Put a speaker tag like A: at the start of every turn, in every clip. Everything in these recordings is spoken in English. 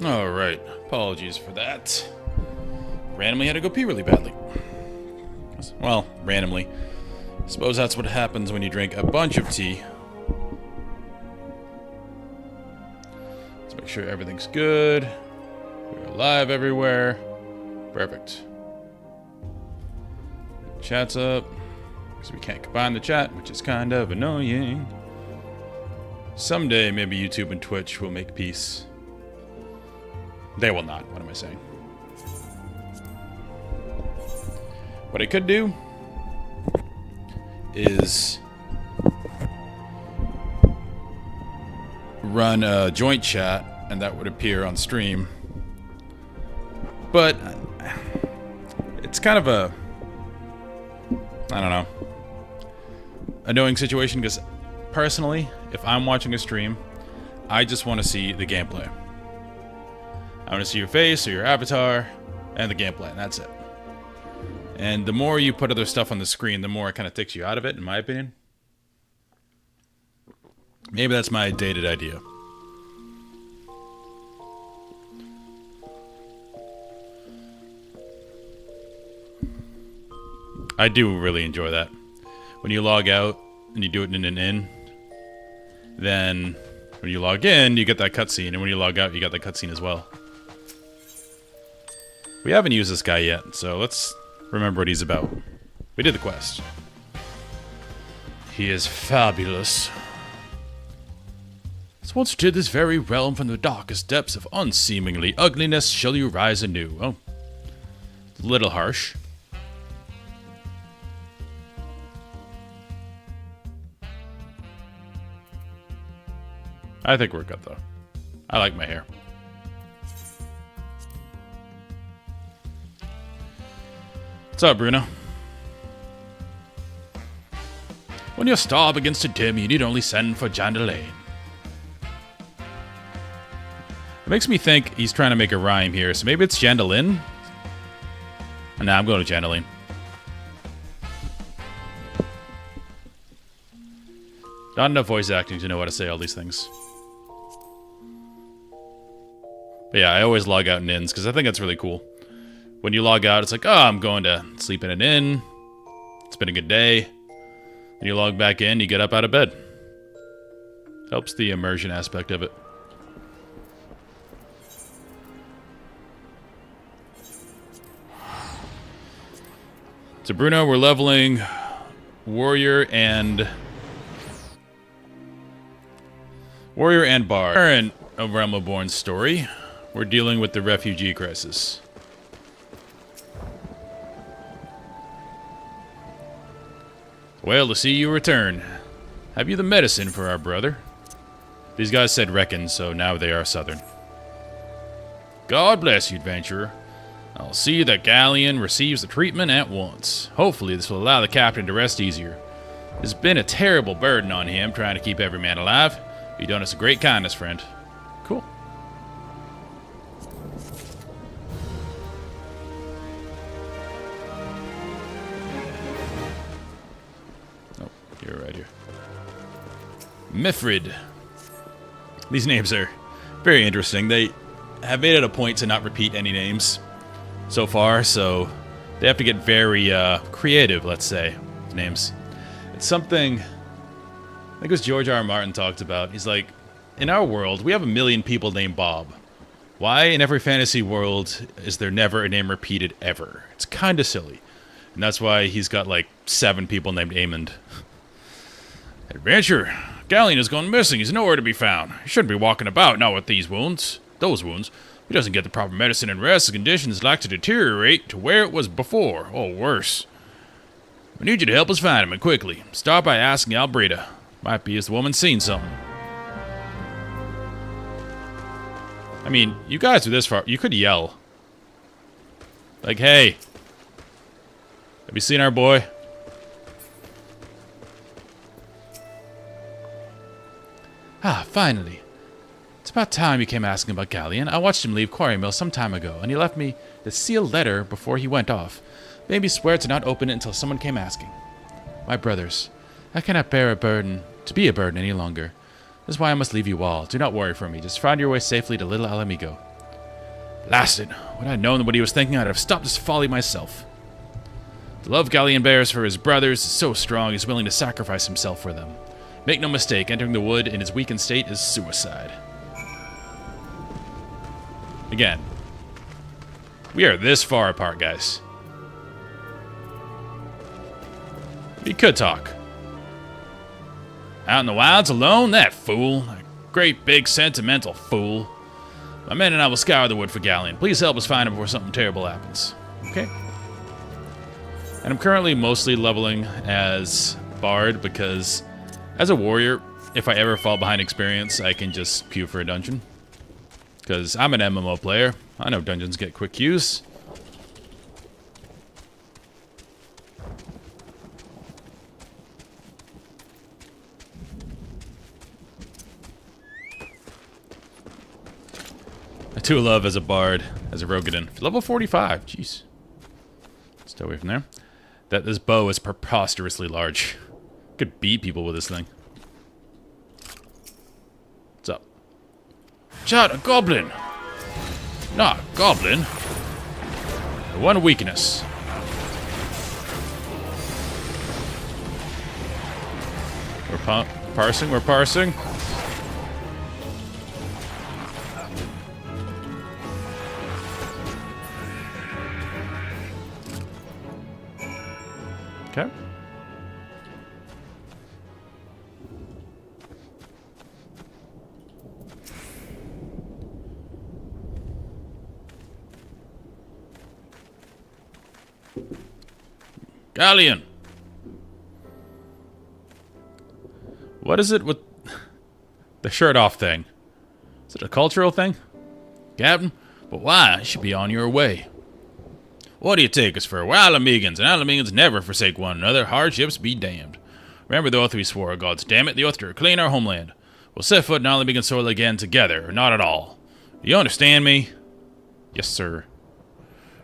A: Alright, apologies for that. Randomly had to go pee really badly. Well, randomly. Suppose that's what happens when you drink a bunch of tea. Let's make sure everything's good. We're live everywhere. Perfect. Chat's up. Because we can't combine the chat, which is kind of annoying. Someday, maybe YouTube and Twitch will make peace. They will not. What am I saying? What I could do is run a joint chat, and that would appear on stream. But it's kind of a, I don't know, annoying situation because personally, if I'm watching a stream, I just want to see the gameplay. I want to see your face or your avatar and the gameplay, and that's it. And the more you put other stuff on the screen, the more it kind of takes you out of it, in my opinion. Maybe that's my dated idea. I do really enjoy that. When you log out and you do it in an in, then when you log in, you get that cutscene, and when you log out, you got that cutscene as well. We haven't used this guy yet, so let's remember what he's about. We did the quest. He is fabulous. As once did this very realm from the darkest depths of unseemingly ugliness shall you rise anew. Oh, a little harsh. I think we're good, though. I like my hair. What's up, Bruno? When your star begins to dim, you need only send for Jandalane. It makes me think he's trying to make a rhyme here, so maybe it's Jandalin? Nah, I'm going to Jandalane. Not enough voice acting to know how to say all these things. But yeah, I always log out in inns, because I think that's really cool. When you log out, it's like, oh, I'm going to sleep in an inn. It's been a good day. And you log back in, you get up out of bed. Helps the immersion aspect of it. So Bruno, we're leveling Warrior and Bard. In A Realm Reborn story, we're dealing with the refugee crisis. Well, to see you return. Have you the medicine for our brother? These guys said reckon, so now they are southern. God bless you, adventurer. I'll see that Galleon receives the treatment at once. Hopefully this will allow the captain to rest easier. It's been a terrible burden on him trying to keep every man alive. You've done us a great kindness, friend. Cool. Right here. Mifrid. These names are very interesting. They have made it a point to not repeat any names so far, so they have to get very creative, let's say, with names. It's something I think it was George R. R. Martin talked about. He's like, in our world, we have 1 million people named Bob. Why in every fantasy world is there never a name repeated ever? It's kind of silly. And that's why he's got like 7 people named Aemond. Adventure! Galleon has gone missing. He's nowhere to be found. He shouldn't be walking about, not with these wounds. Those wounds. If he doesn't get the proper medicine and rest, the condition is like to deteriorate to where it was before, or worse. We need you to help us find him, and quickly. Start by asking Albreda. Might be as the woman's seen something. I mean, you guys are this far. You could yell. Like, hey. Have you seen our boy? Ah, finally. It's about time you came asking about Galleon. I watched him leave Quarry Mill some time ago, and he left me the sealed letter before he went off. Made me swear to not open it until someone came asking. My brothers, I cannot bear to be a burden any longer. This is why I must leave you all. Do not worry for me. Just find your way safely to Little Alamigo. Blast it. Would I have known what he was thinking, I'd have stopped his folly myself. The love Galleon bears for his brothers is so strong he's willing to sacrifice himself for them. Make no mistake, entering the wood in his weakened state is suicide. Again, we are this far apart, guys. We could talk. Out in the wilds alone? That fool. A great big sentimental fool. My men and I will scour the wood for Galleon. Please help us find him before something terrible happens. Okay. And I'm currently mostly leveling as Bard because as a warrior, if I ever fall behind experience, I can just queue for a dungeon. Because I'm an MMO player. I know dungeons get quick queues. I do love as a Bard, as a Rogadin. Level 45, jeez. Stay away from there. That this bow is preposterously large. Could beat people with this thing. What's up? Shot a goblin! Not a goblin. The one weakness. We're parsing, we're parsing. Okay. Galleon! What is it with the shirt off thing? Is it a cultural thing? Captain? But why? I should be on your way. What do you take us for? We're Alamegans, and Alamegans never forsake one another. Hardships be damned. Remember the oath we swore, gods damn it, the oath to reclaim our homeland. We'll set foot in Alamegan soil again together, or not at all. Do you understand me? Yes, sir.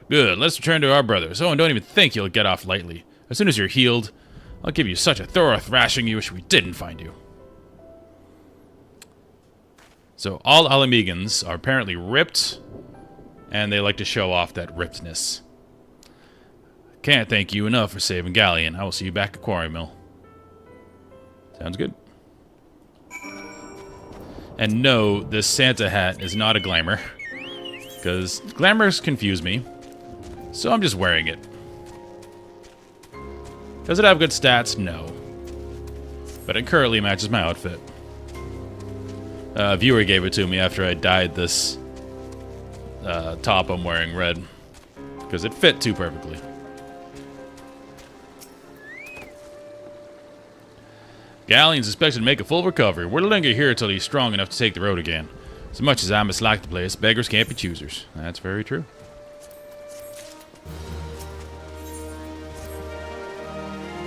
A: Good, let's return to our brothers. Oh, and don't even think you'll get off lightly. As soon as you're healed, I'll give you such a thorough thrashing you wish we didn't find you. So all Alamegans are apparently ripped, and they like to show off that rippedness. Can't thank you enough for saving Galleon. I will see you back at Quarry Mill. Sounds good. And no, this Santa hat is not a glamour. Because glamours confuse me. So I'm just wearing it. Does it have good stats? No. But it currently matches my outfit. A viewer gave it to me after I dyed this top I'm wearing red. Because it fit too perfectly. Galleon's expected to make a full recovery. We'll linger here until he's strong enough to take the road again. As much as I mislike the place, beggars can't be choosers. That's very true.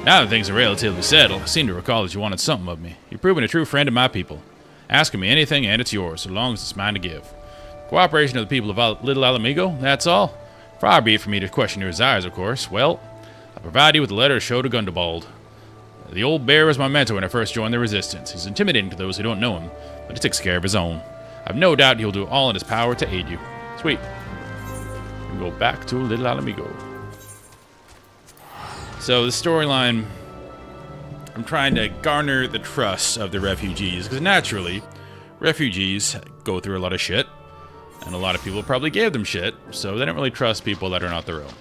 A: Now that things are relatively settled, I seem to recall that you wanted something of me. You've proven a true friend of my people. Asking me anything and it's yours, so long as it's mine to give. Cooperation of the people of Little Alamigo, that's all. Far be it for me to question your desires, of course. Well, I'll provide you with a letter to show to Gundobald. The old bear was my mentor when I first joined the Resistance. He's intimidating to those who don't know him, but he takes care of his own. I've no doubt he'll do all in his power to aid you. Sweet. We'll go back to Little Alamigo. So the storyline, I'm trying to garner the trust of the refugees, because naturally, refugees go through a lot of shit, and a lot of people probably gave them shit, so they don't really trust people that are not their own.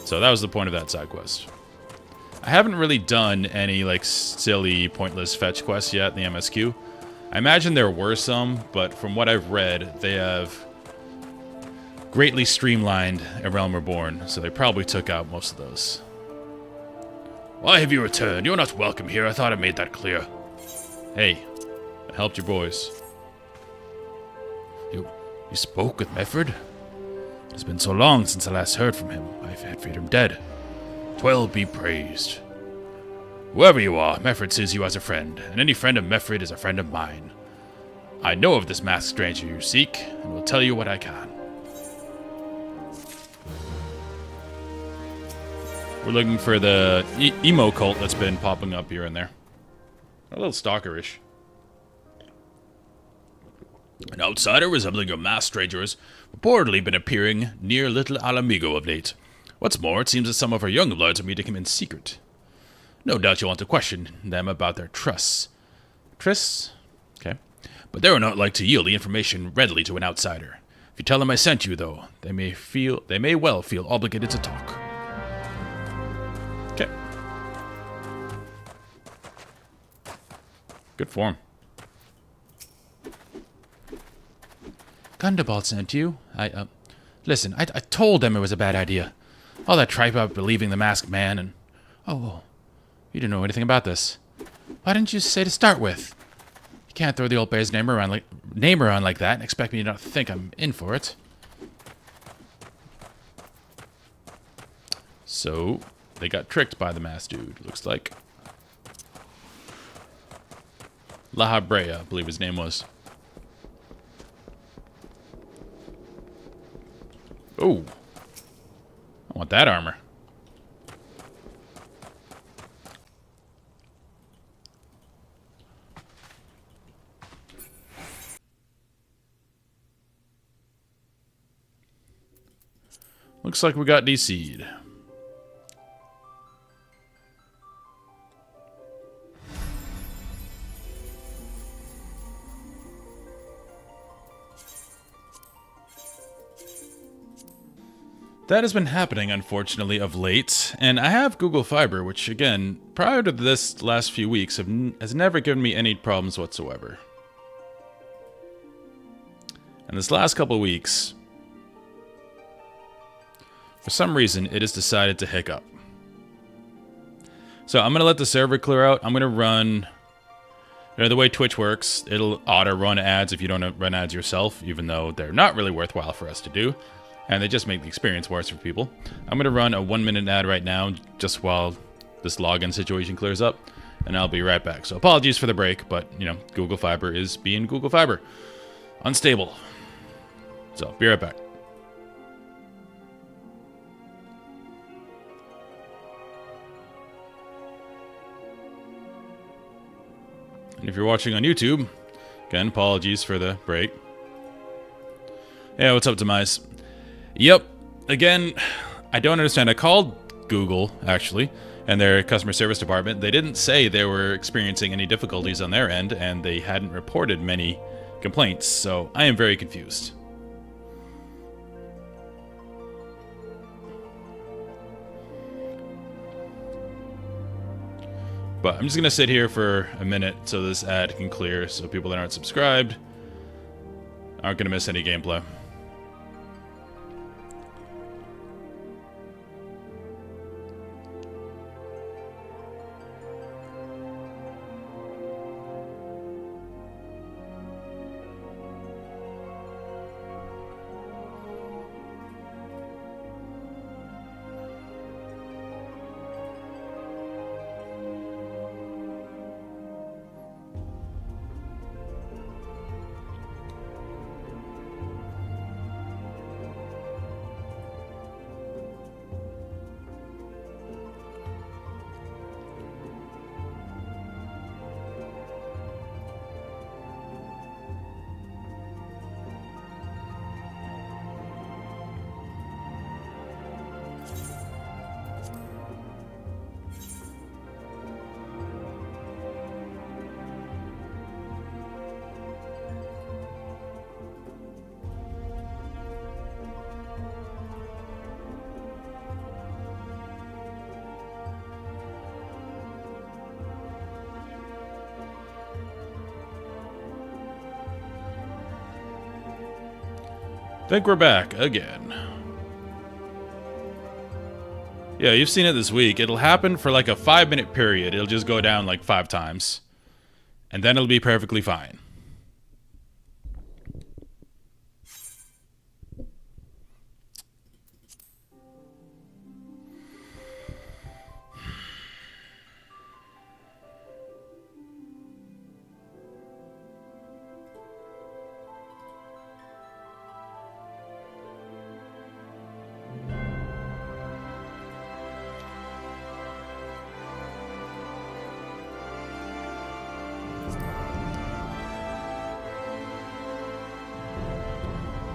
A: So that was the point of that side quest. I haven't really done any, like, silly, pointless fetch quests yet in the MSQ. I imagine there were some, but from what I've read, they have greatly streamlined A Realm Reborn, so they probably took out most of those. Why have you returned? You're not welcome here. I thought I made that clear. Hey, I helped your boys. You spoke with Mefford? It's been so long since I last heard from him. I had feared him dead. 12 be praised. Whoever you are, Mefford sees you as a friend, and any friend of Mefford is a friend of mine. I know of this masked stranger you seek, and will tell you what I can. We're looking for the emo cult that's been popping up here and there. A little stalkerish. An outsider resembling a masked stranger has reportedly been appearing near Little Alamigo of late. What's more, it seems that some of our young bloods are meeting him in secret. No doubt you'll want to question them about their trusts. Trysts? Okay. But they are not like to yield the information readily to an outsider. If you tell them I sent you, though, they may well feel obligated to talk. Okay. Good form. Gundabald sent you. Listen, I told them it was a bad idea. All that tripe about believing the masked man and... Oh, you didn't know anything about this. Why didn't you say to start with? You can't throw the old bear's name around like that and expect me to not think I'm in for it. So, they got tricked by the masked dude, looks like. La Brea, I believe his name was. Oh. I want that armor. Looks like we got DC'd. That has been happening, unfortunately, of late, and I have Google Fiber, which, again, prior to this last few weeks, has never given me any problems whatsoever. And this last couple of weeks, for some reason, it has decided to hiccup. So I'm going to let the server clear out. I'm going to run... You know, the way Twitch works, it'll auto-run ads if you don't run ads yourself, even though they're not really worthwhile for us to do. And they just make the experience worse for people. I'm going to run a 1-minute ad right now, just while this login situation clears up. And I'll be right back. So apologies for the break, but, you know, Google Fiber is being Google Fiber. Unstable. So, be right back. And if you're watching on YouTube, again, apologies for the break. Yeah, what's up, Demise? Yep, again, I don't understand. I called Google, actually, and their customer service department. They didn't say they were experiencing any difficulties on their end, and they hadn't reported many complaints, so I am very confused. But I'm just going to sit here for a minute so this ad can clear, so people that aren't subscribed aren't going to miss any gameplay. Think we're back again. Yeah, you've seen it this week. It'll happen for like a 5-minute period. It'll just go down like 5 times. And then it'll be perfectly fine.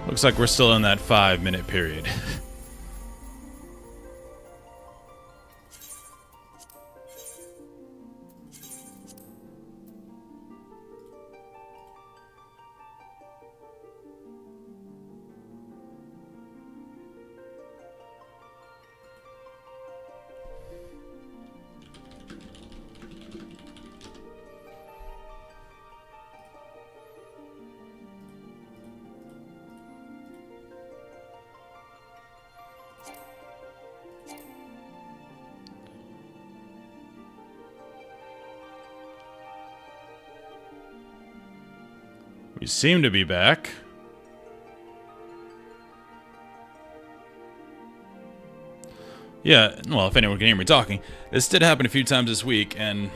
A: Looks like we're still in that 5-minute period. We seem to be back. Yeah, well, if anyone can hear me talking, this did happen a few times this week, and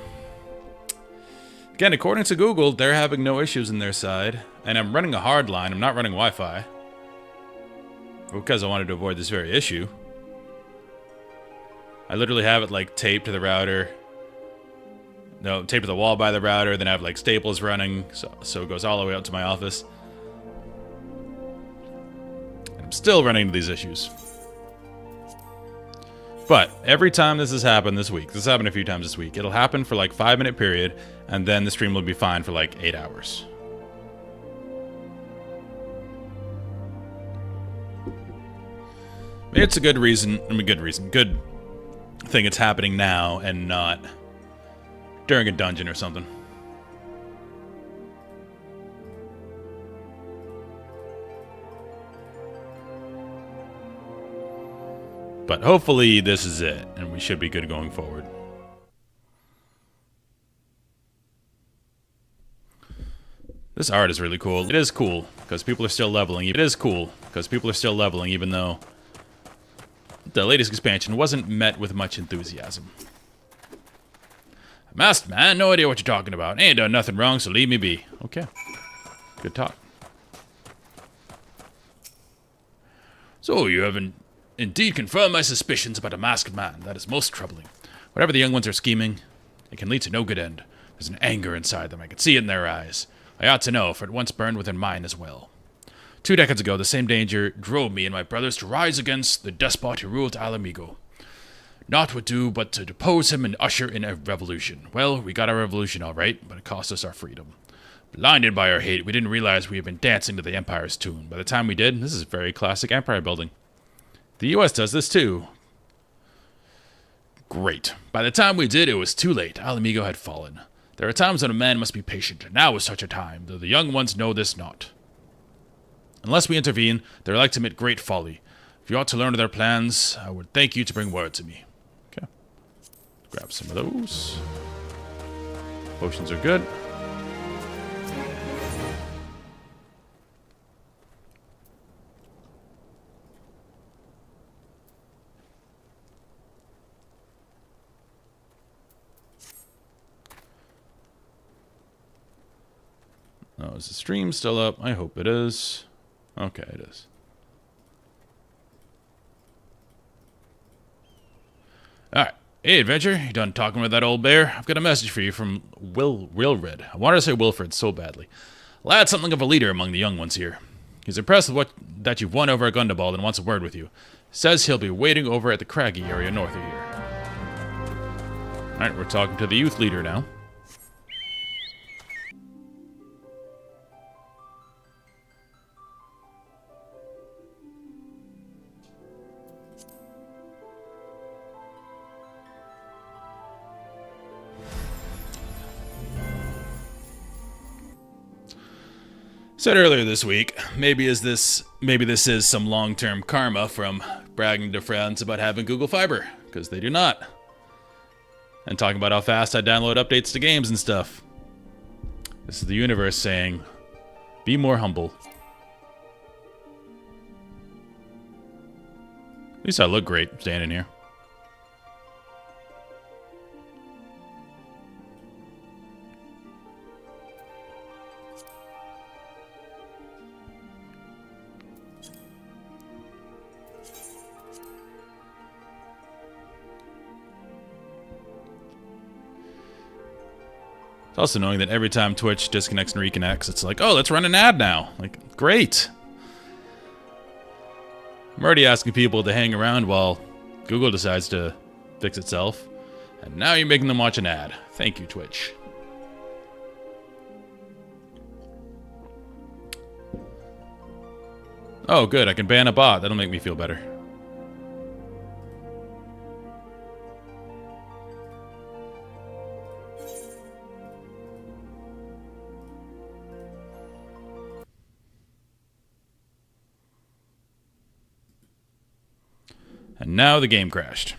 A: again, according to Google, they're having no issues in their side, and I'm running a hard line. I'm not running Wi-Fi because I wanted to avoid this very issue. I literally have it like taped to the router. No, taped to the wall by the router, then I have like staples running, so it goes all the way out to my office. I'm still running into these issues. But every time this has happened this week, this has happened a few times this week, it'll happen for like 5-minute period, and then the stream will be fine for like 8 hours. Maybe it's a good reason, good thing it's happening now and not during a dungeon or something. But hopefully this is it, and we should be good going forward. This art is really cool. It is cool, because people are still leveling. It is cool, because people are still leveling, even though the latest expansion wasn't met with much enthusiasm. Masked man, no idea what you're talking about. Ain't done nothing wrong, so leave me be. Okay. Good talk. So, you haven't indeed confirmed my suspicions about a masked man. That is most troubling. Whatever the young ones are scheming, it can lead to no good end. There's an anger inside them. I can see it in their eyes. I ought to know, for it once burned within mine as well. 2 decades ago, the same danger drove me and my brothers to rise against the despot who ruled Alamigo. Naught would do but to depose him and usher in a revolution. Well, we got our revolution all right, but it cost us our freedom. Blinded by our hate, we didn't realize we had been dancing to the Empire's tune. By the time we did, this is very classic Empire building. The U.S. does this too. Great. By the time we did, it was too late. Alamigo had fallen. There are times when a man must be patient, and now is such a time, though the young ones know this not. Unless we intervene, they're like to commit great folly. If you ought to learn of their plans, I would thank you to bring word to me. Okay. Grab some of those. Potions are good. Oh, is the stream still up? I hope it is. Okay, it is. Alright. Hey, Adventure. You done talking with that old bear? I've got a message for you from Wilred. I wanted to say Wilfred so badly. Lad's something of a leader among the young ones here. He's impressed with that you've won over a Gundabald and wants a word with you. Says he'll be waiting over at the craggy area north of here. Alright, we're talking to the youth leader now. Said earlier this week, maybe this is some long-term karma from bragging to friends about having Google Fiber, because they do not. And talking about how fast I download updates to games and stuff. This is the universe saying, be more humble. At least I look great standing here. It's also annoying that every time Twitch disconnects and reconnects, it's like, oh, let's run an ad now. Like, great. I'm already asking people to hang around while Google decides to fix itself. And now you're making them watch an ad. Thank you, Twitch. Oh, good. I can ban a bot. That'll make me feel better. And now the game crashed.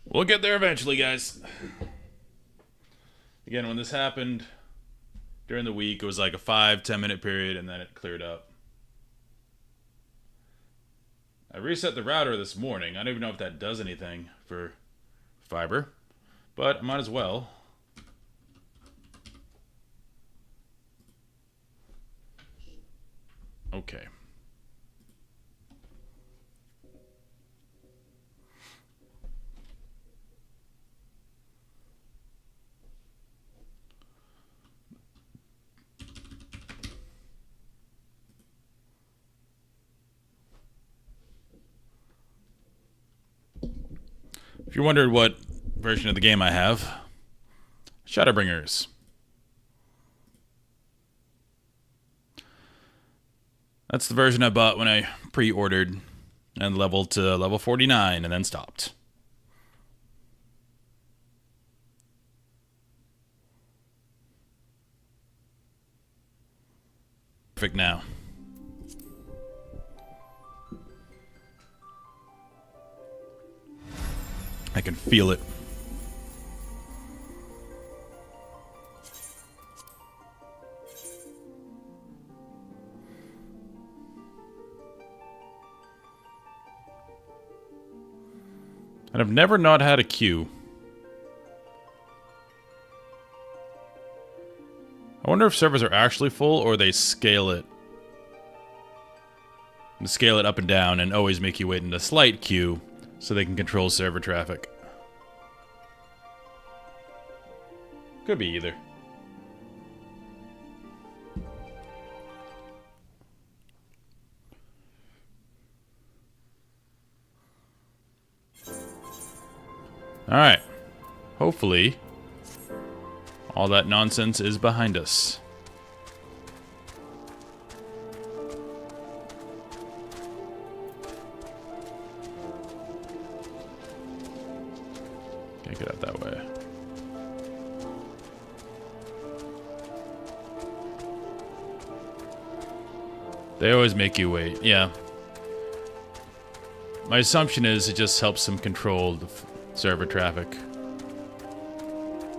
A: We'll get there eventually, guys. Again, when this happened during the week, it was like a 5-10 minute period, and then it cleared up. I reset the router this morning. I don't even know if that does anything for fiber, but I might as well. Okay. If you're wondering what version of the game I have, Shadowbringers. That's the version I bought when I pre-ordered and leveled to level 49 and then stopped. Perfect now. I can feel it. And I've never not had a queue. I wonder if servers are actually full or they scale it. And scale it up and down and always make you wait in a slight queue so they can control server traffic. Could be either. Alright. Hopefully, all that nonsense is behind us. Can't get out that way. They always make you wait, yeah. My assumption is it just helps them control the server traffic.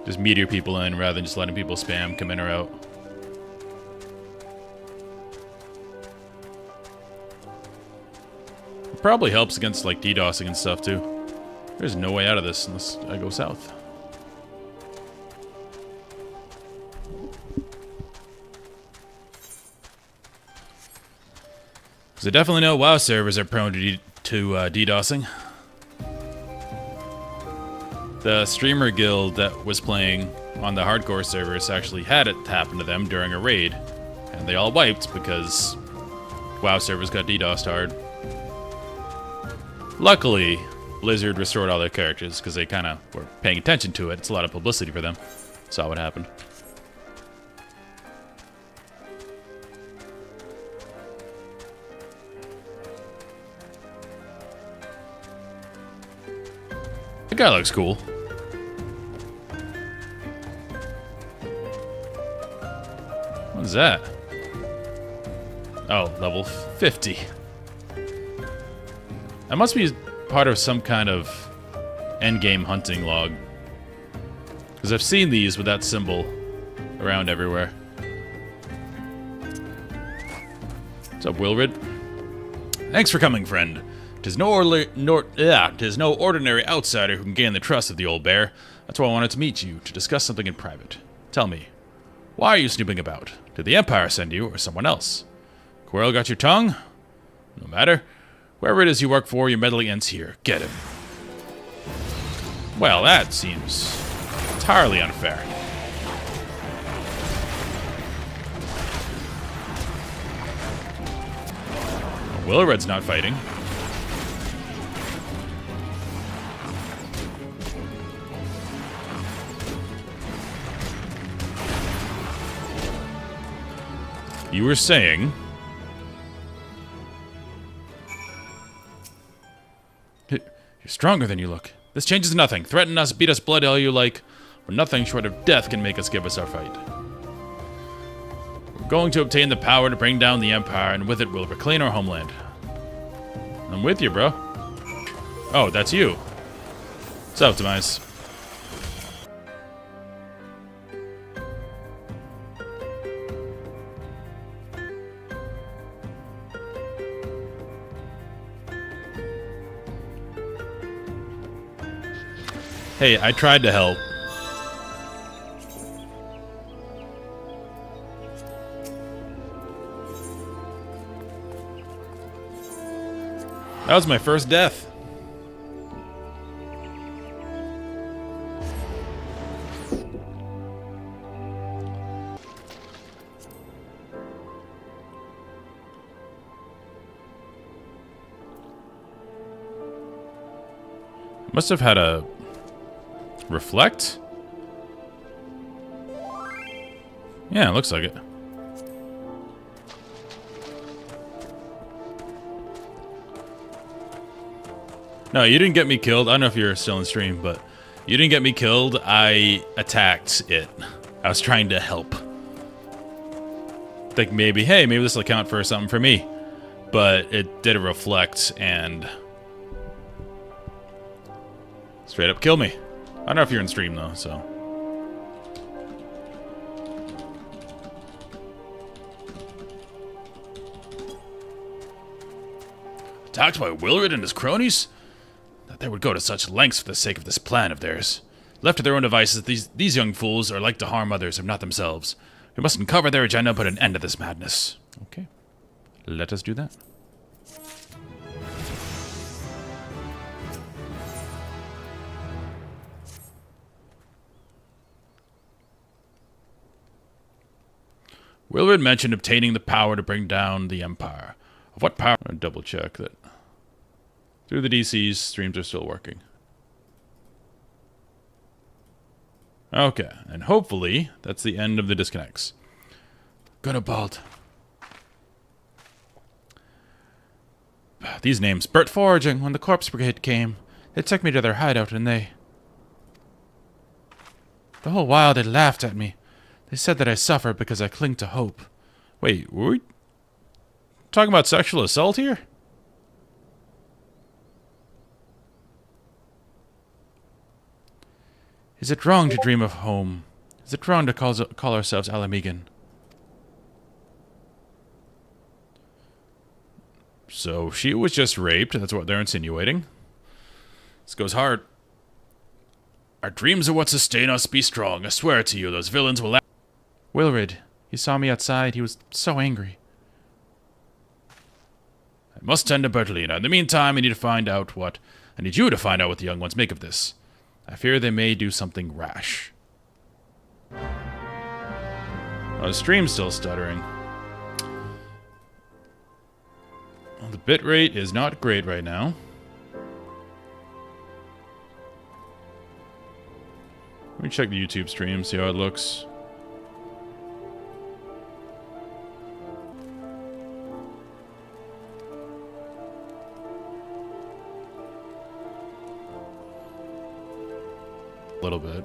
A: Just meter people in rather than just letting people spam come in or out. It probably helps against like DDoSing and stuff too. There's no way out of this unless I go south. Because I definitely know WoW servers are prone to DDoSing. The streamer guild that was playing on the hardcore servers actually had it happen to them during a raid. And they all wiped because WoW servers got DDoSed hard. Luckily, Blizzard restored all their characters because they kind of were paying attention to it. It's a lot of publicity for them. Saw what happened. The guy looks cool. What is that? Oh, level 50. That must be part of some kind of endgame hunting log. Because I've seen these with that symbol around everywhere. What's up, Wilrid? Thanks for coming, friend, 'Tis no ordinary outsider who can gain the trust of the old bear. That's why I wanted to meet you, to discuss something in private. Tell me, why are you snooping about? Did the Empire send you, or someone else? Quirrell got your tongue? No matter. Wherever it is you work for, your meddling ends here. Get him. Well, that seems entirely unfair. Willred's not fighting. You were saying... You're stronger than you look. This changes nothing. Threaten us, beat us blood all you like, but nothing short of death can make us give us our fight. We're going to obtain the power to bring down the Empire, and with it we'll reclaim our homeland. I'm with you, bro. Oh, that's you. What's up, Demise? Hey, I tried to help. That was my first death. Must have had a... reflect? Yeah, it looks like it. No, you didn't get me killed. I don't know if you're still in stream, but you didn't get me killed. I attacked it. I was trying to help. Think maybe, hey, maybe this will count for something for me. But it did a reflect and straight up kill me. I don't know if you're in stream though, so. Attacked by Willred and his cronies? That they would go to such lengths for the sake of this plan of theirs. Left to their own devices, these young fools are like to harm others, if not themselves. We must uncover their agenda and put an end to this madness. Okay. Let us do that. Willred mentioned obtaining the power to bring down the Empire. Of what power? I'll double check that. Through the DCs, streams are still working. Okay, and hopefully that's the end of the disconnects. Gunabald. These names. Burt foraging. When the Corpse Brigade came, they took me to their hideout and they... The whole while they laughed at me. They said that I suffer because I cling to hope. Wait, were we talking about sexual assault here? Is it wrong to dream of home? Is it wrong to call ourselves Alamegan? So she was just raped, that's what they're insinuating. This goes hard. Our dreams are what sustain us, be strong. I swear to you, those villains will... Willred, he saw me outside, he was so angry. I must tend to Bertolina. In the meantime, I need you to find out what the young ones make of this. I fear they may do something rash. Oh, the stream's still stuttering. Well, the bitrate is not great right now. Let me check the YouTube stream, see how it looks. A little bit.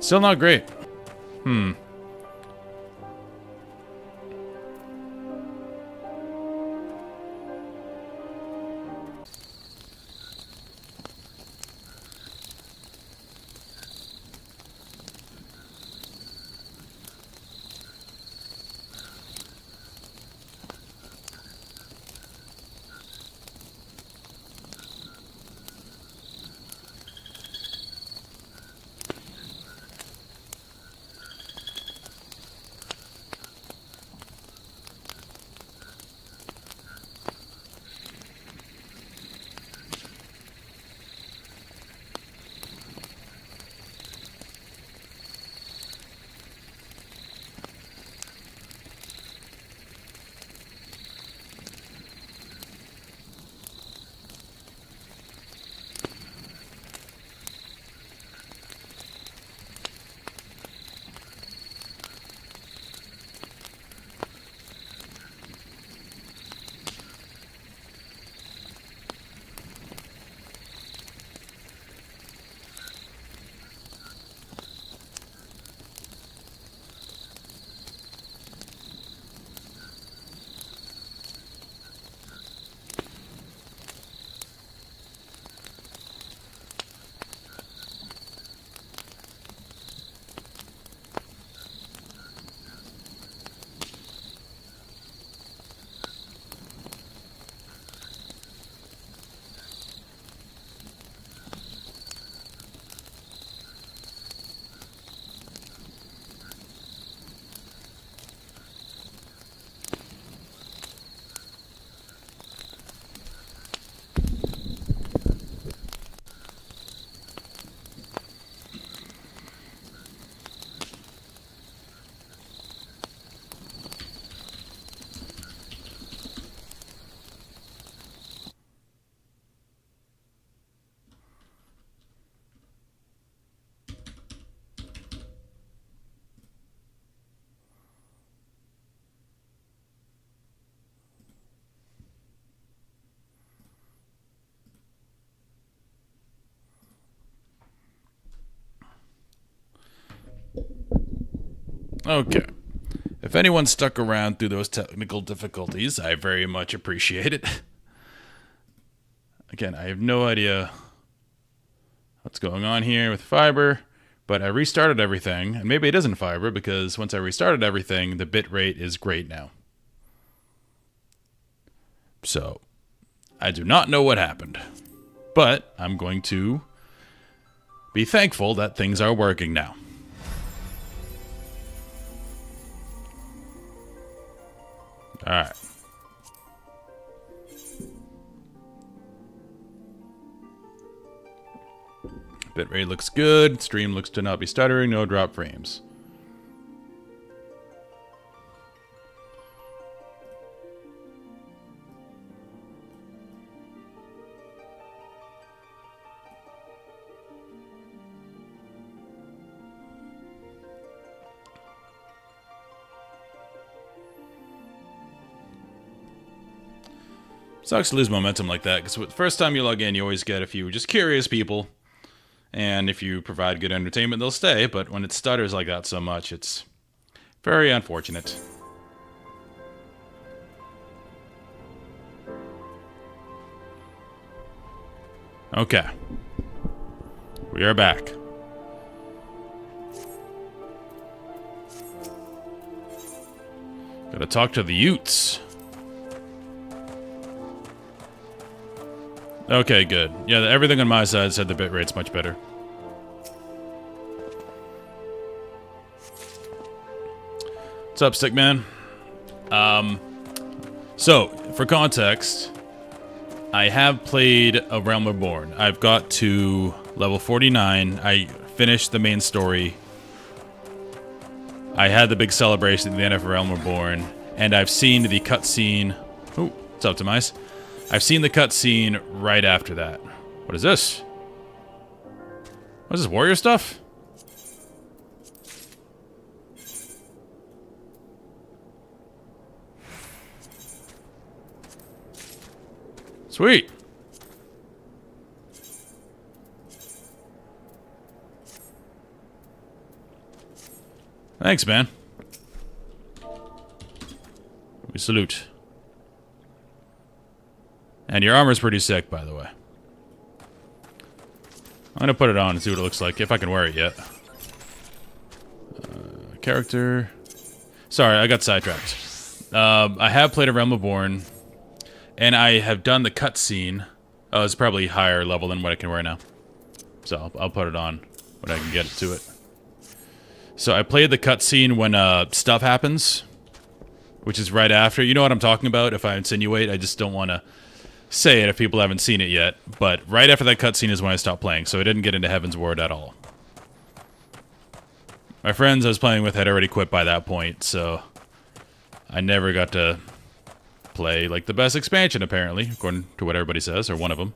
A: Still not great. Okay. If anyone stuck around through those technical difficulties, I very much appreciate it. Again, I have no idea what's going on here with fiber, but I restarted everything, and maybe it isn't fiber because once I restarted everything, the bit rate is great now. So, I do not know what happened, but I'm going to be thankful that things are working now. Alright. Bitrate looks good. Stream looks to not be stuttering. No drop frames. Sucks to lose momentum like that, because the first time you log in, you always get a few just curious people. And if you provide good entertainment, they'll stay. But when it stutters like that so much, it's very unfortunate. Okay. We are back. Gotta talk to the Utes. Okay, good. Yeah, everything on my side said the bitrate's much better. What's up, Stickman? So, for context, I have played A Realm Reborn. I've got to level 49. I finished the main story. I had the big celebration at the end of A Realm Reborn, and I've seen the cutscene. Oh, what's up, Demise? I've seen the cutscene right after that. What is this? What is this, warrior stuff? Sweet. Thanks, man. We salute. And your armor's pretty sick, by the way. I'm gonna put it on and see what it looks like, if I can wear it yet. Character. Sorry, I got sidetracked. I have played A Realm Reborn, and I have done the cutscene. Oh, it's probably higher level than what I can wear now. So I'll put it on when I can get to it. So I played the cutscene when stuff happens, which is right after. You know what I'm talking about? If I insinuate, I just don't want to say it if people haven't seen it yet, but right after that cutscene is when I stopped playing, so I didn't get into Heaven's Ward at all. My friends I was playing with had already quit by that point, so I never got to play, like, the best expansion, apparently, according to what everybody says, or one of them.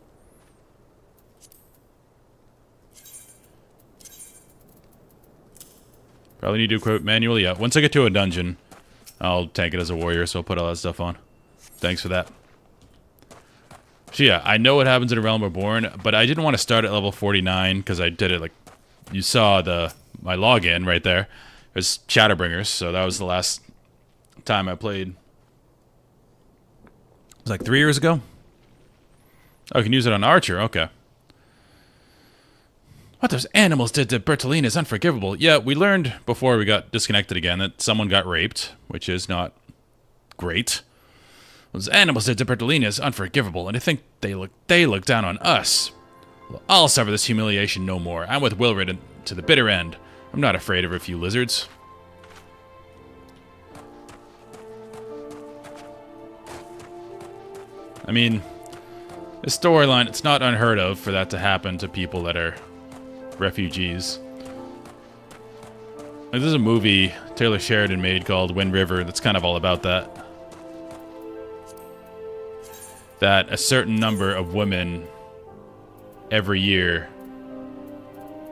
A: Probably need to equip manually, yeah. Once I get to a dungeon, I'll tank it as a warrior, so I'll put all that stuff on. Thanks for that. So yeah, I know what happens in A Realm Reborn, but I didn't want to start at level 49 because I did it like you saw my login right there. It was Shadowbringers, so that was the last time I played. It was like 3 years ago. Oh, I can use it on Archer. Okay. What those animals did to Bertolini is unforgivable. Yeah, we learned before we got disconnected again that someone got raped, which is not great. Those animals did to Bertolini is unforgivable, and I think they look down on us. Well, I'll suffer this humiliation no more. I'm with Wilred to the bitter end. I'm not afraid of a few lizards. I mean, this storyline, it's not unheard of for that to happen to people that are refugees. Like, there's a movie Taylor Sheridan made called Wind River that's kind of all about that. That a certain number of women every year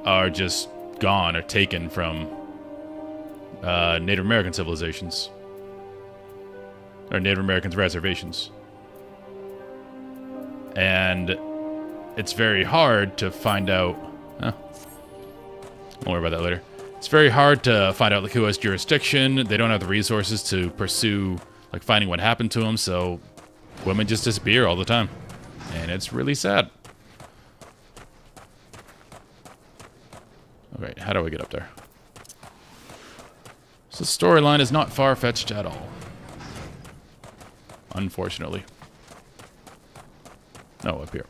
A: are just gone or taken from Native American civilizations. Or Native Americans' reservations. And it's very hard to find out... I'll worry about that later. It's very hard to find out like who has jurisdiction. They don't have the resources to pursue like finding what happened to them, so women just disappear all the time. And it's really sad. Okay, how do I get up there? So the storyline is not far-fetched at all. Unfortunately. No, up here.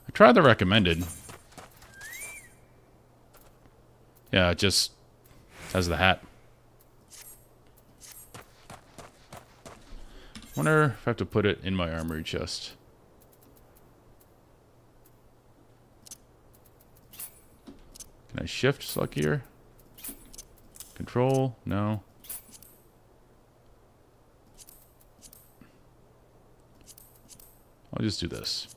A: I tried the recommended. Yeah, it just has the hat. Wonder if I have to put it in my armory chest. Can I shift select here? Control? No. I'll just do this.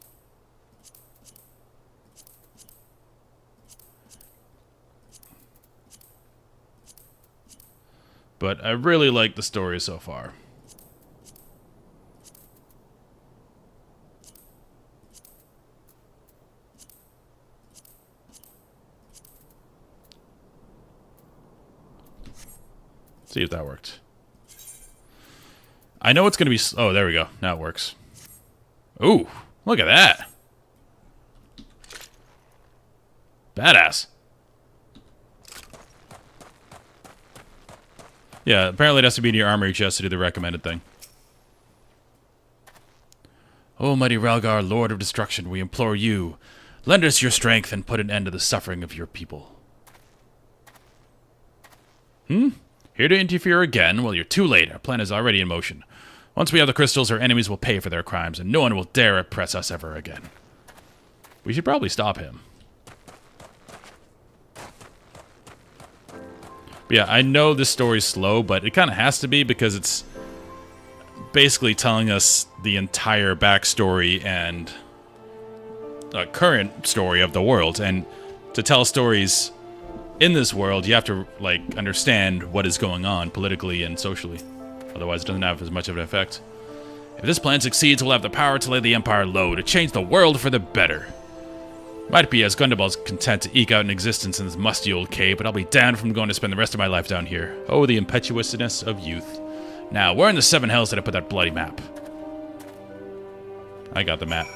A: But I really like the story so far. See if that worked. I know it's going to be... Oh, there we go. Now it works. Ooh, look at that. Badass. Yeah, apparently it has to be in your armory chest to do the recommended thing. O mighty Ralgar, Lord of Destruction, we implore you, lend us your strength and put an end to the suffering of your people. Here to interfere again? Well, you're too late. Our plan is already in motion. Once we have the crystals, our enemies will pay for their crimes, and no one will dare oppress us ever again. We should probably stop him. But yeah, I know this story's slow, but it kind of has to be because it's basically telling us the entire backstory and current story of the world. And to tell stories in this world, you have to like understand what is going on politically and socially. Otherwise, it doesn't have as much of an effect. If this plan succeeds, we'll have the power to lay the Empire low, to change the world for the better. Might be as Gundabald's content to eke out an existence in this musty old cave, but I'll be damned if I'm going to spend the rest of my life down here. Oh, the impetuousness of youth. Now, where in the seven hells did I put that bloody map? I got the map.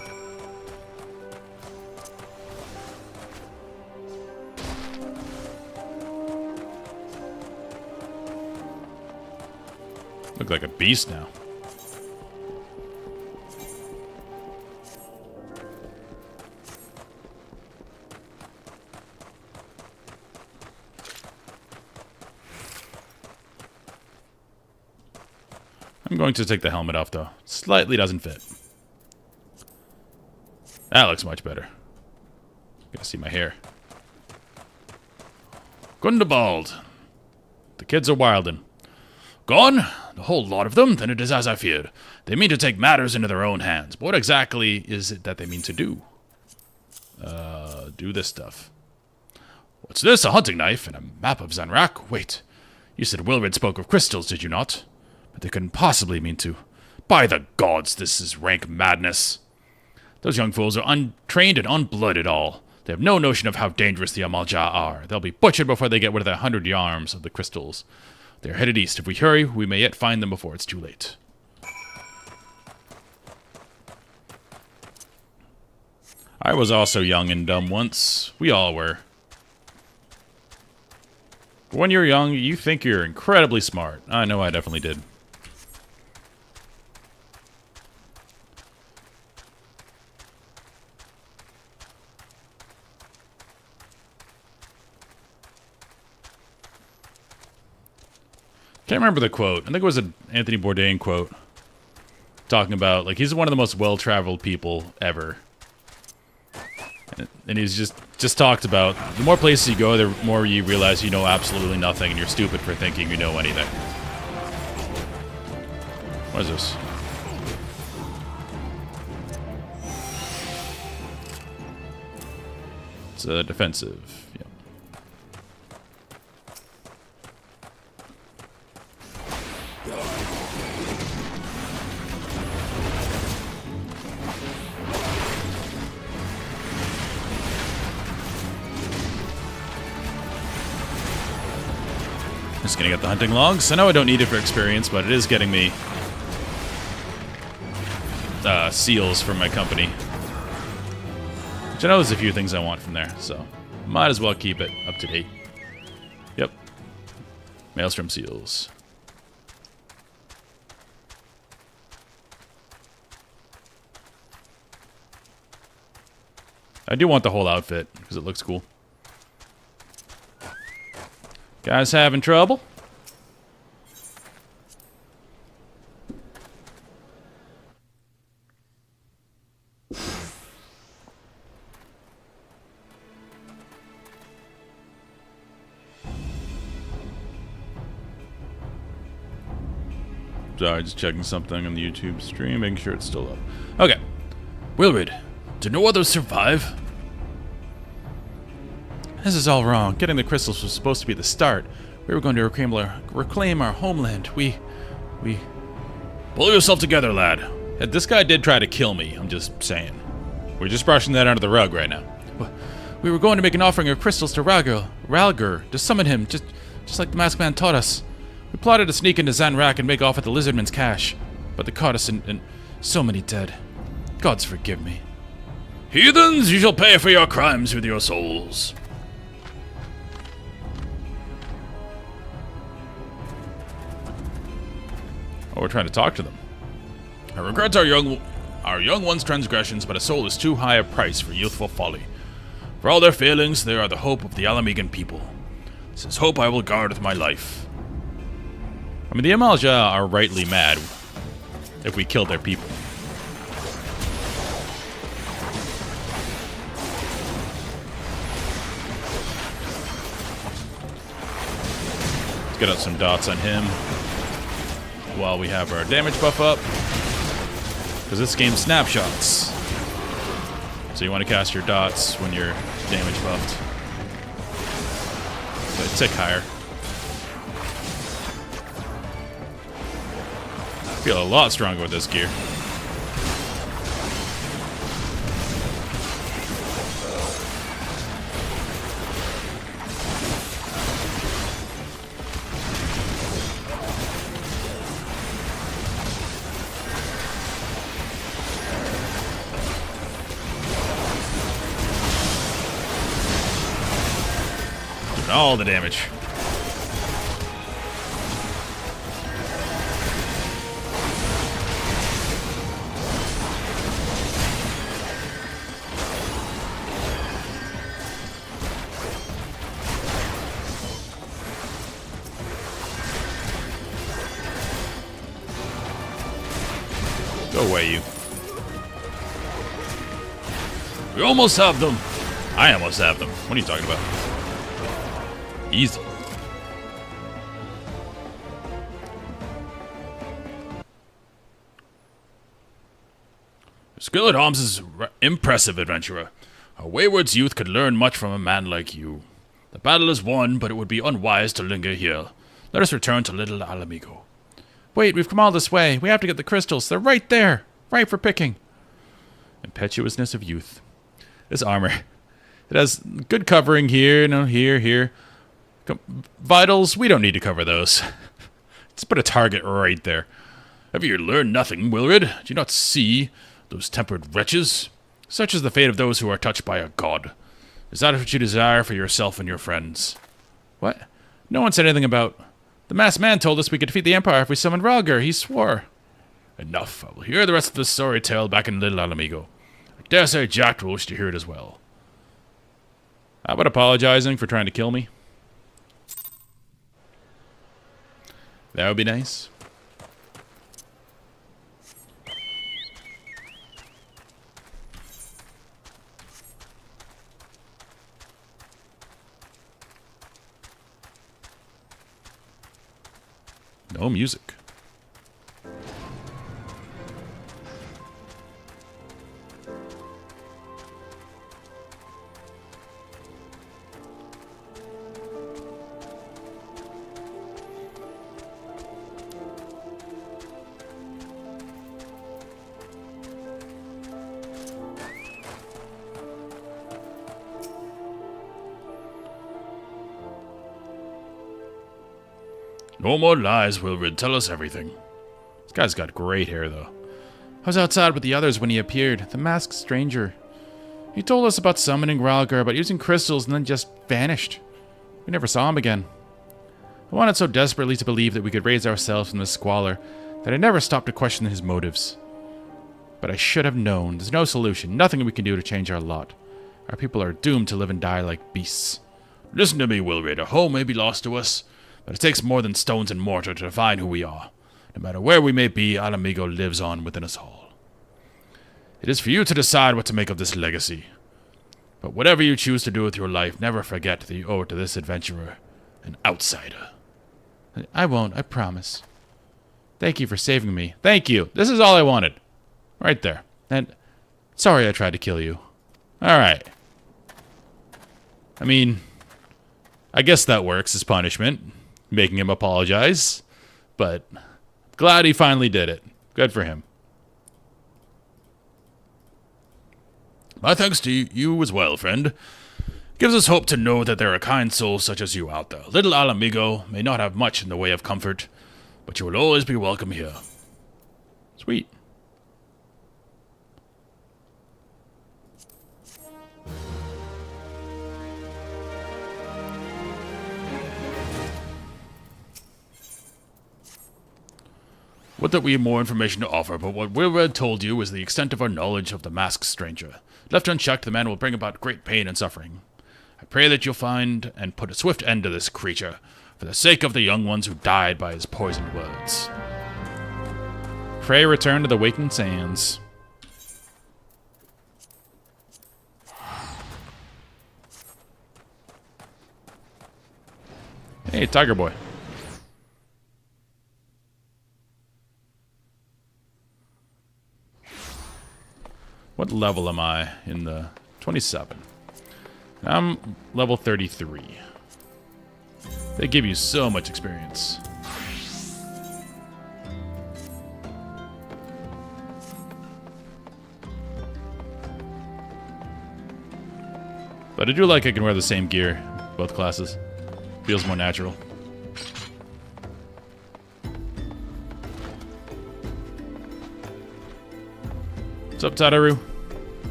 A: Look like a beast now. I'm going to take the helmet off, though. Slightly doesn't fit. That looks much better. Gotta see my hair. Gundabald. The kids are wildin'. Gone? The whole lot of them? Then it is as I feared. They mean to take matters into their own hands. But what exactly is it that they mean to do? Do this stuff. What's this? A hunting knife and a map of Zanrak? Wait. You said Wilred spoke of crystals, did you not? But they couldn't possibly mean to. By the gods, this is rank madness. Those young fools are untrained and unblooded all. They have no notion of how dangerous the Amalja are. They'll be butchered before they get rid of the 100 yards of the crystals. They're headed east. If we hurry, we may yet find them before it's too late. I was also young and dumb once. We all were. But when you're young, you think you're incredibly smart. I know I definitely did. Can't remember the quote. I think it was an Anthony Bourdain quote. Talking about, like, he's one of the most well-traveled people ever. And he's just talked about, the more places you go, the more you realize you know absolutely nothing and you're stupid for thinking you know anything. What is this? It's defensive. Yeah. Just gonna get the hunting logs. I know I don't need it for experience, but it is getting me seals from my company. Which I know there's a few things I want from there, so might as well keep it up to date. Yep. Maelstrom seals. I do want the whole outfit, because it looks cool. Guys having trouble? Sorry, just checking something on the YouTube stream, making sure it's still up. Okay. Wilrid, did no others survive? This is all wrong. Getting the crystals was supposed to be the start. We were going to reclaim our homeland. We... Pull yourself together, lad. This guy did try to kill me, I'm just saying. We're just brushing that under the rug right now. We were going to make an offering of crystals to Ralgur, to summon him, just like the masked man taught us. We plotted to sneak into Zanrak and make off with the lizardman's cash. But they caught us and so many dead. Gods forgive me. Heathens, you shall pay for your crimes with your souls. Oh, we're trying to talk to them. I regret our young one's transgressions, but a soul is too high a price for youthful folly. For all their failings, they are the hope of the Alamegan people. This hope I will guard with my life. I mean, the Amalja are rightly mad if we killed their people. Let's get out some dots on him while we have our damage buff up. Because this game's snapshots. So you want to cast your dots when you're damage buffed. So a tick higher. I feel a lot stronger with this gear. Doing all the damage. Go away, you. We almost have them. I almost have them. What are you talking about? Easy. Skill at arms is impressive, adventurer. A wayward youth could learn much from a man like you. The battle is won, but it would be unwise to linger here. Let us return to Little Alamigo. Wait, we've come all this way. We have to get the crystals. They're right there. Right for picking. Impetuousness of youth. This armor. It has good covering here, here. Vitals, we don't need to cover those. Let's put a target right there. Have you learned nothing, Wilrid? Do you not see those tempered wretches? Such is the fate of those who are touched by a god. Is that what you desire for yourself and your friends? What? No one said anything about... The masked man told us we could defeat the Empire if we summoned Ralgur. He swore. Enough. I will hear the rest of the story tale back in Little Alamigo. I dare say Jack will wish to hear it as well. How about apologizing for trying to kill me? That would be nice. No music. No more lies, Wilred. Tell us everything. This guy's got great hair, though. I was outside with the others when he appeared, the masked stranger. He told us about summoning Ralgar, about using crystals, and then just vanished. We never saw him again. I wanted so desperately to believe that we could raise ourselves from this squalor that I never stopped to question his motives. But I should have known. There's no solution, nothing we can do to change our lot. Our people are doomed to live and die like beasts. Listen to me, Wilred. A home may be lost to us, but it takes more than stones and mortar to define who we are. No matter where we may be, Alamigo lives on within us all. It is for you to decide what to make of this legacy. But whatever you choose to do with your life, never forget that you owe it to this adventurer, an outsider. I won't, I promise. Thank you for saving me. Thank you. This is all I wanted. Right there. And sorry I tried to kill you. Alright. I mean, I guess that works as punishment, making him apologize. But glad he finally did it. Good for him. My thanks to you as well, friend. Gives us hope to know that there are kind souls such as you out there. Little Alamigo may not have much in the way of comfort, but you will always be welcome here. Sweet. Would that we had more information to offer, but what Wilred told you is the extent of our knowledge of the masked stranger. Left unchecked, the man will bring about great pain and suffering. I pray that you'll find and put a swift end to this creature, for the sake of the young ones who died by his poisoned words. Pray return to the waking sands. Hey, Tiger Boy. What level am I in the 27? I'm level 33. They give you so much experience. But I do like I can wear the same gear, both classes. Feels more natural. What's up, Tadaru?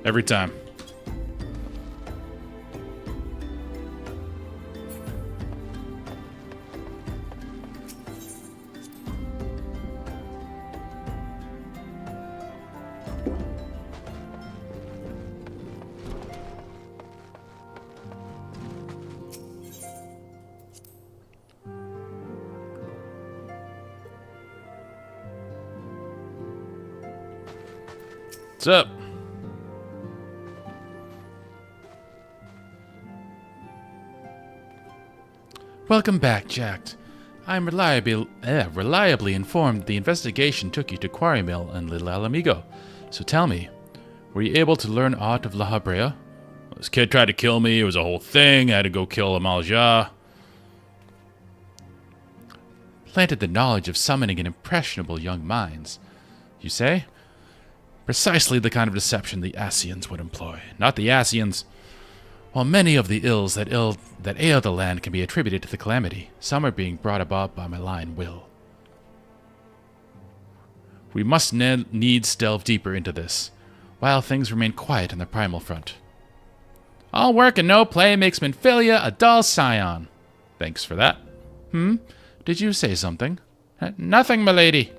A: Every time. What's up? Welcome back, Jack. I'm reliably informed that the investigation took you to Quarry Mill and Little Alamigo. So tell me, were you able to learn aught of La Habrea? This kid tried to kill me. It was a whole thing. I had to go kill Ul'dah. Planted the knowledge of summoning in impressionable young minds, you say? Precisely the kind of deception the Ascians would employ. Not the Ascians. While many of the ills that ail the land can be attributed to the calamity, some are being brought about by malign will. We must needs delve deeper into this, while things remain quiet on the primal front. All work and no play makes Minfilia a dull scion. Thanks for that. Did you say something? Nothing, milady.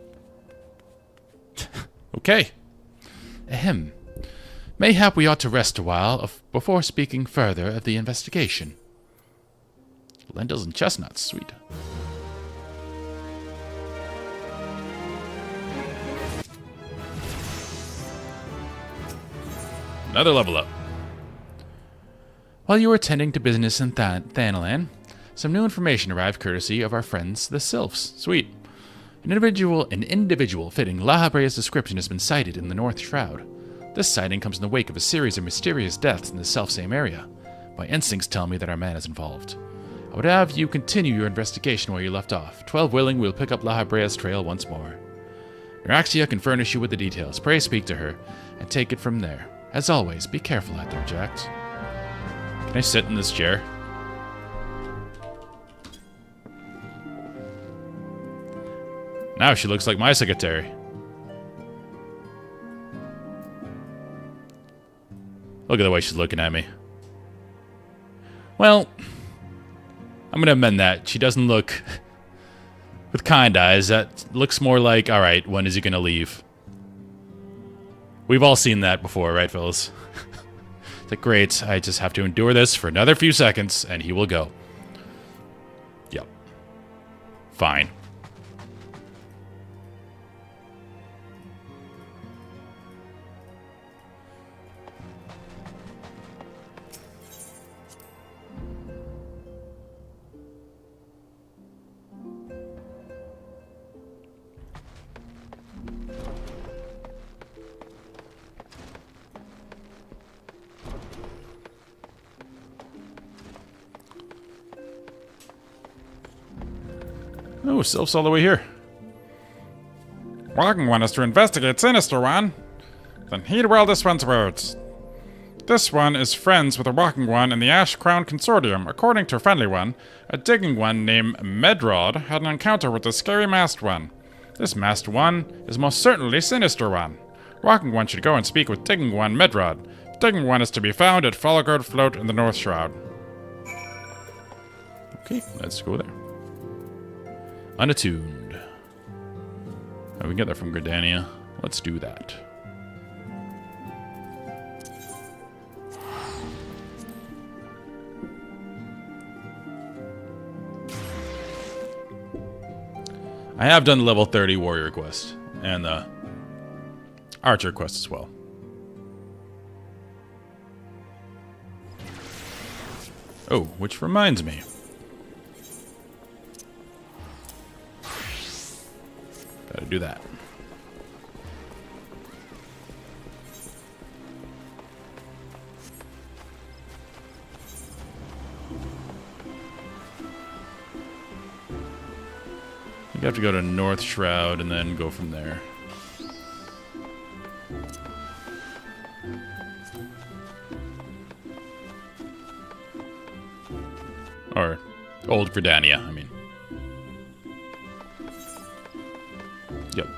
A: Okay. Ahem. Mayhap we ought to rest a while before speaking further of the investigation. Lentils and chestnuts, sweet. Another level up. While you were tending to business in Thanalan, some new information arrived courtesy of our friends, the Sylphs. Sweet. An individual fitting La Habrea's description has been sighted in the North Shroud. This sighting comes in the wake of a series of mysterious deaths in the selfsame area. My instincts tell me that our man is involved. I would have you continue your investigation where you left off. 12 willing, we'll pick up La Habrea's trail once more. Miraxia can furnish you with the details. Pray speak to her, and take it from there. As always, be careful out there, Jax. Can I sit in this chair? Now she looks like my secretary. Look at the way she's looking at me. Well, I'm going to amend that. She doesn't look with kind eyes. That looks more like, all right, when is he going to leave? We've all seen that before, right, fellas? It's like, great, I just have to endure this for another few seconds, and he will go. Yep. Fine. Oh, Sylph's all the way here.
B: Walking One is to investigate Sinister One. Then heed well this one's words. This one is friends with the Walking One in the Ash Crown Consortium. According to Friendly One, a Digging One named Medrod had an encounter with the scary Masked One. This Masked One is most certainly Sinister One. Walking One should go and speak with Digging One Medrod. Digging One is to be found at Followguard Float in the North Shroud.
A: Okay, let's go there. Unattuned. Oh, we can get that from Gridania. Let's do that. I have done the level 30 warrior quest and the archer quest as well. Oh, which reminds me. Gotta do that. You have to go to North Shroud and then go from there. Or Old Gridania, I mean. Yep.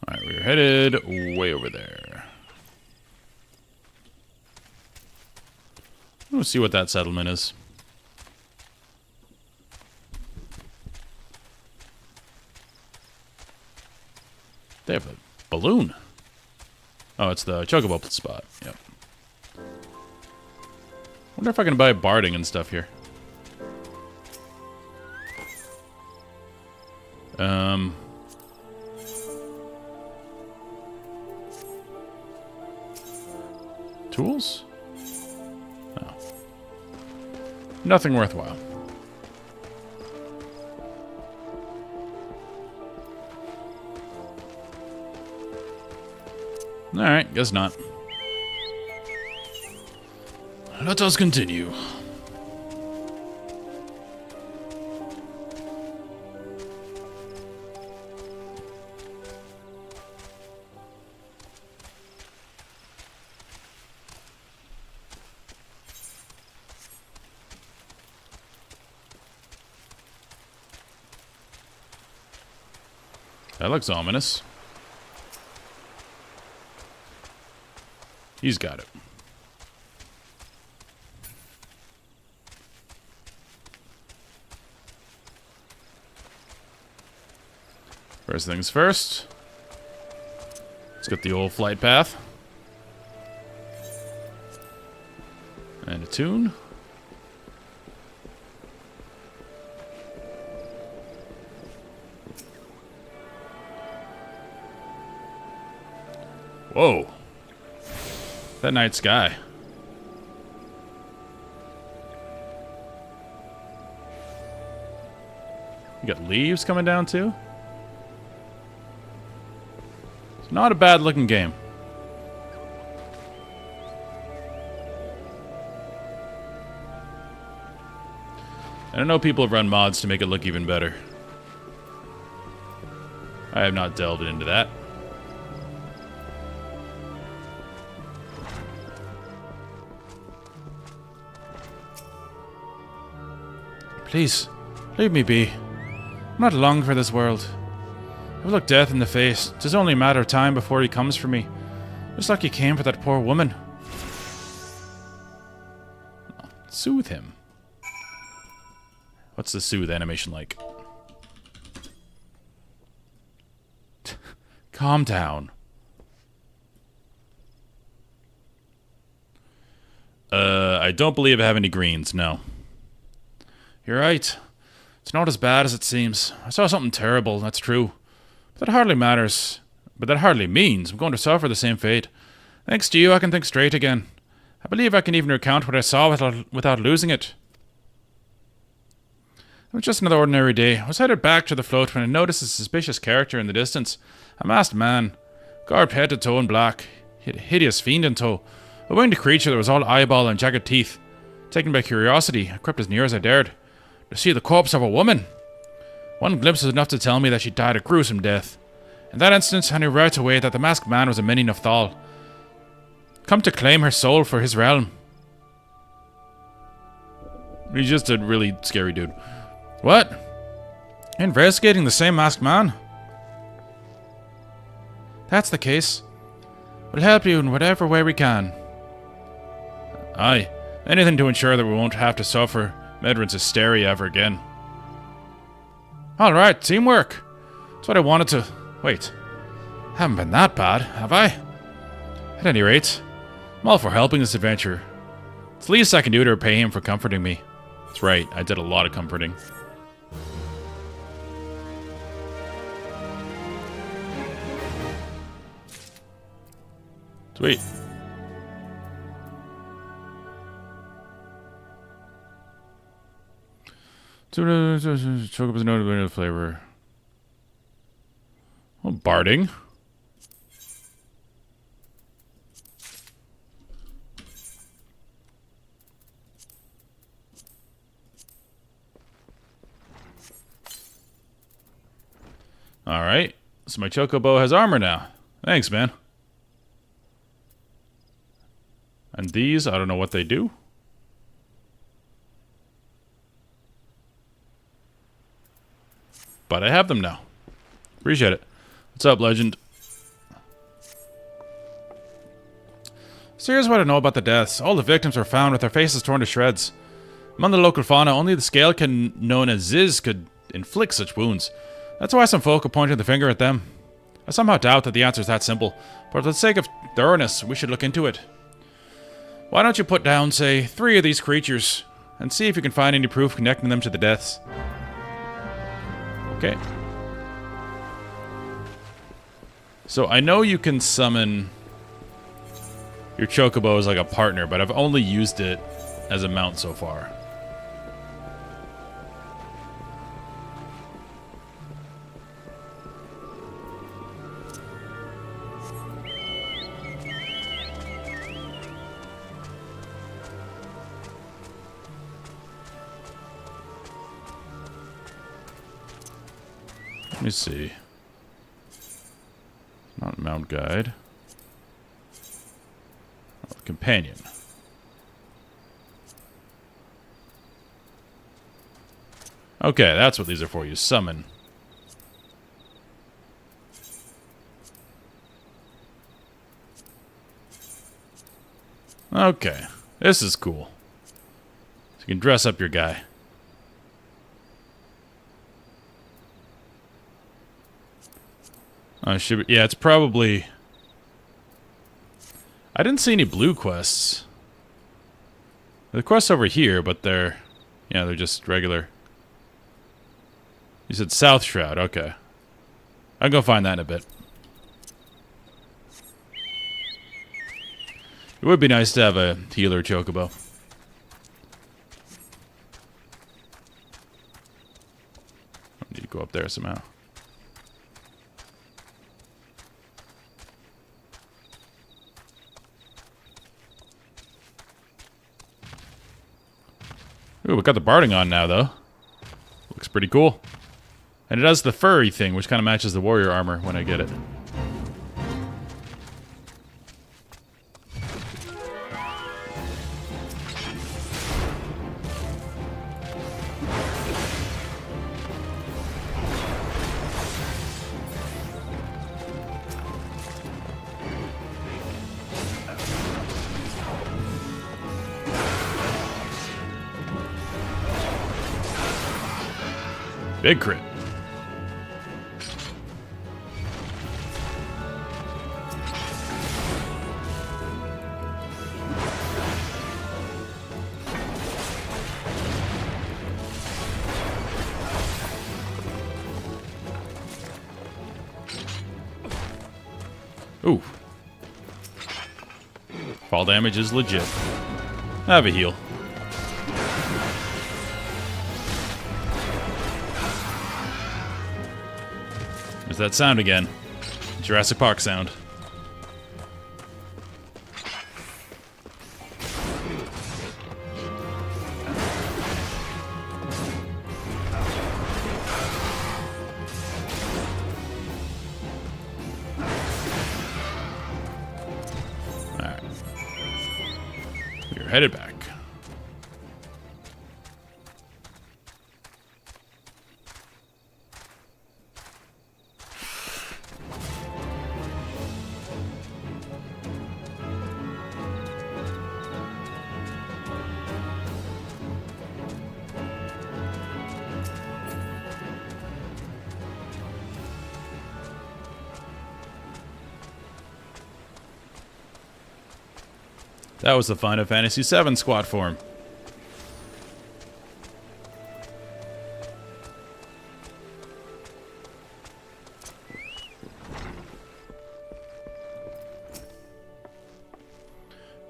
A: Alright, we're headed way over there. Let's see what that settlement is. They have a balloon. Oh, it's the chocobo spot. Yep. Wonder if I can buy barding and stuff here. Tools? No. Nothing worthwhile. Alright, guess not. Let us continue. That looks ominous. He's got it. First things first. Let's get the old flight path. And a tune. Whoa. That night sky. You got leaves coming down too? It's not a bad looking game. I don't know, people have run mods to make it look even better. I have not delved into that. Please, leave me be. I'm not long for this world. I've looked death in the face. 'Tis only a matter of time before he comes for me. Just like he came for that poor woman. Soothe him. What's the soothe animation like? Calm down. I don't believe I have any greens, no. You're right. It's not as bad as it seems. I saw something terrible, that's true. But that hardly matters. But that hardly means I'm going to suffer the same fate. Thanks to you, I can think straight again. I believe I can even recount what I saw without losing it. It was just another ordinary day. I was headed back to the float when I noticed a suspicious character in the distance. A masked man, garbed head to toe in black. He had a hideous fiend in tow. A winged creature that was all eyeball and jagged teeth. Taken by curiosity, I crept as near as I dared. To see the corpse of a woman. One glimpse was enough to tell me that she died a gruesome death. In that instant, I knew right away that the masked man was a many of Thal, come to claim her soul for his realm. He's just a really scary dude. What? Investigating the same masked man? That's the case. We'll help you in whatever way we can. Aye, anything to ensure that we won't have to suffer Medrin's hysteria ever again. Alright, teamwork. That's what I wanted to... Wait. Haven't been that bad, have I? At any rate, I'm all for helping this adventure. It's the least I can do to repay him for comforting me. That's right, I did a lot of comforting. Sweet. Chocolate is noted vanilla flavor. Oh, barding. Alright, so my chocobo has armor now. Thanks, man. And these, I don't know what they do. But I have them now. Appreciate it. What's up, legend? So here's what I know about the deaths. All the victims were found with their faces torn to shreds. Among the local fauna, only the scalekin known as Ziz could inflict such wounds. That's why some folk are pointing the finger at them. I somehow doubt that the answer is that simple, but for the sake of thoroughness, we should look into it. Why don't you put down, say, 3 of these creatures, and see if you can find any proof connecting them to the deaths. Okay. So I know you can summon your chocobo as like a partner, but I've only used it as a mount so far. Let me see. Not mount guide. Oh, companion. Okay, that's what these are for. You summon. Okay, this is cool. So you can dress up your guy. Yeah, it's probably... I didn't see any blue quests. The quests over here, but they're... Yeah, they're just regular. You said South Shroud, okay. I'll go find that in a bit. It would be nice to have a healer chocobo. I need to go up there somehow. Ooh, we got the barding on now, though. Looks pretty cool. And it does the furry thing, which kind of matches the warrior armor when I get it. Big crit. Ooh. Fall damage is legit. I have a heal. There's that sound again. Jurassic Park sound. Alright. We're headed back. That was the Final Fantasy VII squad form.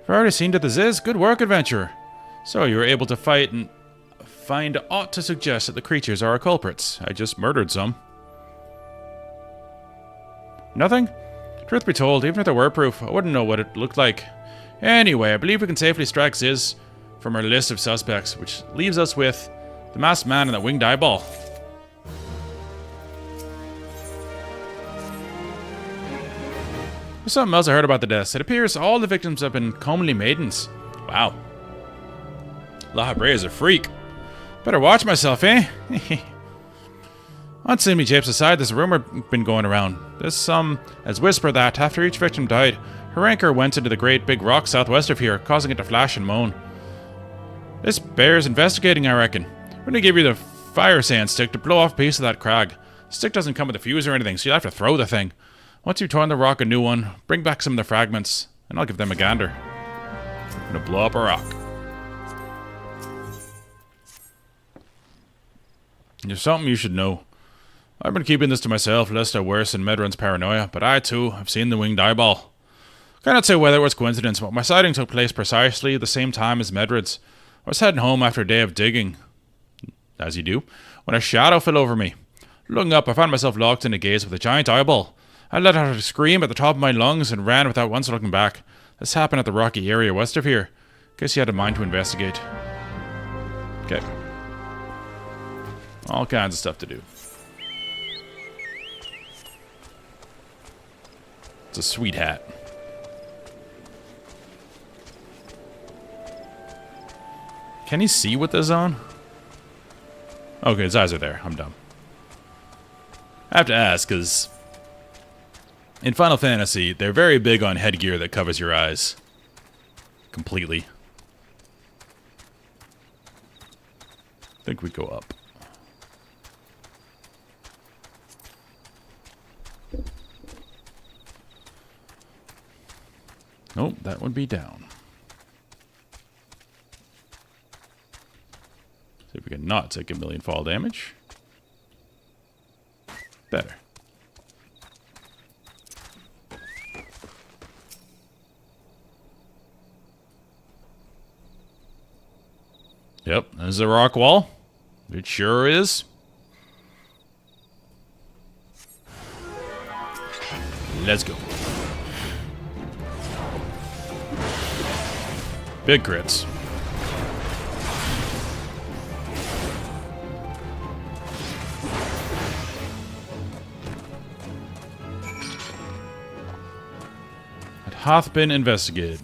A: I've already seen that this is good work, adventurer. So you were able to fight and find aught to suggest that the creatures are our culprits. I just murdered some. Nothing? Truth be told, even if there were proof, I wouldn't know what it looked like. Anyway, I believe we can safely strike Ziz from our list of suspects, which leaves us with the masked man and the winged eyeball. There's something else I heard about the deaths. It appears all the victims have been comely maidens. Wow. La Habrea is a freak. Better watch myself, eh? On Simi Japes aside, there's a rumor been going around. There's some as whisper that after each victim died, her anchor went into the great big rock southwest of here, causing it to flash and moan. This bears investigating, I reckon. I'm going to give you the fire sand stick to blow off a piece of that crag. The stick doesn't come with a fuse or anything, so you'll have to throw the thing. Once you've torn the rock a new one, bring back some of the fragments, and I'll give them a gander. I'm going to blow up a rock. There's something you should know. I've been keeping this to myself lest I worsen Medrun's paranoia, but I too have seen the winged eyeball. Cannot say whether it was coincidence, but my sighting took place precisely the same time as Medred's. I was heading home after a day of digging, as you do, when a shadow fell over me. Looking up, I found myself locked in a gaze with a giant eyeball. I let out a scream at the top of my lungs and ran without once looking back. This happened at the rocky area west of here. Guess you had a mind to investigate. Okay. All kinds of stuff to do. It's a sweet hat. Can he see with this on? Okay, his eyes are there. I'm dumb. I have to ask, because in Final Fantasy, they're very big on headgear that covers your eyes. Completely. I think we go up. Nope, that would be down. See if we can not take 1,000,000 fall damage. Better. Yep, there's a rock wall. It sure is. Let's go. Big crits. hath been investigated.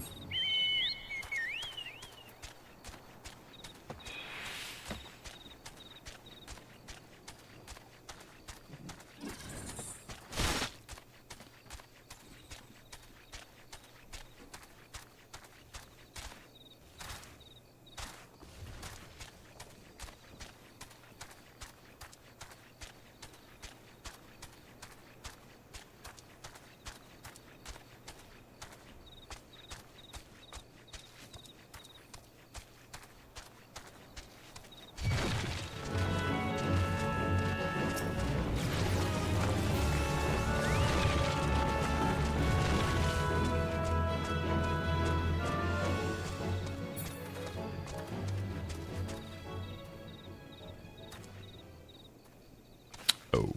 A: Oh.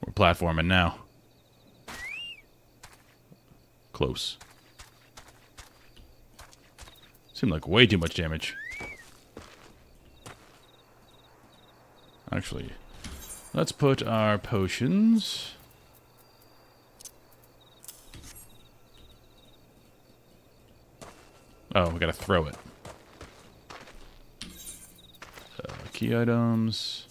A: We're platforming now. Close. Seemed like way too much damage. Actually, let's put our potions. Oh, we gotta throw it. Key items.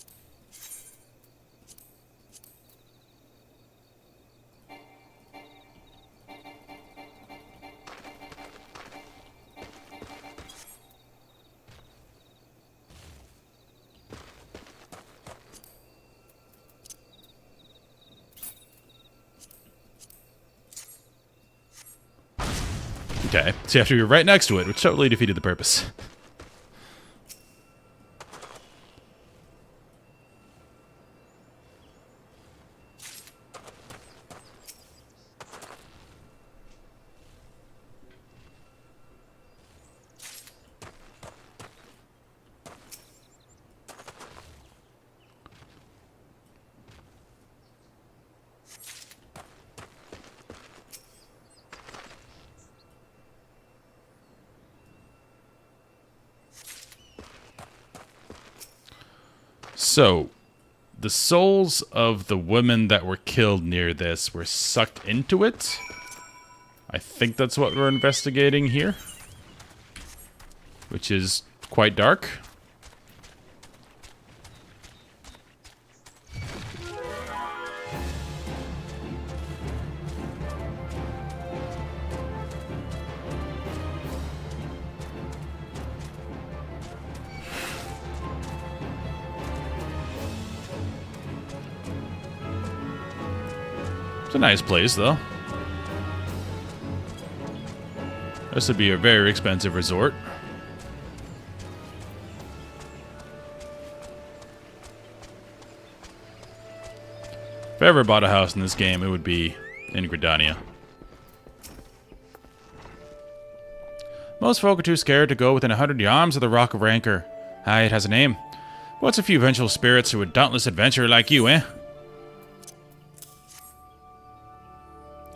A: Okay, so you have to be right next to it, which totally defeated the purpose. So, the souls of the women that were killed near this were sucked into it. I think that's what we're investigating here. Which is quite dark. It's a nice place, though. This would be a very expensive resort. If I ever bought a house in this game, it would be in Gridania. Most folk are too scared to go within 100 yards of the Rock of Rancor. Aye, it has a name. What's a few vengeful spirits to a dauntless adventurer like you, eh?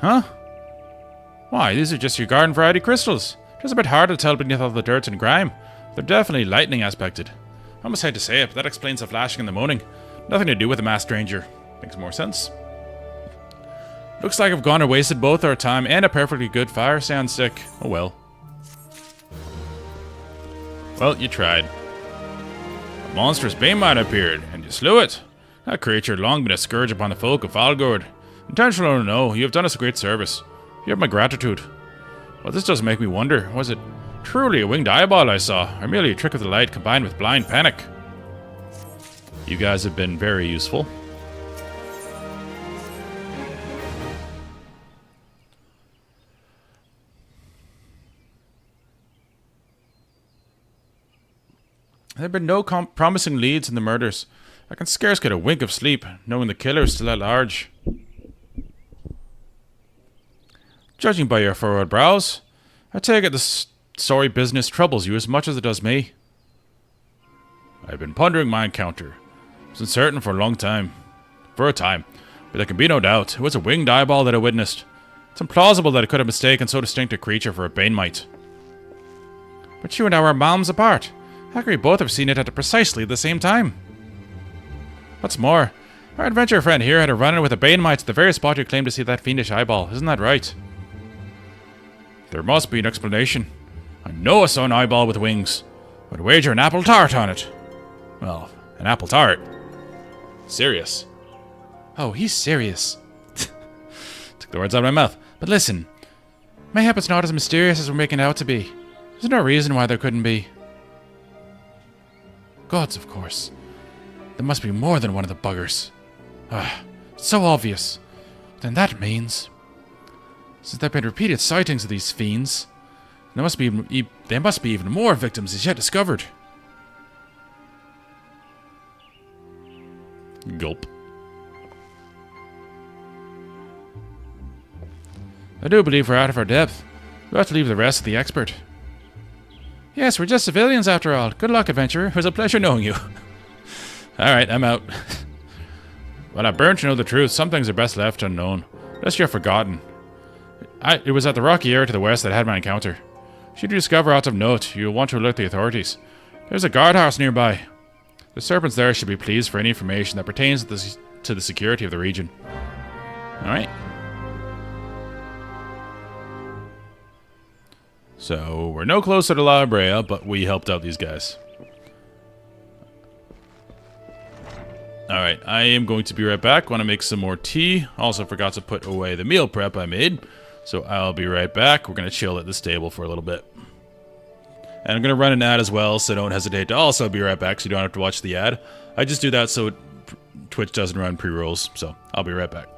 A: Huh? Why, these are just your garden variety crystals. Just a bit hard to tell beneath all the dirt and grime. They're definitely lightning aspected. I almost hate to say it, but that explains the flashing and the moaning. Nothing to do with the masked stranger. Makes more sense. Looks like I've gone and wasted both our time and a perfectly good fire sound stick. Oh well. Well, you tried. A monstrous Banemite appeared, and you slew it. That creature had long been a scourge upon the folk of Falgord. Intentional or no, you have done us a great service. You have my gratitude. Well, this does make me wonder, was it truly a winged eyeball I saw, or merely a trick of the light combined with blind panic? You guys have been very useful. There have been no promising leads in the murders. I can scarce get a wink of sleep, knowing the killer is still at large. Judging by your furrowed brows, I take it this sorry business troubles you as much as it does me. I've been pondering my encounter. I was uncertain for a long time. For a time. But there can be no doubt. It was a winged eyeball that I witnessed. It's implausible that I could have mistaken so distinct a creature for a Banemite. But you and I were malms apart. How could we both have seen it at precisely the same time?
B: What's more, our adventurer friend here had a run-in with a Banemite at the very spot you claimed to see that fiendish eyeball. Isn't that right? There must be an explanation. I know I saw an eyeball with wings. I'd wager an apple tart on it.
A: Well, an apple tart. Serious.
B: Oh, he's serious.
A: Took the words out of my mouth.
B: But listen, mayhap it's not as mysterious as we're making it out to be. There's no reason why there couldn't be. Gods, of course. There must be more than one of the buggers. It's so obvious. Then that means, since there have been repeated sightings of these fiends, there must be even more victims as yet discovered.
A: Gulp.
B: I do believe we're out of our depth. We'll have to leave the rest to the expert. Yes, we're just civilians after all. Good luck, adventurer.
A: It was a pleasure knowing you. Alright, I'm out.
B: Well, I burn to know the truth. Some things are best left unknown, lest you're forgotten. It was at the rocky area to the west that I had my encounter. Should you discover aught of note, you'll want to alert the authorities. There's a guardhouse nearby. The serpents there should be pleased for any information that pertains to the security of the region.
A: Alright. So, we're no closer to La Brea, but we helped out these guys. Alright, I am going to be right back. Want to make some more tea. Also forgot to put away the meal prep I made. So I'll be right back. We're going to chill at this table for a little bit. And I'm going to run an ad as well, so don't hesitate to also be right back so you don't have to watch the ad. I just do that so Twitch doesn't run pre-rolls, so I'll be right back.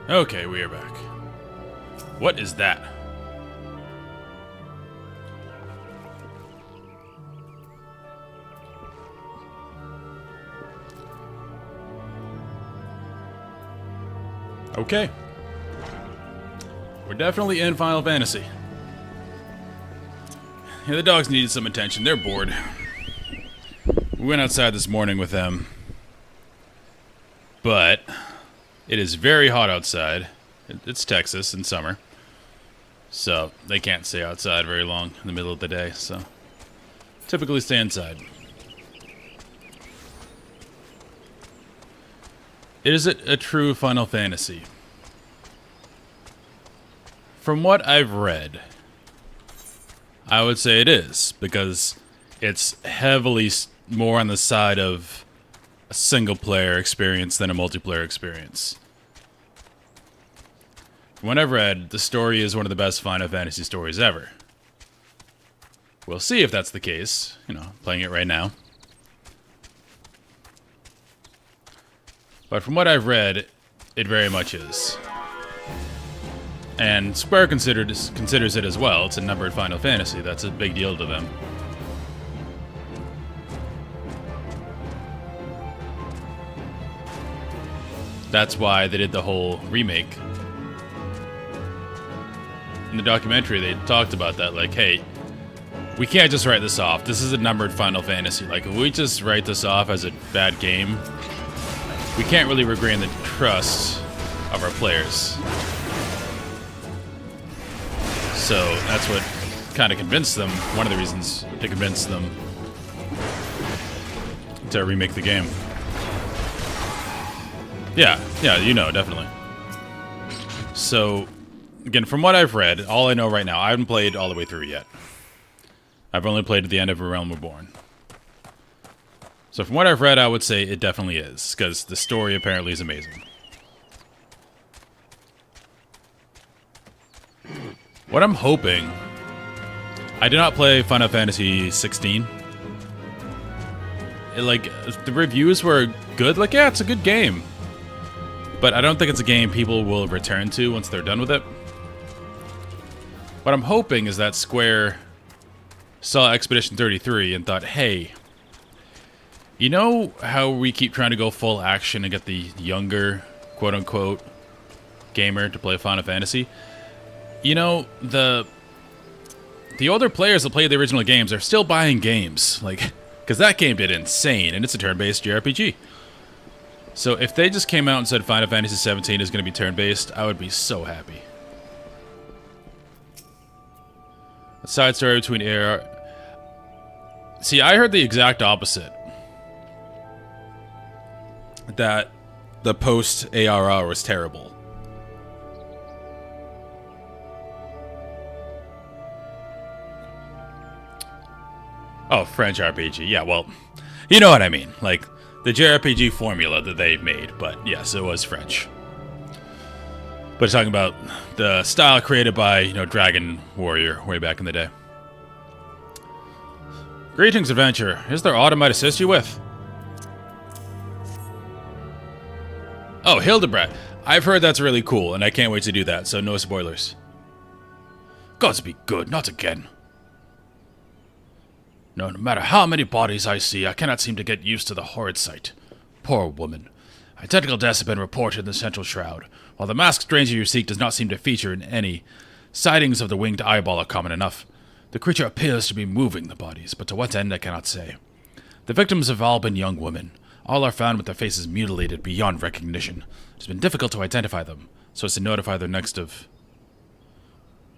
A: Okay, we are back. What is that? Okay. We're definitely in Final Fantasy. Yeah, the dogs needed some attention. They're bored. We went outside this morning with them. But it is very hot outside. It's Texas in summer. So they can't stay outside very long in the middle of the day. So typically stay inside. Is it a true Final Fantasy? From what I've read, I would say it is, because it's heavily more on the side of a single-player experience than a multiplayer experience. From what I've read, the story is one of the best Final Fantasy stories ever. We'll see if that's the case, playing it right now. But from what I've read, it very much is. And Square considers it as well. It's a numbered Final Fantasy. That's a big deal to them. That's why they did the whole remake. In the documentary, they talked about that. Like, hey, we can't just write this off. This is a numbered Final Fantasy. Like, if we just write this off as a bad game, we can't really regain the trust of our players. So that's what kind of convinced them, one of the reasons to convince them to remake the game. Yeah, definitely. So, again, from what I've read, all I know right now, I haven't played all the way through yet. I've only played at the end of A Realm Reborn. So from what I've read, I would say it definitely is, because the story apparently is amazing. What I'm hoping... I did not play Final Fantasy 16. The reviews were good. Like, yeah, it's a good game. But I don't think it's a game people will return to once they're done with it. What I'm hoping is that Square saw Expedition 33 and thought, hey... You know how we keep trying to go full action and get the younger, quote-unquote, gamer to play Final Fantasy? You know, the older players that played the original games are still buying games. Like, because that game did insane, and it's a turn-based JRPG. So if they just came out and said Final Fantasy 17 is going to be turn-based, I would be so happy. A side story between AR... See, I heard the exact opposite. That the post-ARR was terrible. Oh, French RPG. Yeah, well, you know what I mean. Like, the JRPG formula that they made. But, yes, it was French. But it's talking about the style created by, Dragon Warrior way back in the day. Greetings, adventurer. Is there aught I might assist you with? Oh, Hildebrat. I've heard that's really cool, and I can't wait to do that, so no spoilers. Gods be good, not again. No matter how many bodies I see, I cannot seem to get used to the horrid sight. Poor woman. Identical deaths have been reported in the Central Shroud, while the masked stranger you seek does not seem to feature in any. Sightings of the winged eyeball are common enough. The creature appears to be moving the bodies, but to what end I cannot say. The victims have all been young women. All are found with their faces mutilated beyond recognition. It has been difficult to identify them, so as to notify their next of...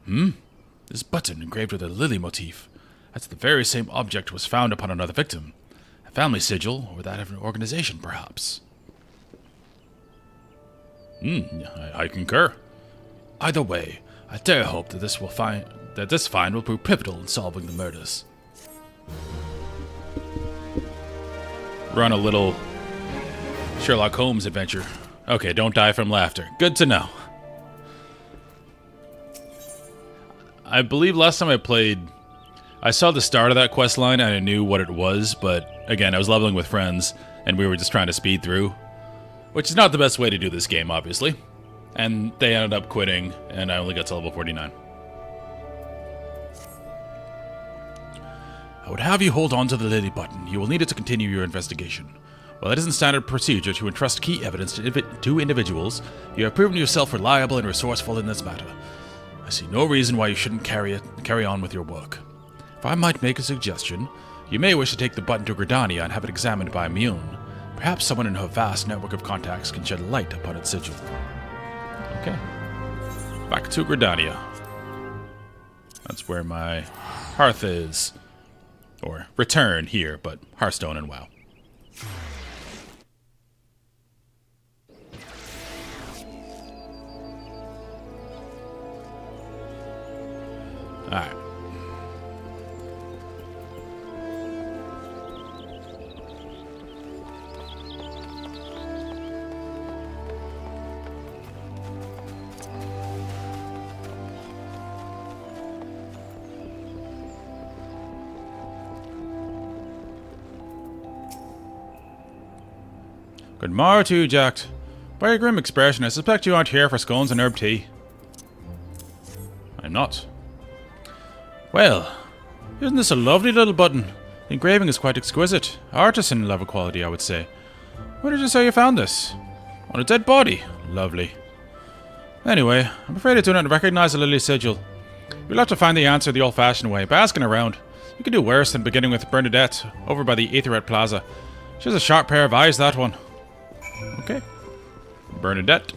A: This button engraved with a lily motif. That's the very same object was found upon another victim. A family sigil, or that of an organization, perhaps. I concur. Either way, I dare hope that this find will prove pivotal in solving the murders. We're on a little Sherlock Holmes adventure. Okay, don't die from laughter. Good to know. I believe last time I played, I saw the start of that quest line and I knew what it was, but again, I was leveling with friends and we were just trying to speed through, which is not the best way to do this game, obviously. And they ended up quitting, and I only got to level 49. I would have you hold on to the Lily button. You will need it to continue your investigation. While it isn't standard procedure to entrust key evidence to individuals, you have proven yourself reliable and resourceful in this matter. I see no reason why you shouldn't carry on with your work. If I might make a suggestion, you may wish to take the button to Gridania and have it examined by Mune. Perhaps someone in her vast network of contacts can shed light upon its sigil. Okay. Back to Gridania. That's where my hearth is. Or return here, but Hearthstone and WoW. Alright. Good morrow to you, Jack. By your grim expression, I suspect you aren't here for scones and herb tea. I'm not. Well, isn't this a lovely little button? The engraving is quite exquisite. Artisan level quality, I would say. Where did you say you found this? On a dead body. Lovely. Anyway, I'm afraid I do not recognize the Lily sigil. You'll have to find the answer the old-fashioned way, by asking around. You can do worse than beginning with Bernadette, over by the Aetherette Plaza. She has a sharp pair of eyes, that one. Okay. Bernadette.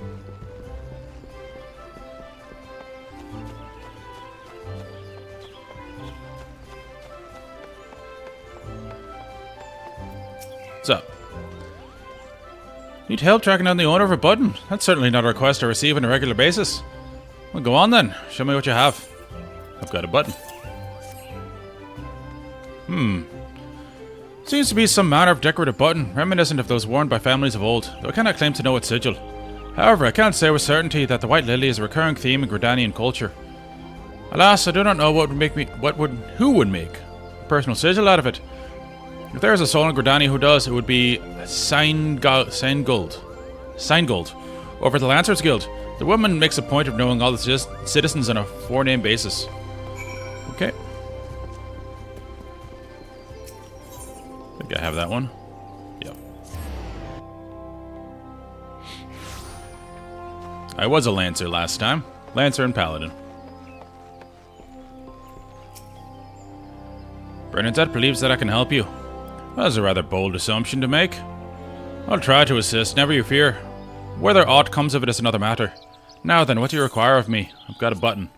A: What's up? Need help tracking down the owner of a button? That's certainly not a request I receive on a regular basis. Well, go on then. Show me what you have. I've got a button. Seems to be some manner of decorative button, reminiscent of those worn by families of old, though I cannot claim to know its sigil. However, I can't say with certainty that the White Lily is a recurring theme in Gridanian culture. Alas, I do not know who would make a personal sigil out of it. If there is a soul in Gridania who does, it would be Seingold. Over the Lancers Guild, the woman makes a point of knowing all the citizens on a four-name basis. Okay. I think I have that one. Yep. I was a Lancer last time. Lancer and Paladin. Bernadette believes that I can help you. That's a rather bold assumption to make. I'll try to assist, never you fear. Whether aught comes of it is another matter. Now then, what do you require of me? I've got a button.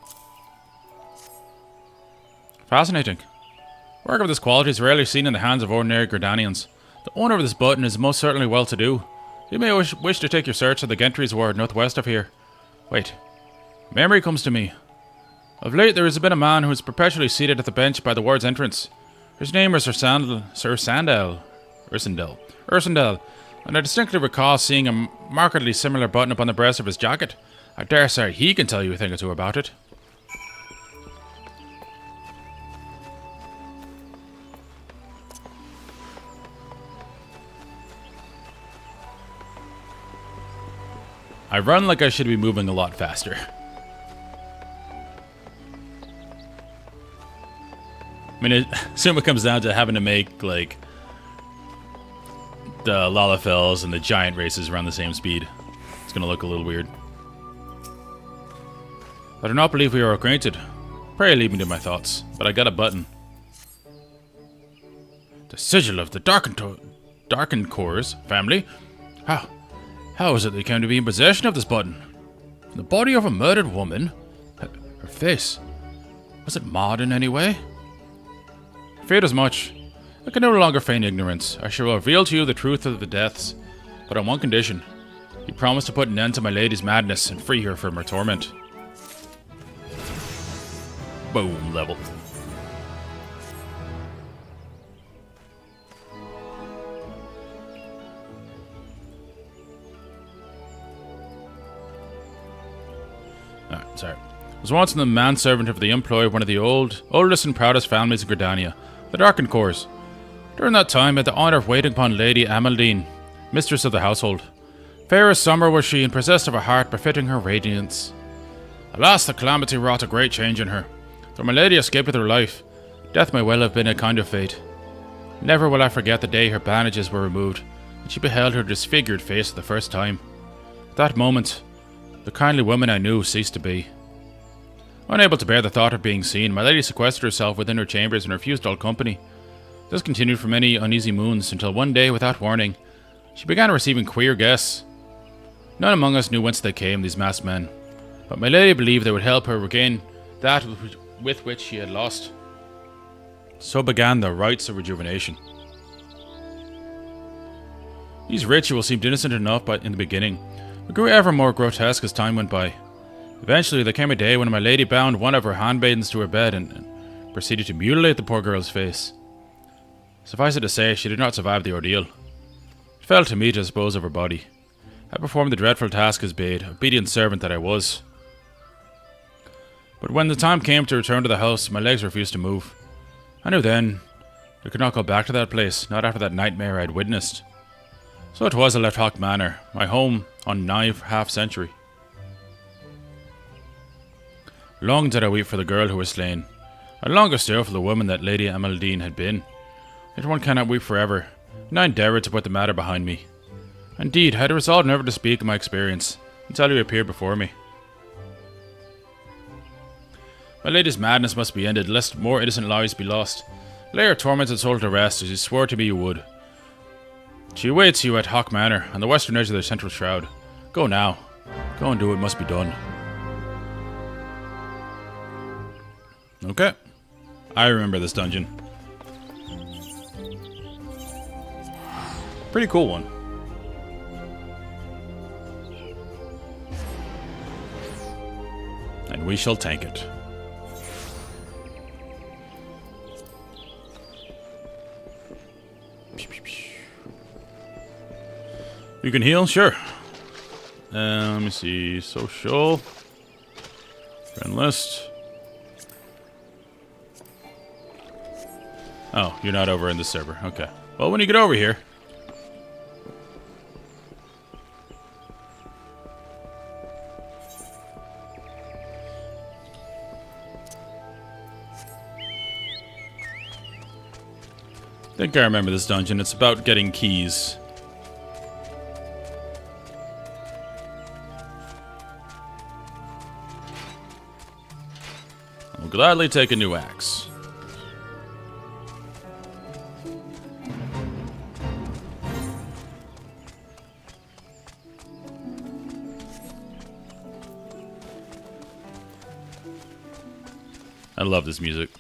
A: Fascinating. Work of this quality is rarely seen in the hands of ordinary Gridanians. The owner of this button is most certainly well to do. You may wish to take your search to the Gentry's Ward northwest of here. Wait. Memory comes to me. Of late there has been a man who is perpetually seated at the bench by the ward's entrance. His name is Ursendel, and I distinctly recall seeing a markedly similar button upon the breast of his jacket. I dare say he can tell you a thing or two about it. I run like I should be moving a lot faster. I mean, assume it comes down to having to make, like, the Lalafels and the giant races around the same speed. It's gonna look a little weird. I do not believe we are acquainted. Pray leave me to my thoughts, but I got a button. The sigil of the Darkened Cores family? How is it they came to be in possession of this button? The body of a murdered woman? Her face? Was it marred in any way? Feared as much. I can no longer feign ignorance. I shall reveal to you the truth of the deaths, but on one condition. You promise to put an end to my lady's madness and free her from her torment. Boom, level. Sorry. Was once the manservant of the employ of one of the oldest and proudest families in Gridania, the Darkened Cores. During that time, I had the honour of waiting upon Lady Amaldine, mistress of the household.
B: Fair as summer was she, and possessed of a heart befitting her radiance. Alas, the calamity wrought a great change in her. Though my lady escaped with her life, death may well have been a kind of fate. Never will I forget the day her bandages were removed, and she beheld her disfigured face for the first time. At that moment, the kindly woman I knew ceased to be. Unable to bear the thought of being seen, my lady sequestered herself within her chambers and refused all company. This continued for many uneasy moons, until one day, without warning, she began receiving queer guests. None among us knew whence they came, these masked men, but my lady believed they would help her regain that with which she had lost. So began the rites of rejuvenation. These rituals seemed innocent enough in the beginning, but grew ever more grotesque as time went by. Eventually, there came a day when my lady bound one of her handmaidens to her bed and proceeded to mutilate the poor girl's face. Suffice it to say, she did not survive the ordeal. It fell to me to dispose of her body. I performed the dreadful task as bade, obedient servant that I was. But when the time came to return to the house, my legs refused to move. I knew then I could not go back to that place, not after that nightmare I had witnessed. So it was I left Hawk Manor, my home on nigh half-century. Long did I weep for the girl who was slain, and longer still for the woman that Lady Ameldine had been. Yet one cannot weep forever, and I endeavoured to put the matter behind me. Indeed, I had resolved never to speak of my experience until he appeared before me. My lady's madness must be ended, lest more innocent lives be lost. Lay her tormented soul to rest, as you swore to me you would. She awaits you at Hawk Manor, on the western edge of the central shroud. Go now. Go and do what must be done. Okay. I remember this dungeon. Pretty cool one. And we shall tank it. You can heal? Sure. Let me see. Social. Friend list. Oh, you're not over in the server. Okay. Well, when you get over here. I think I remember this dungeon. It's about getting keys. I'll gladly take a new axe. I love this music.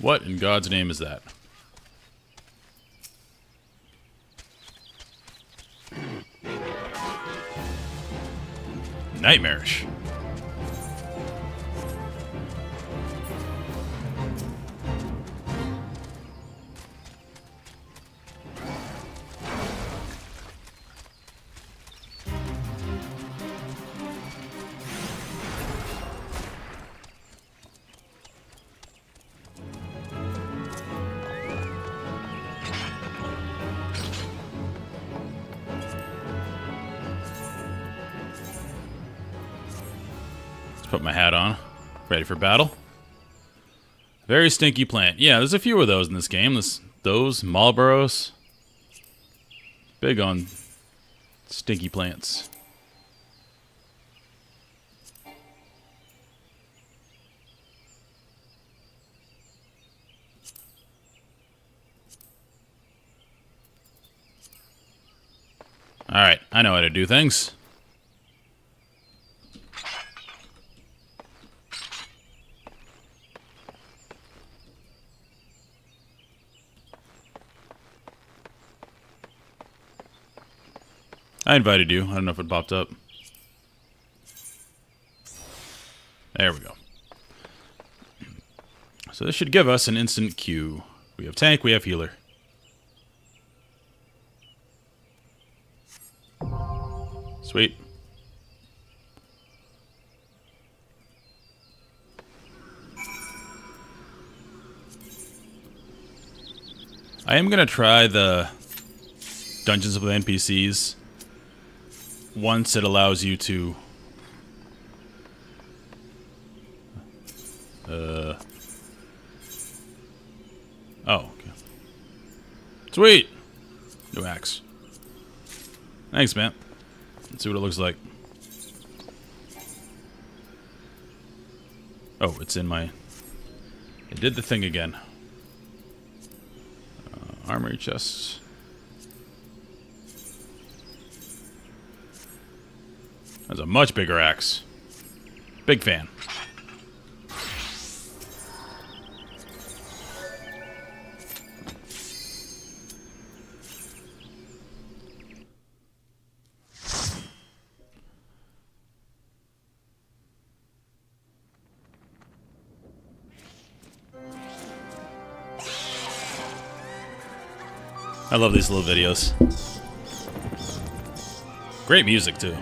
B: What in God's name is that? Nightmarish. Put my hat on. Ready for battle. Very stinky plant. Yeah, there's a few of those in this game. Those Marlboros. Big on stinky plants. Alright, I know how to do things. I invited you. I don't know if it popped up. There we go. So this should give us an instant queue. We have tank, we have healer.
A: Sweet. I am gonna try the Dungeons with NPCs once it allows you to oh, okay. Sweet! New axe. Thanks, man. Let's see what it looks like. Oh, it's in my... It did the thing again. Armory chests. That's a much bigger axe. Big fan. I love these little videos. Great music, too.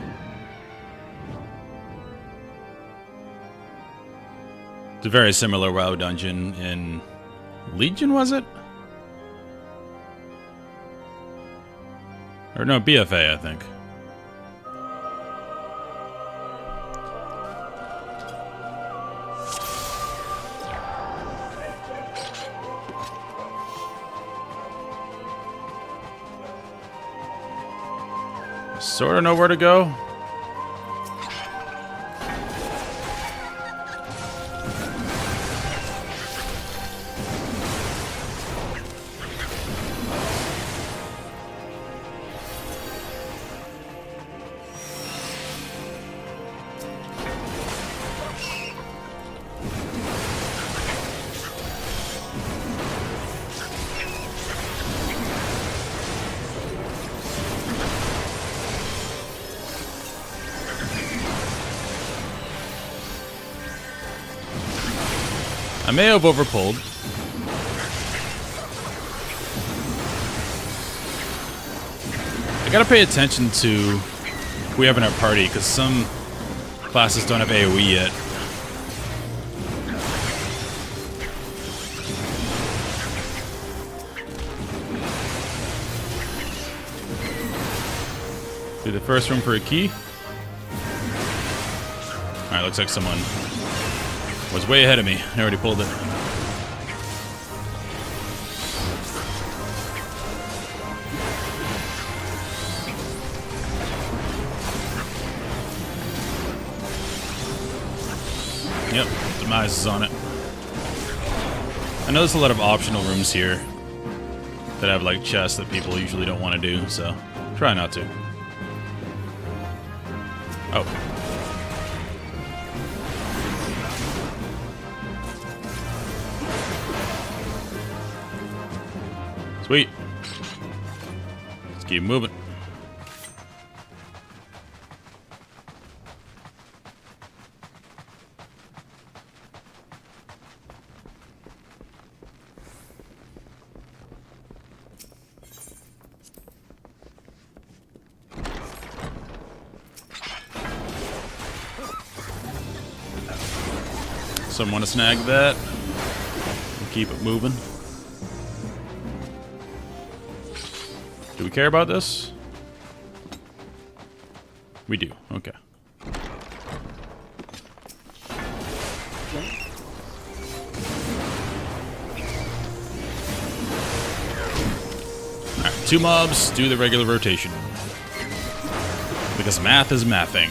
A: It's a very similar WoW dungeon in Legion, was it? Or no, BFA, I think. Sort of know where to go. I may have overpulled. I gotta pay attention to who we have in our party, because some classes don't have AoE yet. Do the first room for a key. Alright, looks like someone was way ahead of me. I already pulled it. Yep, Demise is on it. I know there's a lot of optional rooms here that have like chests that people usually don't want to do, so try not to. Oh. Sweet. Let's keep moving. Someone want to snag that? Keep it moving. Do we care about this? We do. Okay. Alright, 2 mobs, do the regular rotation. Because math is mathing.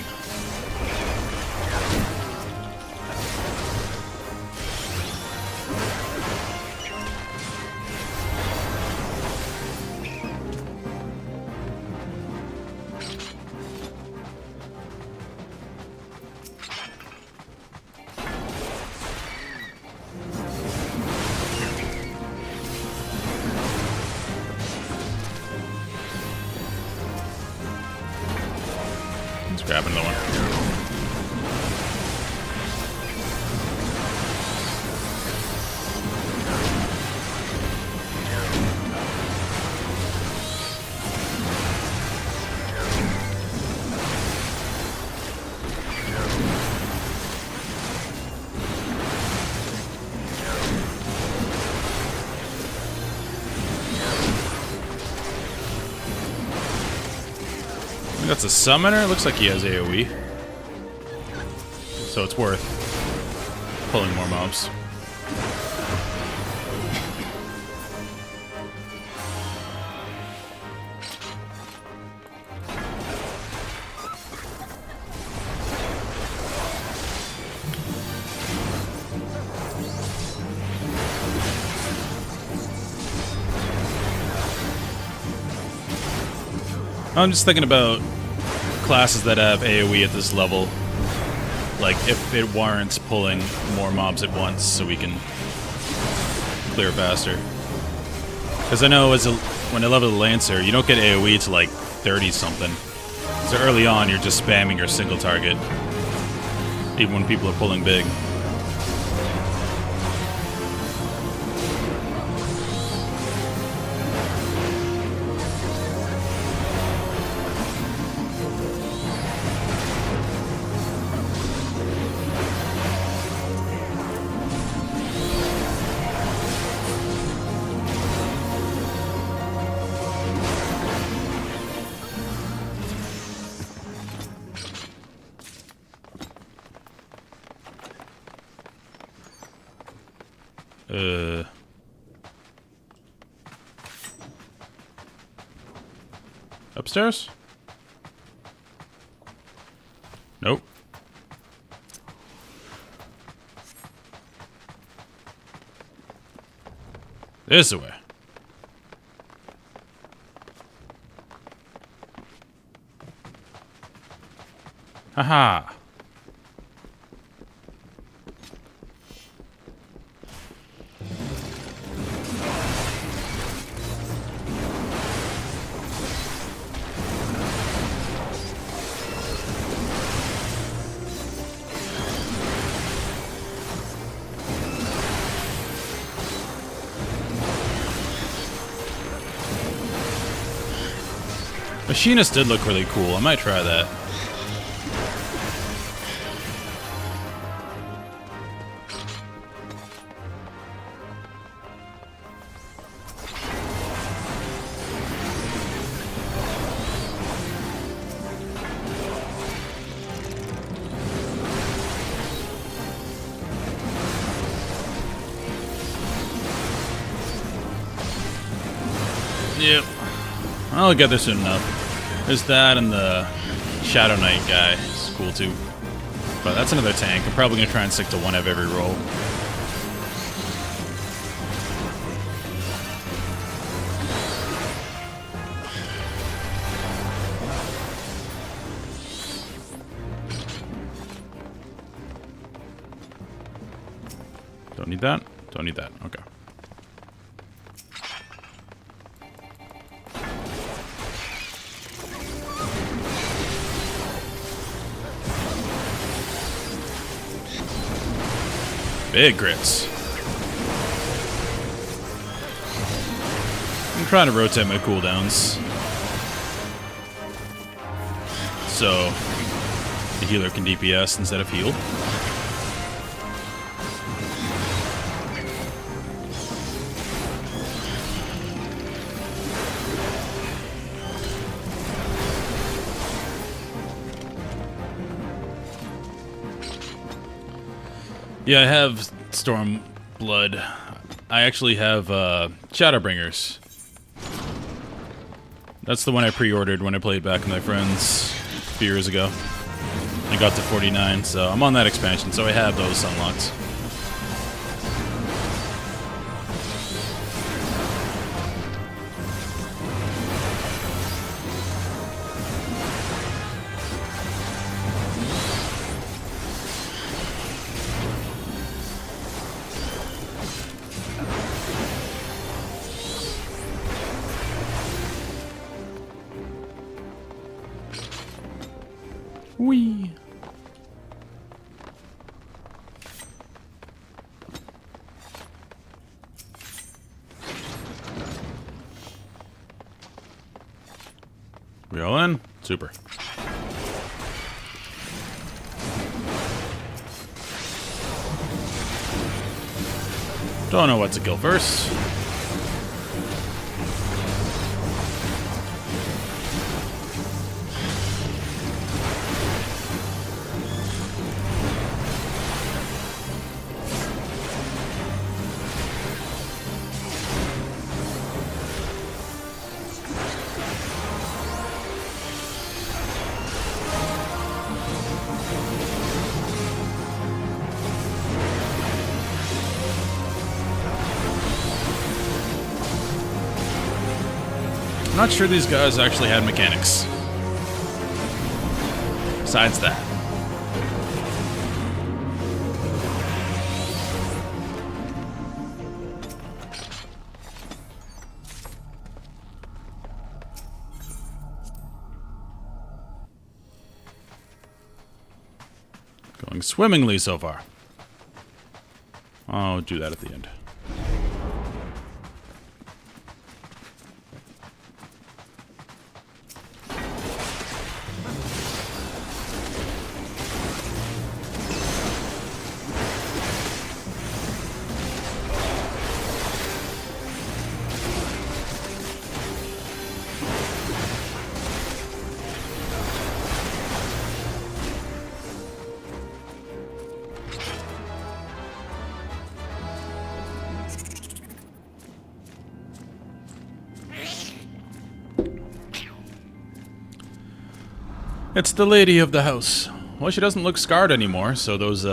A: Let's grab another one. think that's a summoner. Looks like he has AoE. So it's worth pulling more mobs. I'm just thinking about classes that have AoE at this level. Like, if it warrants pulling more mobs at once so we can clear faster. Because I know when I level the Lancer, you don't get AoE to like 30-something. So early on, you're just spamming your single target. Even when people are pulling big. Upstairs? Nope. This way. Haha. Machinist did look really cool. I might try that. Yep. I'll get there soon enough. There's that and the Shadow Knight guy. It's cool too. But that's another tank. I'm probably going to try and stick to one of every roll. Don't need that? Don't need that. Okay. Big grits. I'm trying to rotate my cooldowns so the healer can DPS instead of heal. Yeah, I have Stormblood. I actually have Shadowbringers. That's the one I pre-ordered when I played back with my friends a few years ago. I got to 49, so I'm on that expansion, so I have those unlocked. Whee! We all in? Super. Don't know what to kill first. I'm not sure these guys actually had mechanics. Besides that. Going swimmingly so far. I'll do that at the end. It's the lady of the house. Well, she doesn't look scarred anymore, so those,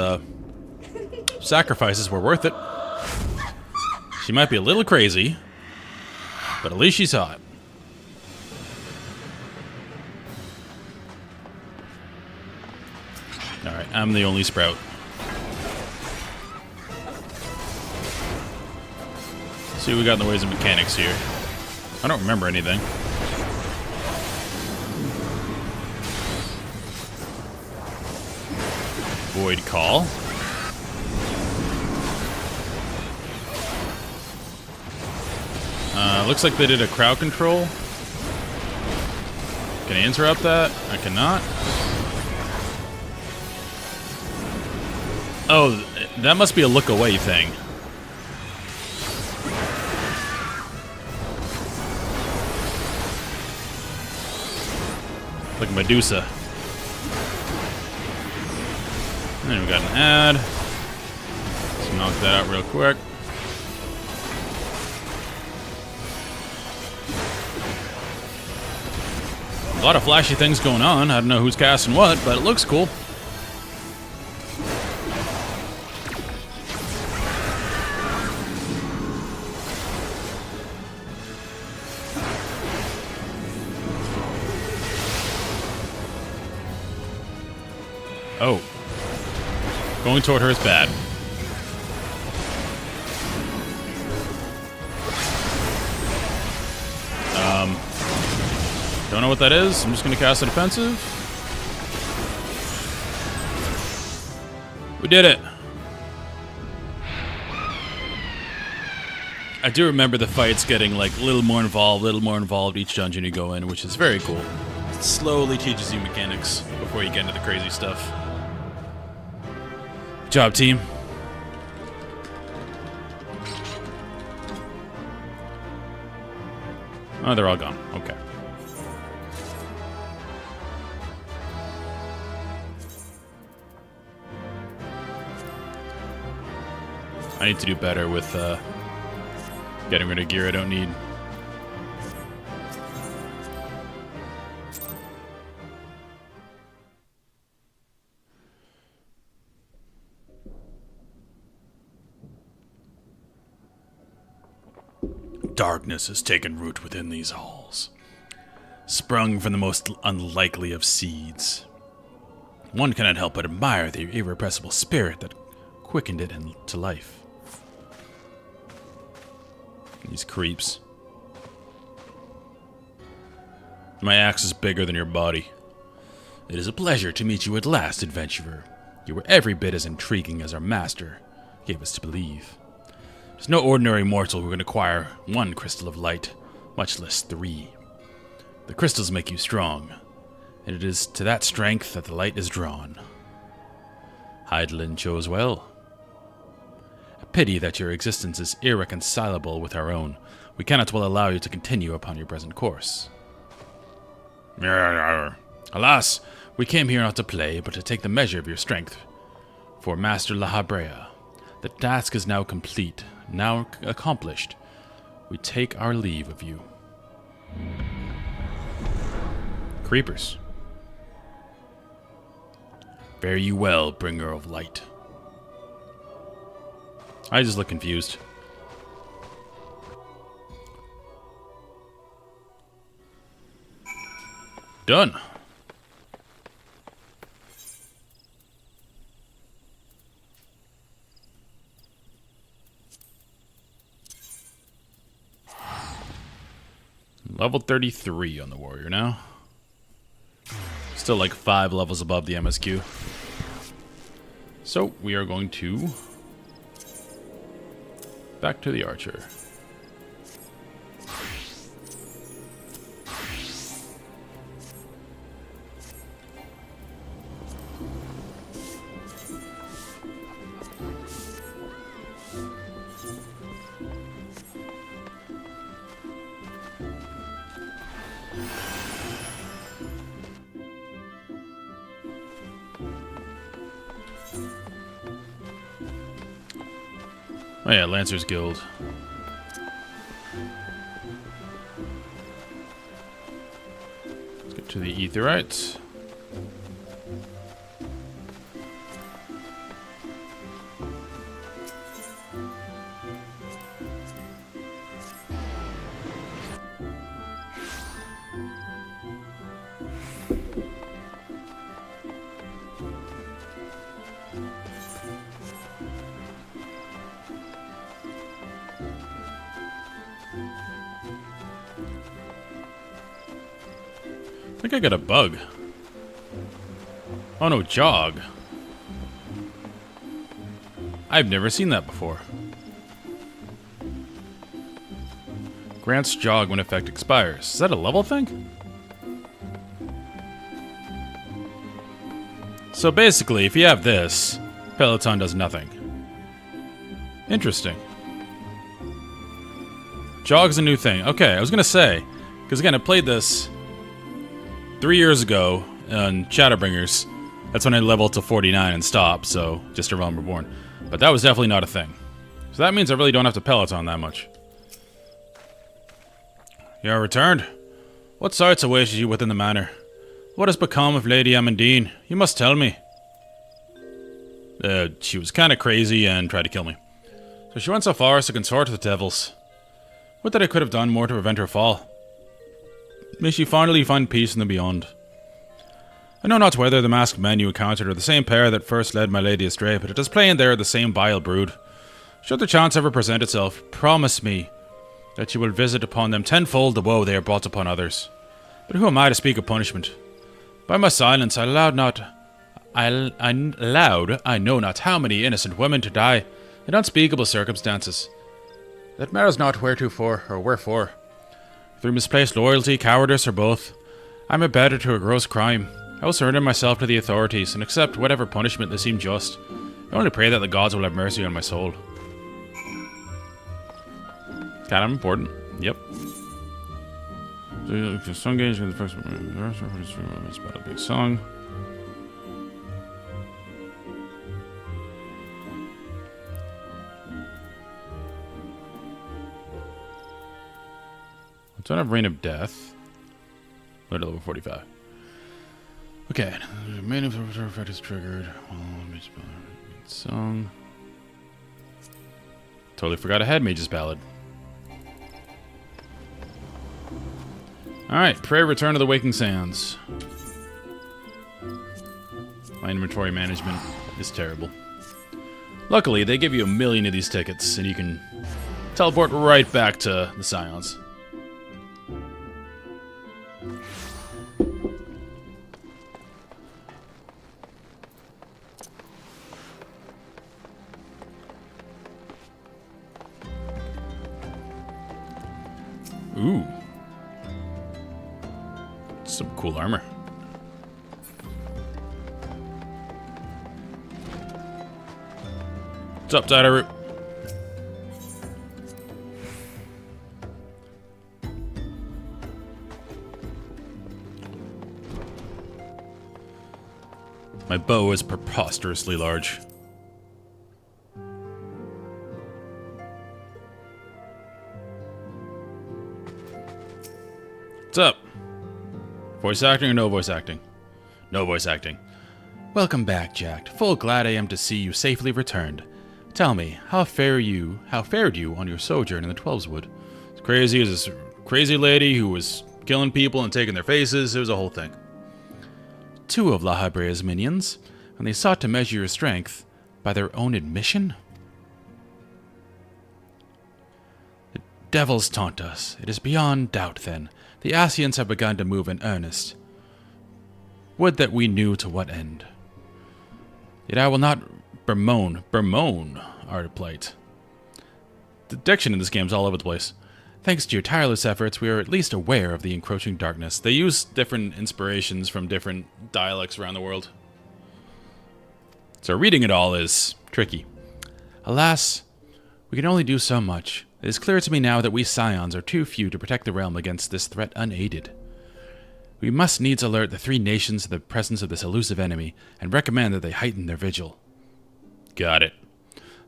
A: sacrifices were worth it. She might be a little crazy, but at least she saw it. Alright, I'm the only sprout. See what we got in the ways of mechanics here. I don't remember anything. Void Call. Looks like they did a crowd control. Can I interrupt that? I cannot. Oh, that must be a look away thing. Like Medusa. And then we got an ad. Let's knock that out real quick. A lot of flashy things going on. I don't know who's casting what, but it looks cool. Oh. Going toward her is bad. Don't know what that is. I'm just going to cast a defensive. We did it. I do remember the fights getting like a little more involved each dungeon you go in, which is very cool. It slowly teaches you mechanics before you get into the crazy stuff. Good job, team. Oh, they're all gone. Okay. I need to do better with getting rid of gear I don't need. Darkness has taken root within these halls, sprung from the most unlikely of seeds. One cannot help but admire the irrepressible spirit that quickened it into life. These creeps. My axe is bigger than your body. It is a pleasure to meet you at last, adventurer. You were every bit as intriguing as our master gave us to believe. There's no ordinary mortal who can acquire one crystal of light, much less 3. The crystals make you strong, and it is to that strength that the light is drawn. Hydaelyn chose well. A pity that your existence is irreconcilable with our own. We cannot well allow you to continue upon your present course. Alas, we came here not to play, but to take the measure of your strength. For Master La Habrea, the task is now complete, now accomplished. We take our leave of you. Creepers. Fare you well, bringer of light. I just look confused. Done. Level 33 on the warrior now. Still like 5 levels above the MSQ. So we are going to back to the archer. Oh yeah, Lancer's Guild. Let's get to the Aetheryte. I think I got a bug. Oh no, jog. I've never seen that before. Grants jog when effect expires. Is that a level thing? So basically, if you have this, Peloton does nothing. Interesting. Jog's a new thing. Okay, I was gonna say, because again, I played this 3 years ago on Shadowbringers. That's when I leveled to 49 and stopped, so just a Realm Reborn. But that was definitely not a thing. So that means I really don't have to Peloton that much. You are returned? What sights awaited you within the manor? What has become of Lady Amandine? You must tell me. She was kind of crazy and tried to kill me. So she went so far as to consort with the devils. Would that I could have done more to prevent her fall. May she finally find peace in the beyond. I know not whether the masked men you encountered are the same pair that first led my lady astray, but it is plain they are the same vile brood. Should the chance ever present itself, promise me that you will visit upon them tenfold the woe they are brought upon others. But who am I to speak of punishment? By my silence, I know not how many innocent women to die in unspeakable circumstances. That matters not wheretofore or wherefore. Through misplaced loyalty, cowardice, or both, I am abetted to a gross crime. I will surrender myself to the authorities and accept whatever punishment they seem just. I only pray that the gods will have mercy on my soul. Kind of important. Yep. Song gauge with the first it's about a big song. Don't have Reign of Death. We're at level 45. Okay. Main effect is triggered. Song. Totally forgot I had Mage's Ballad. Alright, pray Return of the Waking Sands. My inventory management is terrible. Luckily, they give you 1 million of these tickets, and you can teleport right back to the Scions. Ooh. Some cool armor. What's up, Tightroot? My bow is preposterously large. What's up? Voice acting or no voice acting? No voice acting. Welcome back, Jack. Full glad I am to see you safely returned. Tell me, how fared you on your sojourn in the Twelveswood? As crazy as this crazy lady who was killing people and taking their faces. It was a whole thing.
C: 2 of La Habrea's minions, and they sought to measure your strength by their own admission? The devils taunt us. It is beyond doubt, then. The Ascians have begun to move in earnest. Would that we knew to what end. Yet I will not bemoan our plight.
A: The diction in this game is all over the place.
C: Thanks to your tireless efforts, we are at least aware of the encroaching darkness.
A: They use different inspirations from different dialects around the world. So reading it all is tricky.
C: Alas, we can only do so much. It is clear to me now that we Scions are too few to protect the realm against this threat unaided. We must needs alert the 3 nations of the presence of this elusive enemy, and recommend that they heighten their vigil.
A: Got it.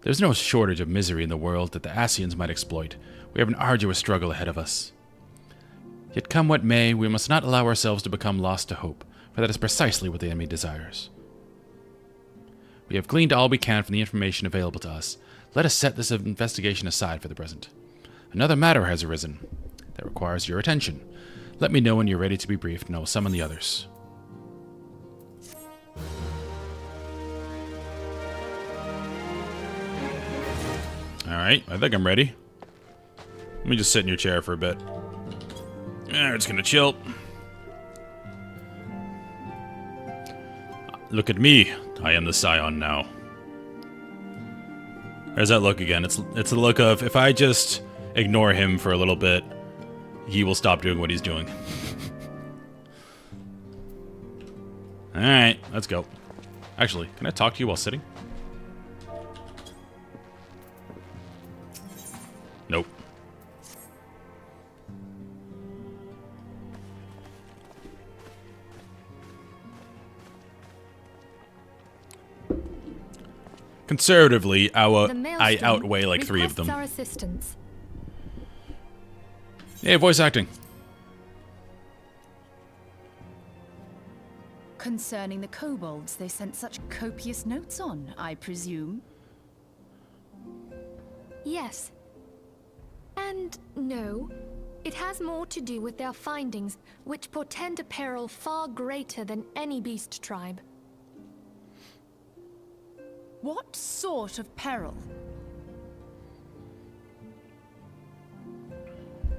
C: There's no shortage of misery in the world that the Ascians might exploit. We have an arduous struggle ahead of us. Yet come what may, we must not allow ourselves to become lost to hope, for that is precisely what the enemy desires. We have gleaned all we can from the information available to us. Let us set this investigation aside for the present. Another matter has arisen that requires your attention. Let me know when you're ready to be briefed, and I will summon the others.
A: Alright, I think I'm ready. Let me just sit in your chair for a bit. Yeah, it's gonna chill. Look at me. I am the Scion now. There's that look again. It's the look of, if I just ignore him for a little bit, he will stop doing what he's doing. Alright, let's go. Actually, can I talk to you while sitting? Nope. Conservatively, I outweigh like 3 of them.
D: Our assistance.
A: Yeah, voice acting.
E: Concerning the kobolds they sent such copious notes on, I presume?
D: Yes. And no. It has more to do with their findings, which portend a peril far greater than any beast tribe.
E: What sort of peril?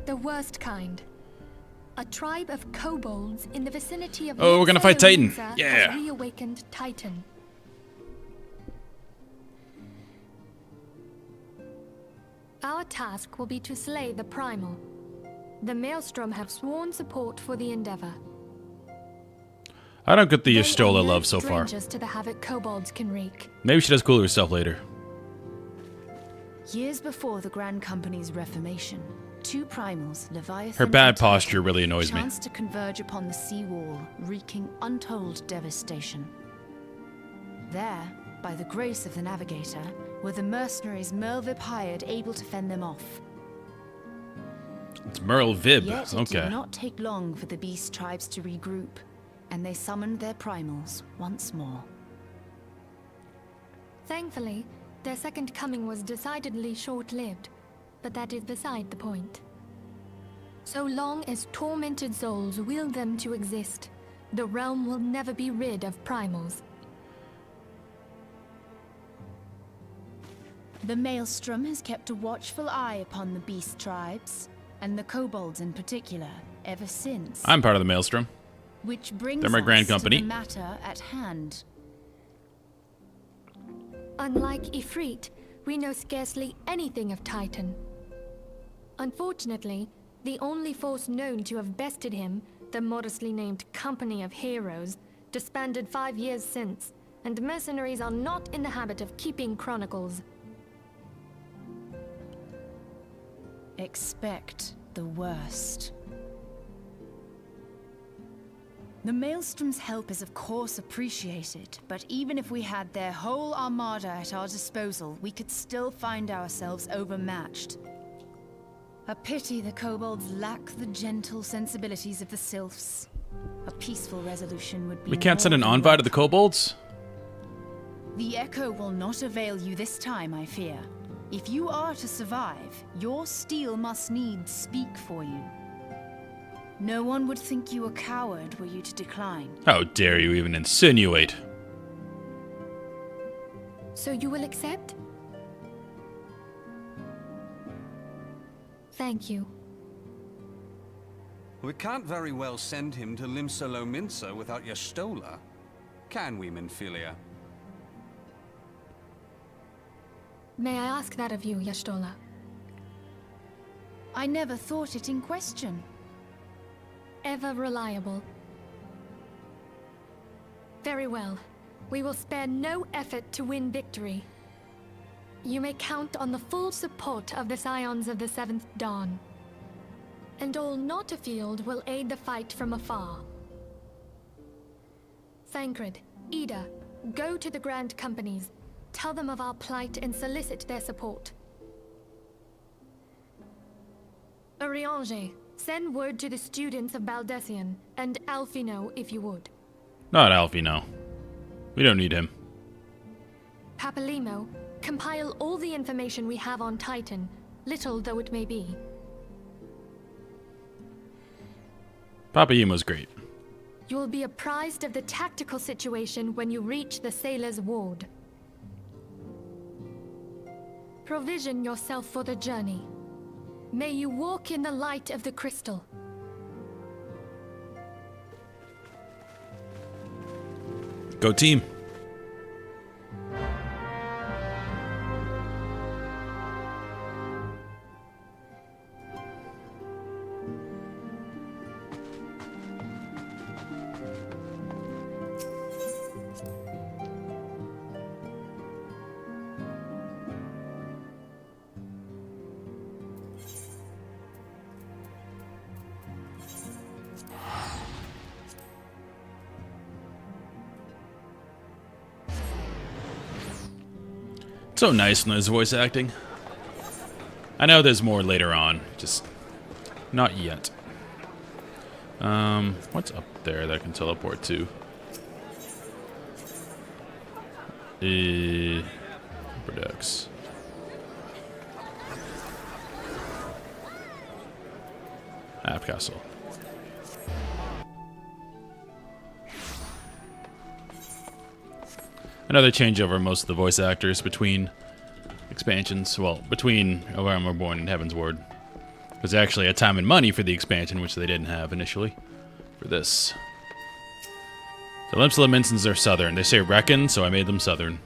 D: The worst kind. A tribe of kobolds in the vicinity of...
A: Oh, we're gonna fight Titan. Yeah.
D: Has reawakened Titan. Our task will be to slay the Primal. The Maelstrom have sworn support for the endeavor.
A: I don't get the
D: They are
A: Y'shtola
D: no
A: love so far.
D: strangers to the havoc kobolds can wreak.
A: Maybe she does cooler stuff later.
E: Years before the Grand Company's reformation, 2 primals, Leviathan
A: Her bad
E: and Titan,
A: posture really annoys me.
E: chanced to converge upon the seawall, wreaking untold devastation. There, by the grace of the Navigator, were the mercenaries Merlvib hired able to fend them off.
A: It's Merle Vib.
E: Yet it
A: Okay.
E: did not take long for the beast tribes to regroup, and they summoned their primals once more.
D: Thankfully, their second coming was decidedly short-lived, but that is beside the point. So long as tormented souls will them to exist, the realm will never be rid of primals.
E: The Maelstrom has kept a watchful eye upon the beast tribes, and the kobolds in particular, ever since.
A: I'm part of the Maelstrom.
E: Which brings
A: They're my
E: us
A: grand
E: to
A: company.
E: the matter at hand.
D: Unlike Ifrit, we know scarcely anything of Titan. Unfortunately, the only force known to have bested him, the modestly named Company of Heroes, disbanded 5 years since, and mercenaries are not in the habit of keeping chronicles.
E: Expect the worst. The Maelstrom's help is of course appreciated, but even if we had their whole armada at our disposal, we could still find ourselves overmatched. A pity the kobolds lack the gentle sensibilities of the sylphs. A peaceful resolution would be...
A: We can't send an
E: more than
A: envoy to the
E: welcome.
A: kobolds?
E: The echo will not avail you this time, I fear. If you are to survive, your steel must needs speak for you. No one would think you a coward were you to decline.
A: How dare you even insinuate?
D: So you will accept? Thank you.
F: We can't very well send him to Limsa without Y'shtola, can we, Minfilia?
D: May I ask that of you, Y'shtola?
E: I never thought it in question.
D: Ever reliable. Very well. We will spare no effort to win victory. You may count on the full support of the Scions of the Seventh Dawn. And all not afield will aid the fight from afar. Thancred, Ida, go to the Grand Companies, tell them of our plight and solicit their support. Urianger, send word to the students of Baldessian, and Alfino if you would.
A: Not Alfie, no. We don't need him.
D: Papalimo, compile all the information we have on Titan, little though it may be.
A: Papa Yemo's great.
D: You will be apprised of the tactical situation when you reach the Sailor's Ward. Provision yourself for the journey. May you walk in the light of the crystal.
A: Go team. So nice when there's voice acting. I know there's more later on, just not yet. What's up there that I can teleport to? Products. App Castle. Another changeover most of the voice actors between expansions. Well, between A Realm Reborn and Heaven's Ward. There's actually a time and money for the expansion, which they didn't have initially for this. The Limsa Mincins are southern. They say reckon, so I made them southern.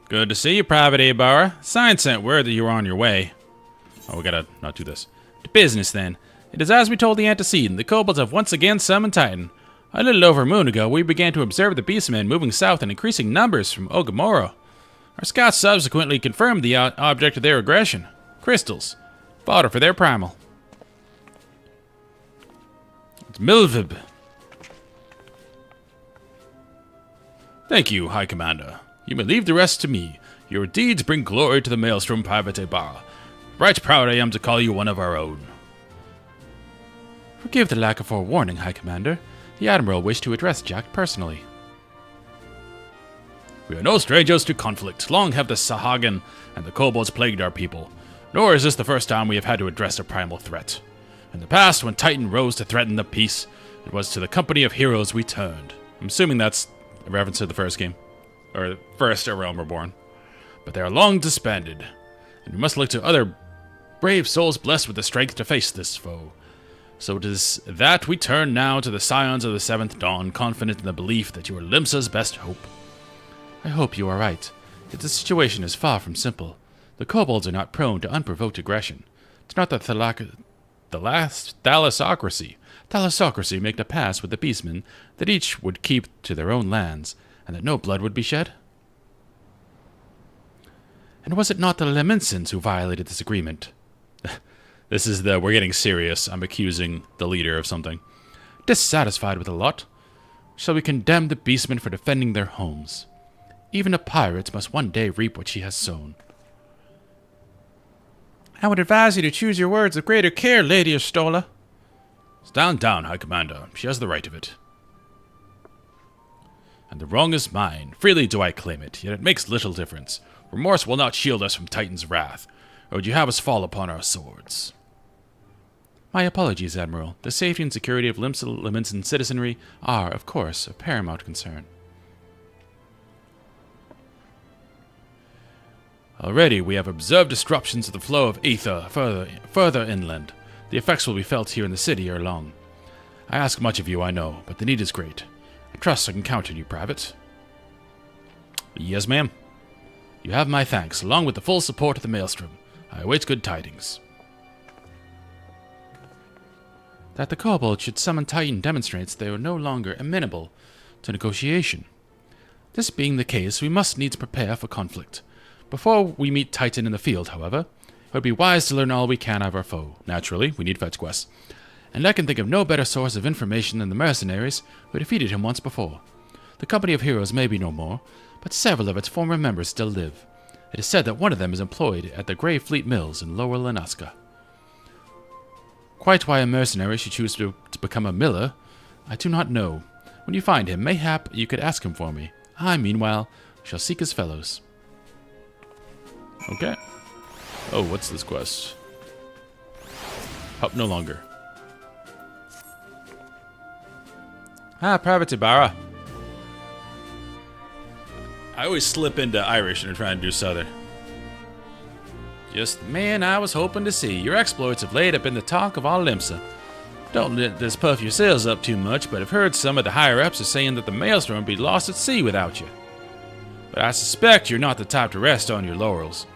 A: Good to see you, Private Ibarra. Sign sent word that you were on your way. Oh, we gotta not do this. To business, then. It is as we told the antecedent. The kobolds have once again summoned Titan. A little over a moon ago, we began to observe the beastmen moving south in increasing numbers from Ogamoro. Our scouts subsequently confirmed the object of their aggression. Crystals. Fodder for their primal. It's Milvib. Thank you, High Commander. You may leave the rest to me. Your deeds bring glory to the Maelstrom Private Ibarra. Right proud I am to call you one of our own. Forgive the lack of forewarning, High Commander. The Admiral wished to address Jack personally. We are no strangers to conflict. Long have the Sahagan and the kobolds plagued our people. Nor is this the first time we have had to address a primal threat. In the past, when Titan rose to threaten the peace, it was to the company of heroes we turned. I'm assuming that's a reference to the first game. Or the first A Realm Reborn. But they are long disbanded, and we must look to other brave souls blessed with the strength to face this foe. So it is that we turn now to the Scions of the Seventh Dawn, confident in the belief that you are Limsa's best hope. I hope you are right, yet the situation is far from simple. The kobolds are not prone to unprovoked aggression. It's not that the last thalassocracy make a pass with the beastmen that each would keep to their own lands, and that no blood would be shed? And was it not the Lemincins who violated this agreement? This is we're getting serious. I'm accusing the leader of something. Dissatisfied with the lot, shall we condemn the beastmen for defending their homes? Even a pirate must one day reap what she has sown. I would advise you to choose your words with greater care, Lady Y'shtola. Stand down, High Commander. She has the right of it. And the wrong is mine. Freely do I claim it, yet it makes little difference. Remorse will not shield us from Titan's wrath, or would you have us fall upon our swords?
C: My apologies, Admiral. The safety and security of Liminson citizenry are, of course, of paramount concern. Already, we have observed disruptions of the flow of ether further inland. The effects will be felt here in the city ere long. I ask much of you, I know, but the need is great. I trust I can count on you, Private.
A: Yes, ma'am.
C: You have my thanks, along with the full support of the Maelstrom. I await good tidings. That the Kobold should summon Titan demonstrates they are no longer amenable to negotiation. This being the case, we must needs prepare for conflict. Before we meet Titan in the field, however, it would be wise to learn all we can of our foe. Naturally, we need fetch quests. And I can think of no better source of information than the mercenaries who defeated him once before. The company of heroes may be no more, but several of its former members still live. It is said that one of them is employed at the Grey Fleet Mills in Lower Lenaska. Quite why a mercenary should choose to become a miller, I do not know. When you find him, mayhap you could ask him for me. I, meanwhile, shall seek his fellows.
A: Okay. Oh, what's this quest? Up no longer. Private Ibarra. I always slip into Irish and try to do Southern.
C: Just the man I was hoping to see. Your exploits of late have been the talk of all Limsa. Don't let this puff your sails up too much, but I've heard some of the higher-ups are saying that the Maelstrom would be lost at sea without you. But I suspect you're not the type to rest on your laurels.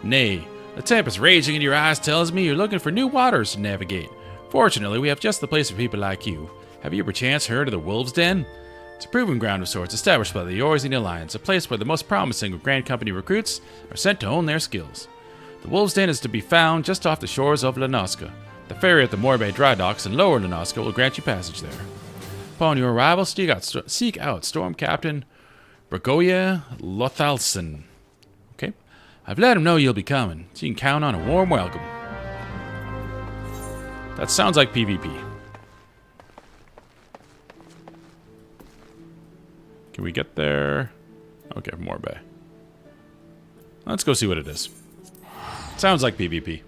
C: Nay, the tempest raging in your eyes tells me you're looking for new waters to navigate. Fortunately, we have just the place for people like you. Have you perchance heard of the Wolves' Den? It's a proving ground of sorts established by the Yorzine Alliance, a place where the most promising of Grand Company recruits are sent to hone their skills. The Wolves' Den is to be found just off the shores of Lenaska. The ferry at the Morbay dry docks in Lower Lenaska will grant you passage there. Upon your arrival, seek out Storm Captain Bragoya Lothalson. Okay? I've let him know you'll be coming, so you can count on a warm welcome.
A: That sounds like PvP. Can we get there? Okay, Morbay. Let's go see what it is. Sounds like PvP.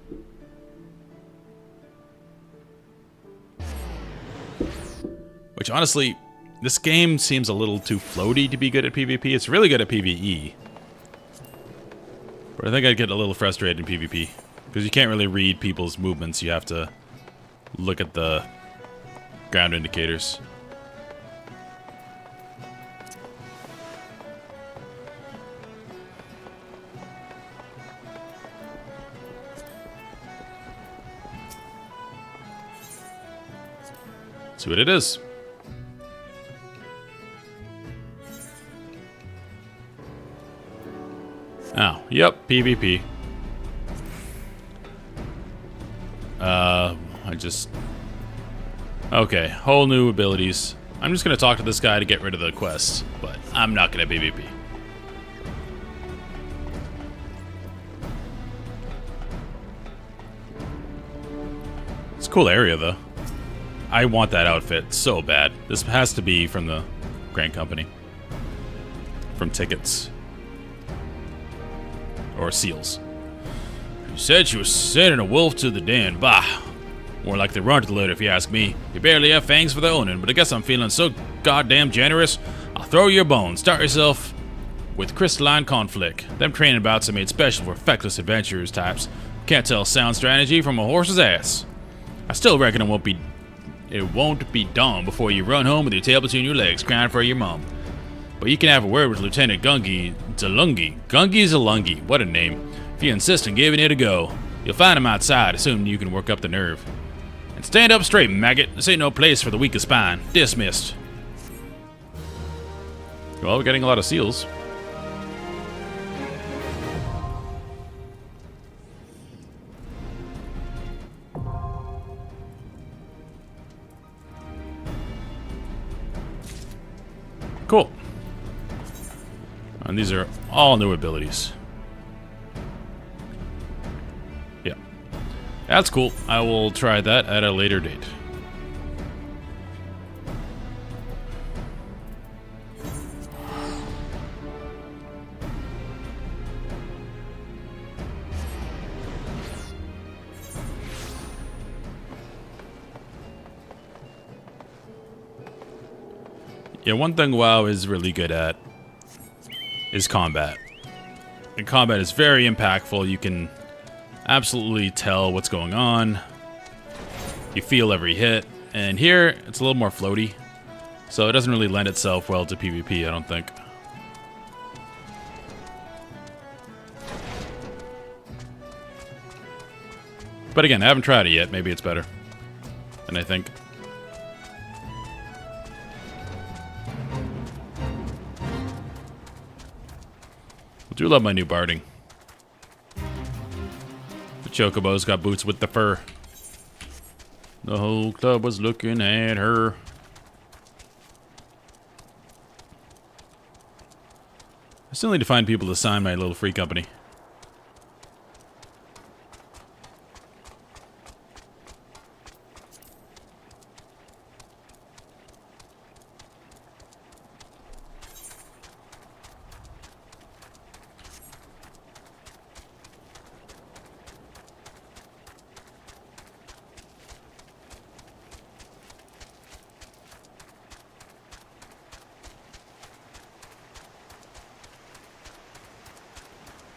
A: Which, honestly, this game seems a little too floaty to be good at PvP. It's really good at PvE. But I think I'd get a little frustrated in PvP. Because you can't really read people's movements. You have to look at the ground indicators. See what it is. Oh, yep, PvP. Okay, whole new abilities. I'm just gonna talk to this guy to get rid of the quest, but I'm not gonna PvP. It's a cool area, though. I want that outfit so bad. This has to be from the Grand Company. From tickets. Or seals. You said she was sending a wolf to the den. Bah! More like they run to the litter, if you ask me. You barely have fangs for the owning, but I guess I'm feeling so goddamn generous, I'll throw you a bone. Start yourself with crystalline conflict. Them training bouts are made special for feckless adventurers types. Can't tell sound strategy from a horse's ass. I still reckon it won't be dawn before you run home with your tail between your legs, crying for your mom. But you can have a word with Lieutenant Gungi Zalungi. Gungi Zalungi, what a name. If you insist on giving it a go, you'll find him outside, assuming you can work up the nerve. And stand up straight, maggot. This ain't no place for the weakest spine. Dismissed. Well, we're getting a lot of seals. Cool. And these are all new abilities. Yeah. That's cool. I will try that at a later date. Yeah, one thing WoW is really good at is combat. And combat is very impactful. You can absolutely tell what's going on. You feel every hit. And here, it's a little more floaty. So it doesn't really lend itself well to PvP, I don't think. But again, I haven't tried it yet. Maybe it's better than I think. I do love my new barding. The Chocobo's got boots with the fur. The whole club was looking at her. I still need to find people to sign my little free company.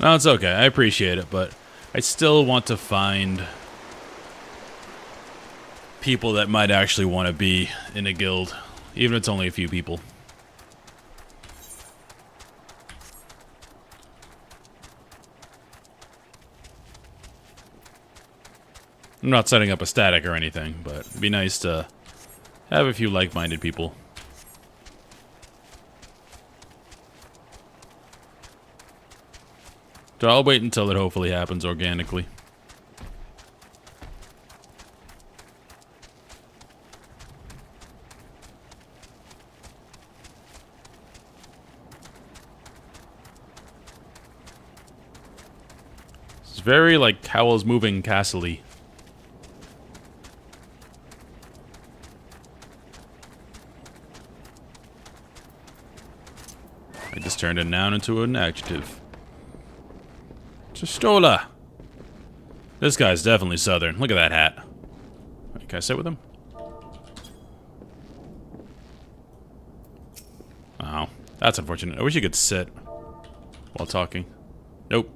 A: No, it's okay. I appreciate it, but I still want to find people that might actually want to be in a guild, even if it's only a few people. I'm not setting up a static or anything, but it'd be nice to have a few like-minded people. So I'll wait until it hopefully happens organically. It's very like Howl's Moving Castle-y. I just turned a noun into an adjective. Stola. This guy's definitely southern. Look at that hat. Wait, can I sit with him? Oh, that's unfortunate. I wish you could sit while talking. Nope.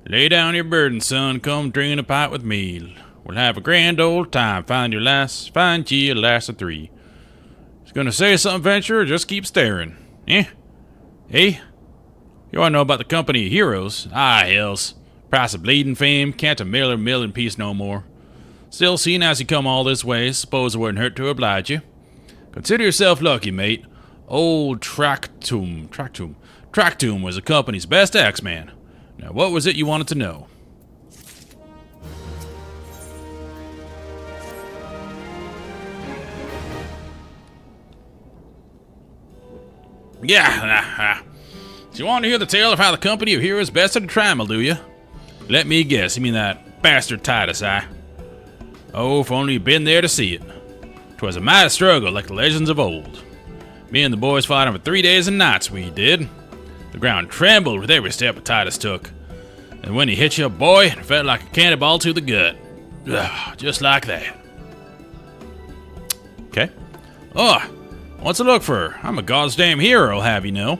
A: Lay down your burden, son. Come drinking a pint with me. We'll have a grand old time. Find ye a lass of three. Just gonna say something, venture, or just keep staring. Eh? Hey? You want to know about the company of heroes? Ah, hells. Price of bleeding fame, can't a miller mill in peace no more. Still, seeing as you come all this way, suppose it wouldn't hurt to oblige you. Consider yourself lucky, mate. Old Tractum was the company's best axeman. Now, what was it you wanted to know? Yeah, do you want to hear the tale of how the company of heroes bested a trammel, do you? Let me guess, you mean that bastard Titus, Oh, if only you'd been there to see it. 'Twas a mighty struggle, like the legends of old. Me and the boys fought him for 3 days and nights, we did. The ground trembled with every step that Titus took. And when he hit you, boy, it felt like a cannonball to the gut. Ugh, just like that. Okay. Oh, what's it look for? I'm a goddamn hero, I'll have you know.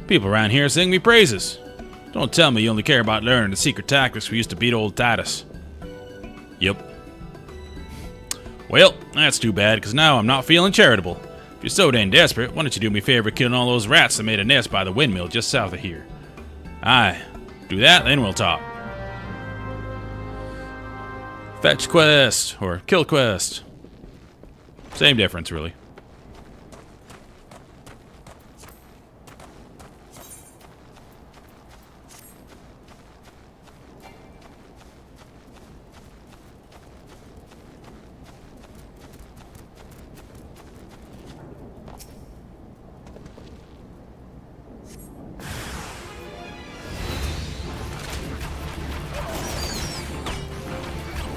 A: People around here sing me praises. Don't tell me you only care about learning the secret tactics we used to beat old Titus. Yep. Well, that's too bad, because now I'm not feeling charitable. If you're so damn desperate, why don't you do me a favor killing all those rats that made a nest by the windmill just south of here? Aye. Do that, then we'll talk. Fetch quest, or kill quest. Same difference, really.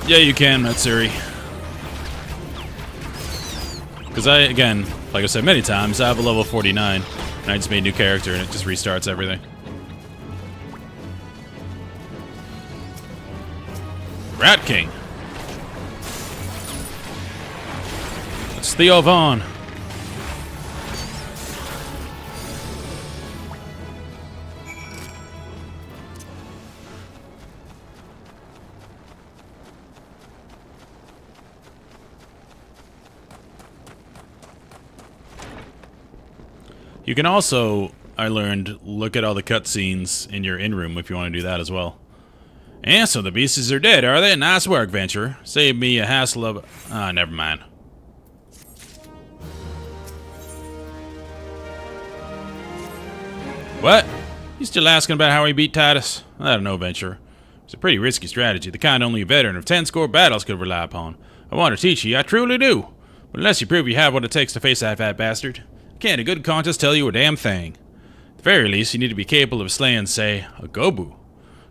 A: Yeah, you can, Matsuri. Because again, like I said many times, I have a level 49, and I just made a new character, and it just restarts everything. Rat King. It's Theo Vaughn. You can also, I learned, look at all the cutscenes in your in-room if you want to do that as well. And so the beasties are dead, are they? Nice work, Venture. Saved me a hassle of... Ah, never mind. What? You still asking about how he beat Titus? I don't know, Venture. It's a pretty risky strategy, the kind only a veteran of 10-score battles could rely upon. I want to teach you, I truly do. But unless you prove you have what it takes to face that fat bastard, can't a good conscience tell you a damn thing. At the very least, you need to be capable of slaying, say, a Gobu.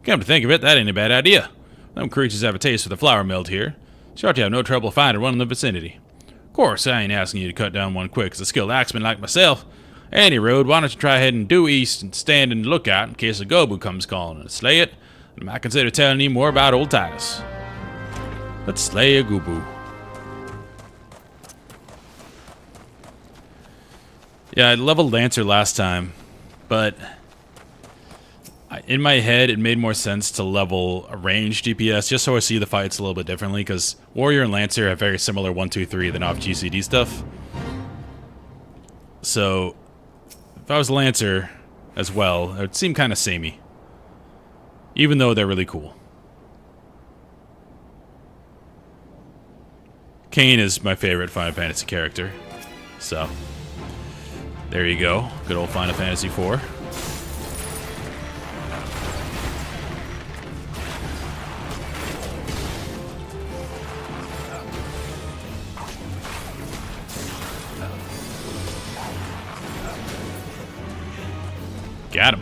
A: Come to think of it, that ain't a bad idea. Them creatures have a taste for the flour milled here. Sure to have no trouble finding one in the vicinity. Of course, I ain't asking you to cut down one quick as a skilled axeman like myself. Any road, why don't you try heading due east and stand in the lookout in case a Gobu comes calling and slay it, and I might consider telling you more about old Titus. Let's slay a Gobu. Yeah, I leveled Lancer last time, but in my head it made more sense to level a ranged DPS just so I see the fights a little bit differently, because Warrior and Lancer have very similar 1, 2, 3 than off GCD stuff. So if I was Lancer as well, it would seem kind of samey, even though they're really cool. Kain is my favorite Final Fantasy character, so there you go. Good old Final Fantasy IV. Got him.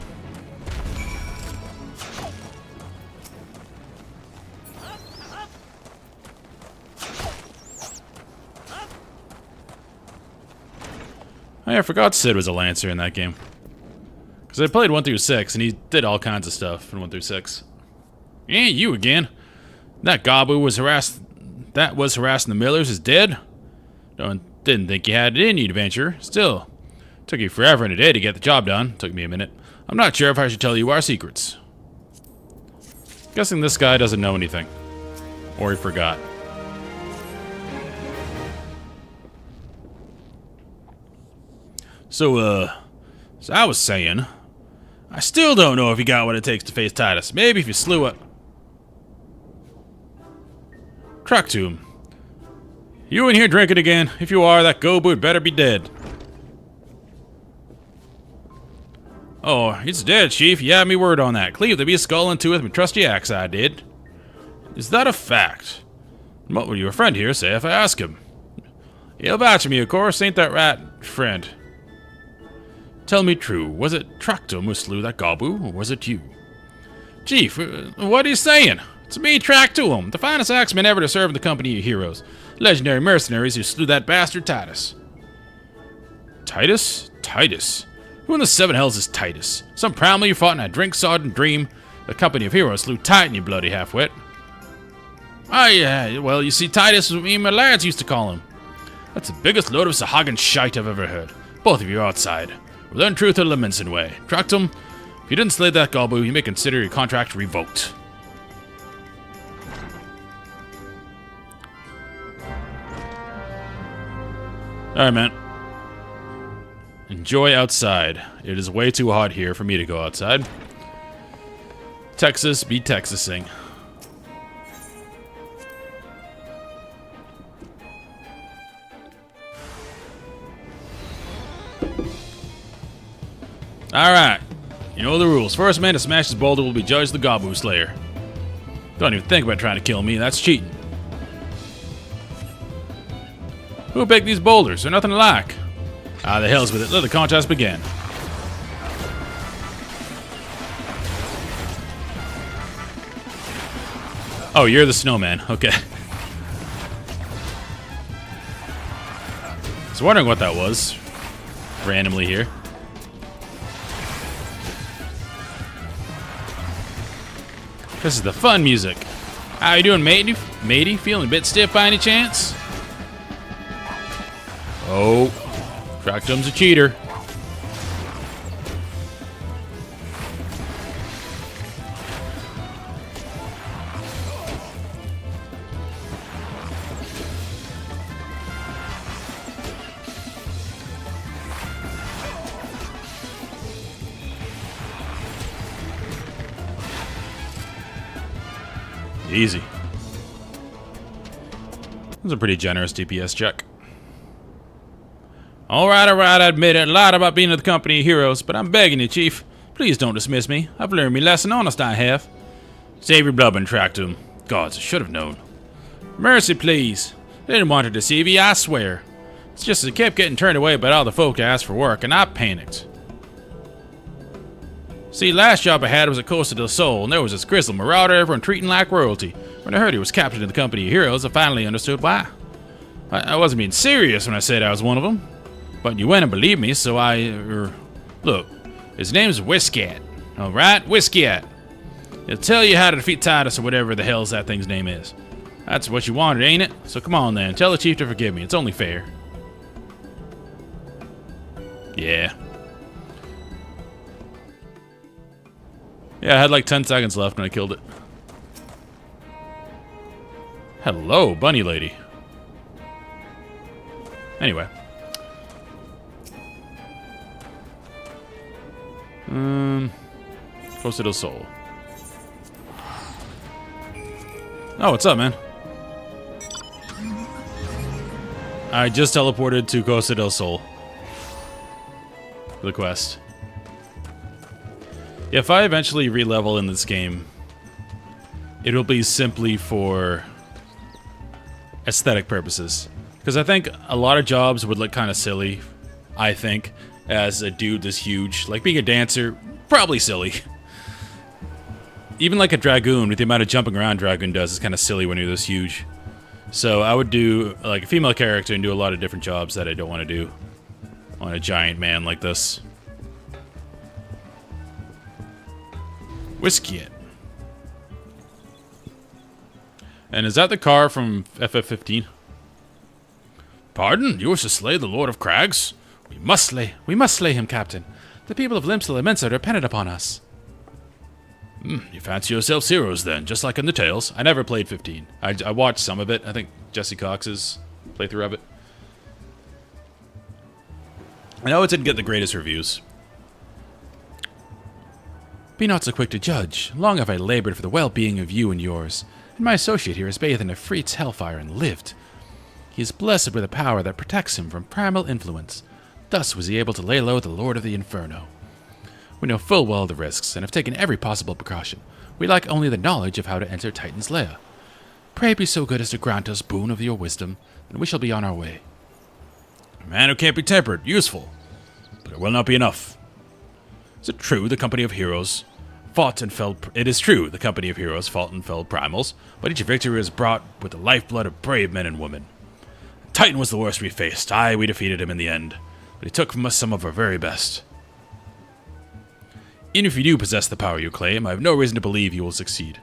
A: Oh, yeah, I forgot Sid was a Lancer in that game. Because I played 1 through 6, and he did all kinds of stuff in 1 through 6. Yeah, you again. That Gobu was harassing the Millers is dead? Didn't think you had it in you, Adventure. Still, took you forever and a day to get the job done. Took me a minute. I'm not sure if I should tell you our secrets. Guessing this guy doesn't know anything. Or he forgot. So I was saying, I still don't know if you got what it takes to face Titus. Maybe if you slew it. Truck to him. You in here drinking again? If you are, that Gobu had better be dead. Oh, he's dead, Chief. You had me word on that. Cleave the beast skull into it with my trusty axe, I did. Is that a fact? What would your friend here say if I ask him? He'll vouch for me, of course. Ain't that right, friend? Tell me true, was it Tractum who slew that Gobu, or was it you? Chief, what are you saying? It's me, Tractum, the finest axeman ever to serve in the company of heroes. Legendary mercenaries who slew that bastard Titus. Titus? Titus? Who in the seven hells is Titus? Some prowler you fought in a drink-sodden dream? The company of heroes slew Titan, you bloody half-wit. Well, you see, Titus was what me and my lads used to call him. That's the biggest load of Sahagin shite I've ever heard. Both of you outside. We'll learn truth a Leminson way. Tractum, if you didn't slay that Gobu, you may consider your contract revoked. Alright, man. Enjoy outside. It is way too hot here for me to go outside. Texas be Texasing. Alright. You know the rules. First man to smash his boulder will be judged the Gobu Slayer. Don't even think about trying to kill me. That's cheating. Who picked these boulders? They're nothing alike. Ah, the hell's with it. Let the contest begin. Oh, you're the snowman. Okay. I was wondering what that was. Randomly here. This is the fun music. How you doing, matey? Matey? Feeling a bit stiff by any chance? Oh. Tractum's a cheater. Easy. That was a pretty generous DPS check. Alright, I admit it. Lied about being in the company of heroes, but I'm begging you, Chief. Please don't dismiss me. I've learned me lesson, honest I have. Save your blubber and track to him. Gods, I should have known. Mercy, please. They didn't want to deceive you, I swear. It's just I kept getting turned away by all the folk that asked for work, and I panicked. See, last job I had was at Costa del Sol, and there was this grizzled marauder everyone treating like royalty. When I heard he was captain of the company of heroes, I finally understood why. I wasn't being serious when I said I was one of them. But you went and believed me, so look, his name's Whiskat. Alright, Whiskat. He'll tell you how to defeat Titus or whatever the hell's that thing's name is. That's what you wanted, ain't it? So come on then, tell the chief to forgive me. It's only fair. Yeah. Yeah, I had like 10 seconds left when I killed it. Hello, bunny lady. Anyway. Costa del Sol. Oh, what's up, man? I just teleported to Costa del Sol. For the quest. If I eventually re-level in this game, it'll be simply for aesthetic purposes. Because I think a lot of jobs would look kind of silly, I think, as a dude this huge. Like being a dancer, probably silly. Even like a Dragoon, with the amount of jumping around Dragoon does, is kind of silly when you're this huge. So I would do like a female character and do a lot of different jobs that I don't want to do on a giant man like this. Whiskey it. And is that the car from FF15? Pardon? You wish to slay the Lord of Crags?
C: We must slay him, Captain. The people of Limsa are dependent upon us.
A: You fancy yourselves heroes then, just like in the tales. I never played 15. I watched some of it. I think Jesse Cox's playthrough of it. I know it didn't get the greatest reviews.
C: Be not so quick to judge. Long have I labored for the well-being of you and yours, and my associate here has bathed in a Freet's hellfire and lived. He is blessed with a power that protects him from primal influence. Thus was he able to lay low the Lord of the Inferno. We know full well the risks, and have taken every possible precaution. We lack only the knowledge of how to enter Titan's lair. Pray be so good as to grant us boon of your wisdom, and we shall be on our way.
A: A man who can't be tempered, useful, but it will not be enough. Is it true the company of heroes fought and felled? It is true the company of heroes fought and felled primals, but each victory was brought with the lifeblood of brave men and women. Titan was the worst we faced. Aye, we defeated him in the end, but he took from us some of our very best. Even if you do possess the power you claim, I have no reason to believe you will succeed.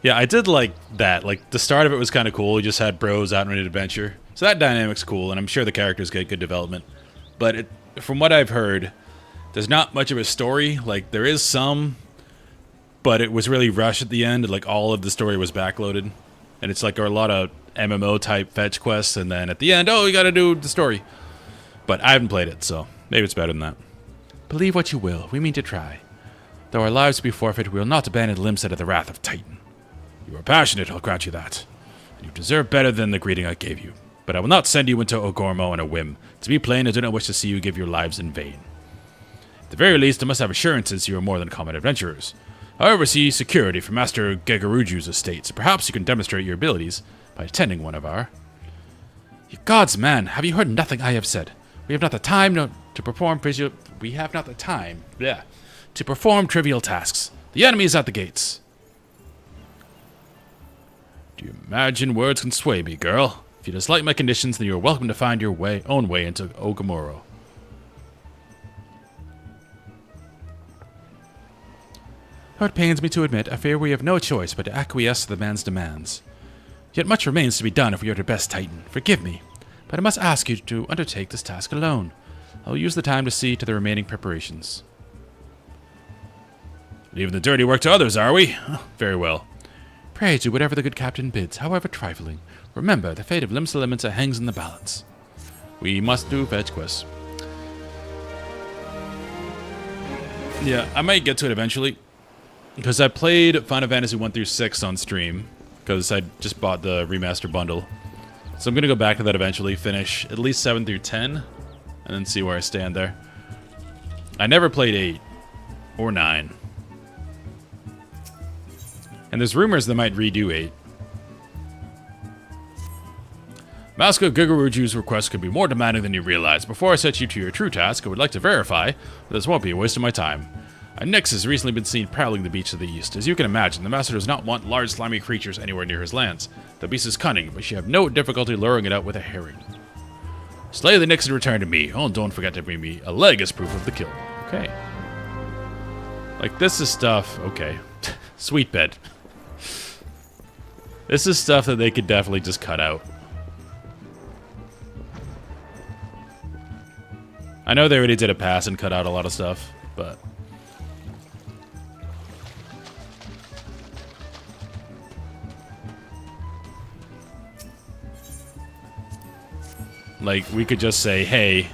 A: Yeah, I did like that. Like, the start of it was kind of cool. You just had bros out on an adventure. So that dynamic's cool, and I'm sure the characters get good development. But from what I've heard, there's not much of a story. Like, there is some, but it was really rushed at the end. Like, all of the story was backloaded. And it's like a lot of MMO-type fetch quests, and then at the end, oh, you gotta do the story. But I haven't played it, so maybe it's better than that.
C: Believe what you will, we mean to try. Though our lives be forfeit, we will not abandon Limsa to the wrath of Titan.
A: You are passionate, I'll grant you that. And you deserve better than the greeting I gave you. But I will not send you into Ogormo on a whim. To be plain, I do not wish to see you give your lives in vain. At the very least, I must have assurances you are more than common adventurers. I oversee security for Master Gegaruju's estates. Perhaps you can demonstrate your abilities by attending one of our...
C: You gods, man, have you heard nothing I have said? We have not the time to perform trivial tasks. The enemy is at the gates.
A: Do you imagine words can sway me, girl? If you dislike my conditions, then you are welcome to find your own way into Ogomoro.
C: How it pains me to admit, I fear we have no choice but to acquiesce to the man's demands. Yet much remains to be done if we are to best Titan. Forgive me, but I must ask you to undertake this task alone. I will use the time to see to the remaining preparations.
A: Leaving the dirty work to others, are we? Very well.
C: Pray do whatever the good captain bids, however trifling. Remember, the fate of Limsa hangs in the balance.
A: We must do fetch quests. Yeah, I might get to it eventually. because I played Final Fantasy 1 through 6 on stream, because I just bought the remaster bundle. So I'm going to go back to that eventually, finish at least 7 through 10, and then see where I stand there. I never played 8 or 9. And there's rumors they might redo 8. Master Gigaruju's request could be more demanding than you realize. Before I set you to your true task, I would like to verify that this won't be a waste of my time. A Nyx has recently been seen prowling the beach to the east. As you can imagine, the Master does not want large slimy creatures anywhere near his lands. The beast is cunning, but you have no difficulty luring it out with a herring. Slay the Nyx and return to me. Oh, and don't forget to bring me a leg as proof of the kill. Okay. Like, this is stuff... Okay. Sweet bed. This is stuff that they could definitely just cut out. I know they already did a pass and cut out a lot of stuff, but... Like, we could just say, hey,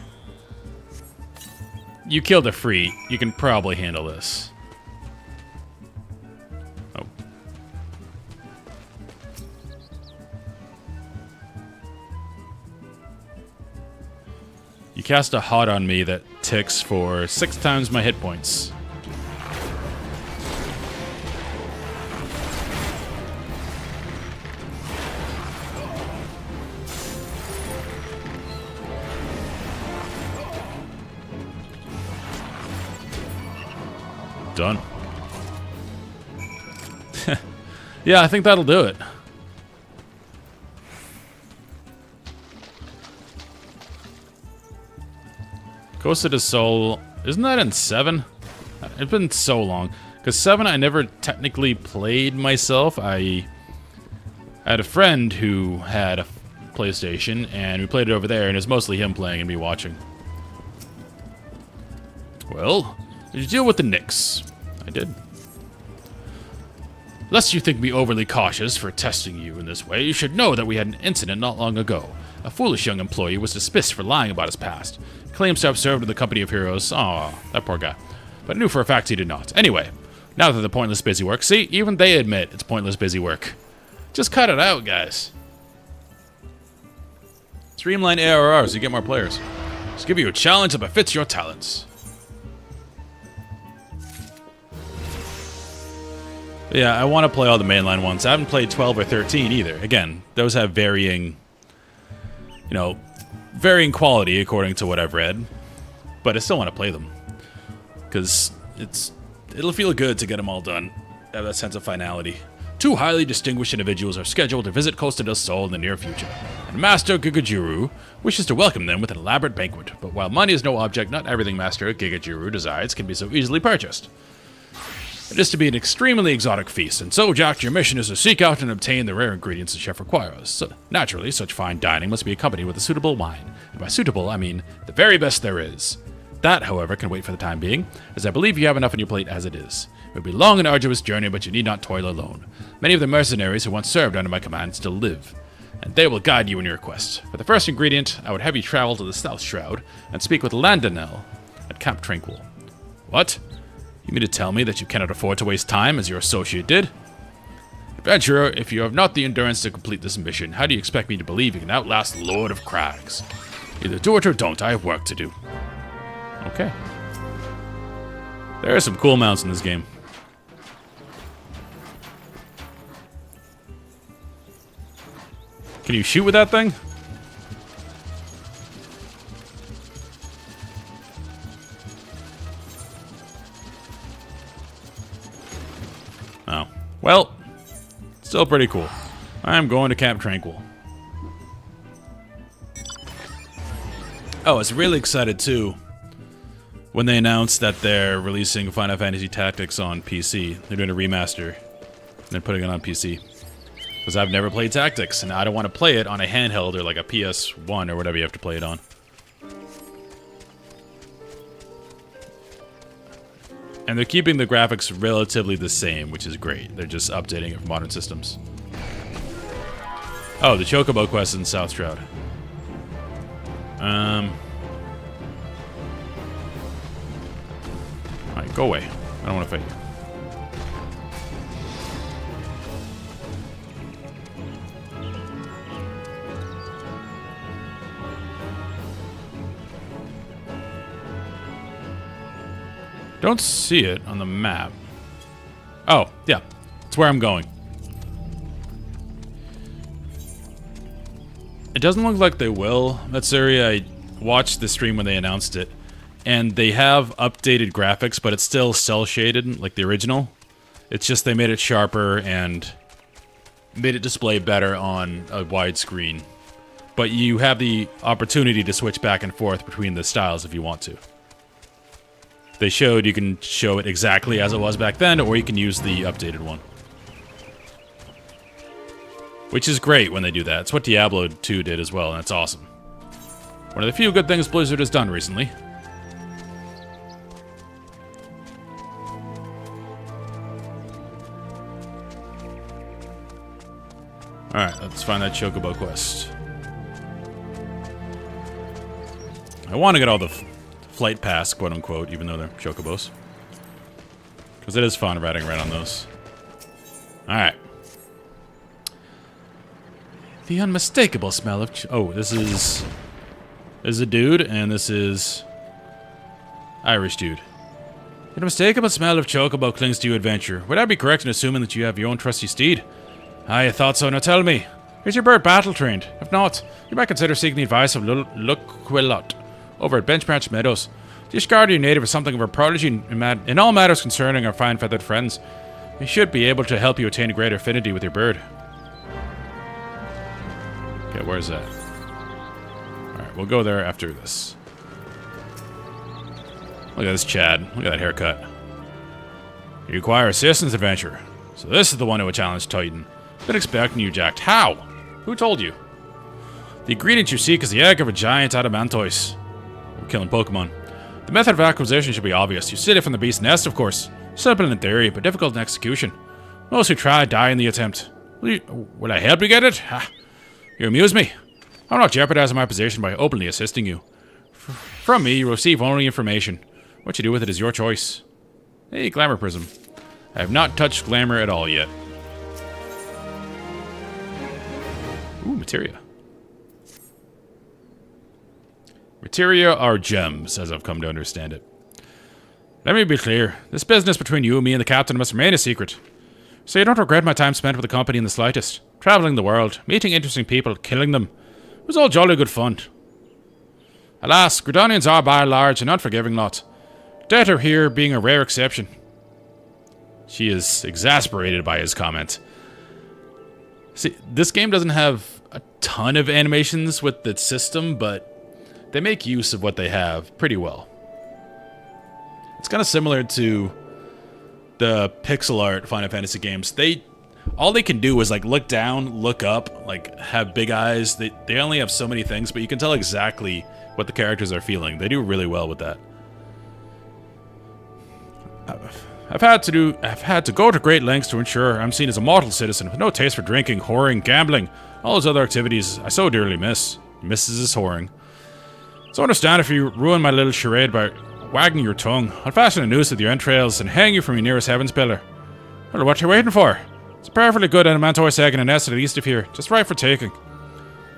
A: you killed a free. You can probably handle this. Oh. You cast a hot on me that ticks for 6 times my hit points. Done. Yeah, I think that'll do it. Ghost of the Soul, isn't that in 7? It's been so long. Because 7 I never technically played myself. I had a friend who had a PlayStation, and we played it over there, and it was mostly him playing and me watching. Well, did you deal with the Nyx? I did. Lest you think me overly cautious for testing you in this way, you should know that we had an incident not long ago. A foolish young employee was dismissed for lying about his past. Claims to have served in the company of heroes. Aw, that poor guy. But knew for a fact he did not. Anyway, now that the pointless busy work, see, even they admit it's pointless busy work. Just cut it out, guys. Streamline ARR so you get more players. Just give you a challenge that befits your talents. Yeah, I want to play all the mainline ones. I haven't played 12 or 13 either. Again, those have varying, you know, varying quality according to what I've read. But I still want to play them. Because it'll feel good to get them all done. Have that sense of finality. 2 highly distinguished individuals are scheduled to visit Costa del Sol in the near future. And Master Gigajuru wishes to welcome them with an elaborate banquet. But while money is no object, not everything Master Gigajuru desires can be so easily purchased. It is to be an extremely exotic feast, and so, Jack, your mission is to seek out and obtain the rare ingredients the chef requires. So, naturally, such fine dining must be accompanied with a suitable wine. And by suitable, I mean the very best there is. That, however, can wait for the time being, as I believe you have enough on your plate as it is. It will be a long and arduous journey, but you need not toil alone. Many of the mercenaries who once served under my command still live, and they will guide you in your quest. For the first ingredient, I would have you travel to the South Shroud and speak with Landonel at Camp Tranquil. What? You mean to tell me that you cannot afford to waste time as your associate did? Adventurer, if you have not the endurance to complete this mission, how do you expect me to believe you can outlast Lord of Crags? Either do it or don't, I have work to do. Okay. There are some cool mounts in this game. Can you shoot with that thing? Oh. Well, still pretty cool. I'm going to Camp Tranquil. Oh, I was really excited too when they announced that they're releasing Final Fantasy Tactics on PC. They're doing a remaster. They're putting it on PC. Because I've never played Tactics, and I don't want to play it on a handheld or like a PS1 or whatever you have to play it on. And they're keeping the graphics relatively the same, which is great. They're just updating it for modern systems. Oh, the Chocobo quest in South Shroud. Alright, go away. I don't want to fight you.
C: Don't see it on the map. Oh, yeah. It's where I'm going. It doesn't look like they will. That's area I watched the stream when they announced it. And they have updated graphics, but it's still cel shaded like the original. It's just they made it sharper and made it display better on a wide screen. But you have the opportunity to switch back and forth between the styles if you want to. They showed you can show it exactly as it was back then, or you can use the updated one. Which is great when they do that. It's what Diablo 2 did as well, and it's awesome. One of the few good things Blizzard has done recently. Alright, let's find that Chocobo quest. I want to get all the flight pass, quote-unquote, even though they're Chocobos. Because it is fun riding around on those. Alright. The unmistakable smell of... oh, this is a dude, and this is... Irish dude. The unmistakable smell of Chocobo clings to you, adventurer. Would I be correct in assuming that you have your own trusty steed? I thought so. Now tell me, is your bird battle-trained? If not, you might consider seeking the advice of Luquilot over at Benchmatch Meadows. This guardian native is something of a prodigy in all matters concerning our fine feathered friends. He should be able to help you attain a greater affinity with your bird. Okay, where's that? Alright, we'll go there after this. Look at this Chad. Look at that haircut. You require assistance, adventurer. So this is the one who would challenge Titan. Been expecting you, Jack. How? Who told you? The ingredient you seek is the egg of a giant adamantoise. We're killing Pokemon. The method of acquisition should be obvious. You steal it from the beast's nest, of course. Simple in theory, but difficult in execution. Most who try die in the attempt. Will I help you get it? Ha! You amuse me. I'm not jeopardizing my position by openly assisting you. From me, you receive only information. What you do with it is your choice. Hey, Glamour Prism. I have not touched Glamour at all yet. Ooh, materia. Materia are gems, as I've come to understand it. Let me be clear. This business between you, me, and the captain must remain a secret. So you don't regret my time spent with the company in the slightest. Traveling the world, meeting interesting people, killing them. It was all jolly good fun. Alas, Gridonians are by and large an unforgiving lot. Debtor here being a rare exception. She is exasperated by his comment. See, this game doesn't have a ton of animations with the system, but they make use of what they have pretty well. It's kind of similar to the pixel art Final Fantasy games. All they can do is like look down, look up, like have big eyes. They only have so many things, but you can tell exactly what the characters are feeling. They do really well with that. I've had to go to great lengths to ensure I'm seen as a model citizen with no taste for drinking, whoring, gambling, all those other activities I so dearly miss. Misses his whoring. So understand if you ruin my little charade by wagging your tongue. I'll fasten a noose with your entrails and hang you from your nearest heaven's pillar. Well, what are you waiting for? It's a perfectly good adamantoise egg in a nest to the east of here, just right for taking.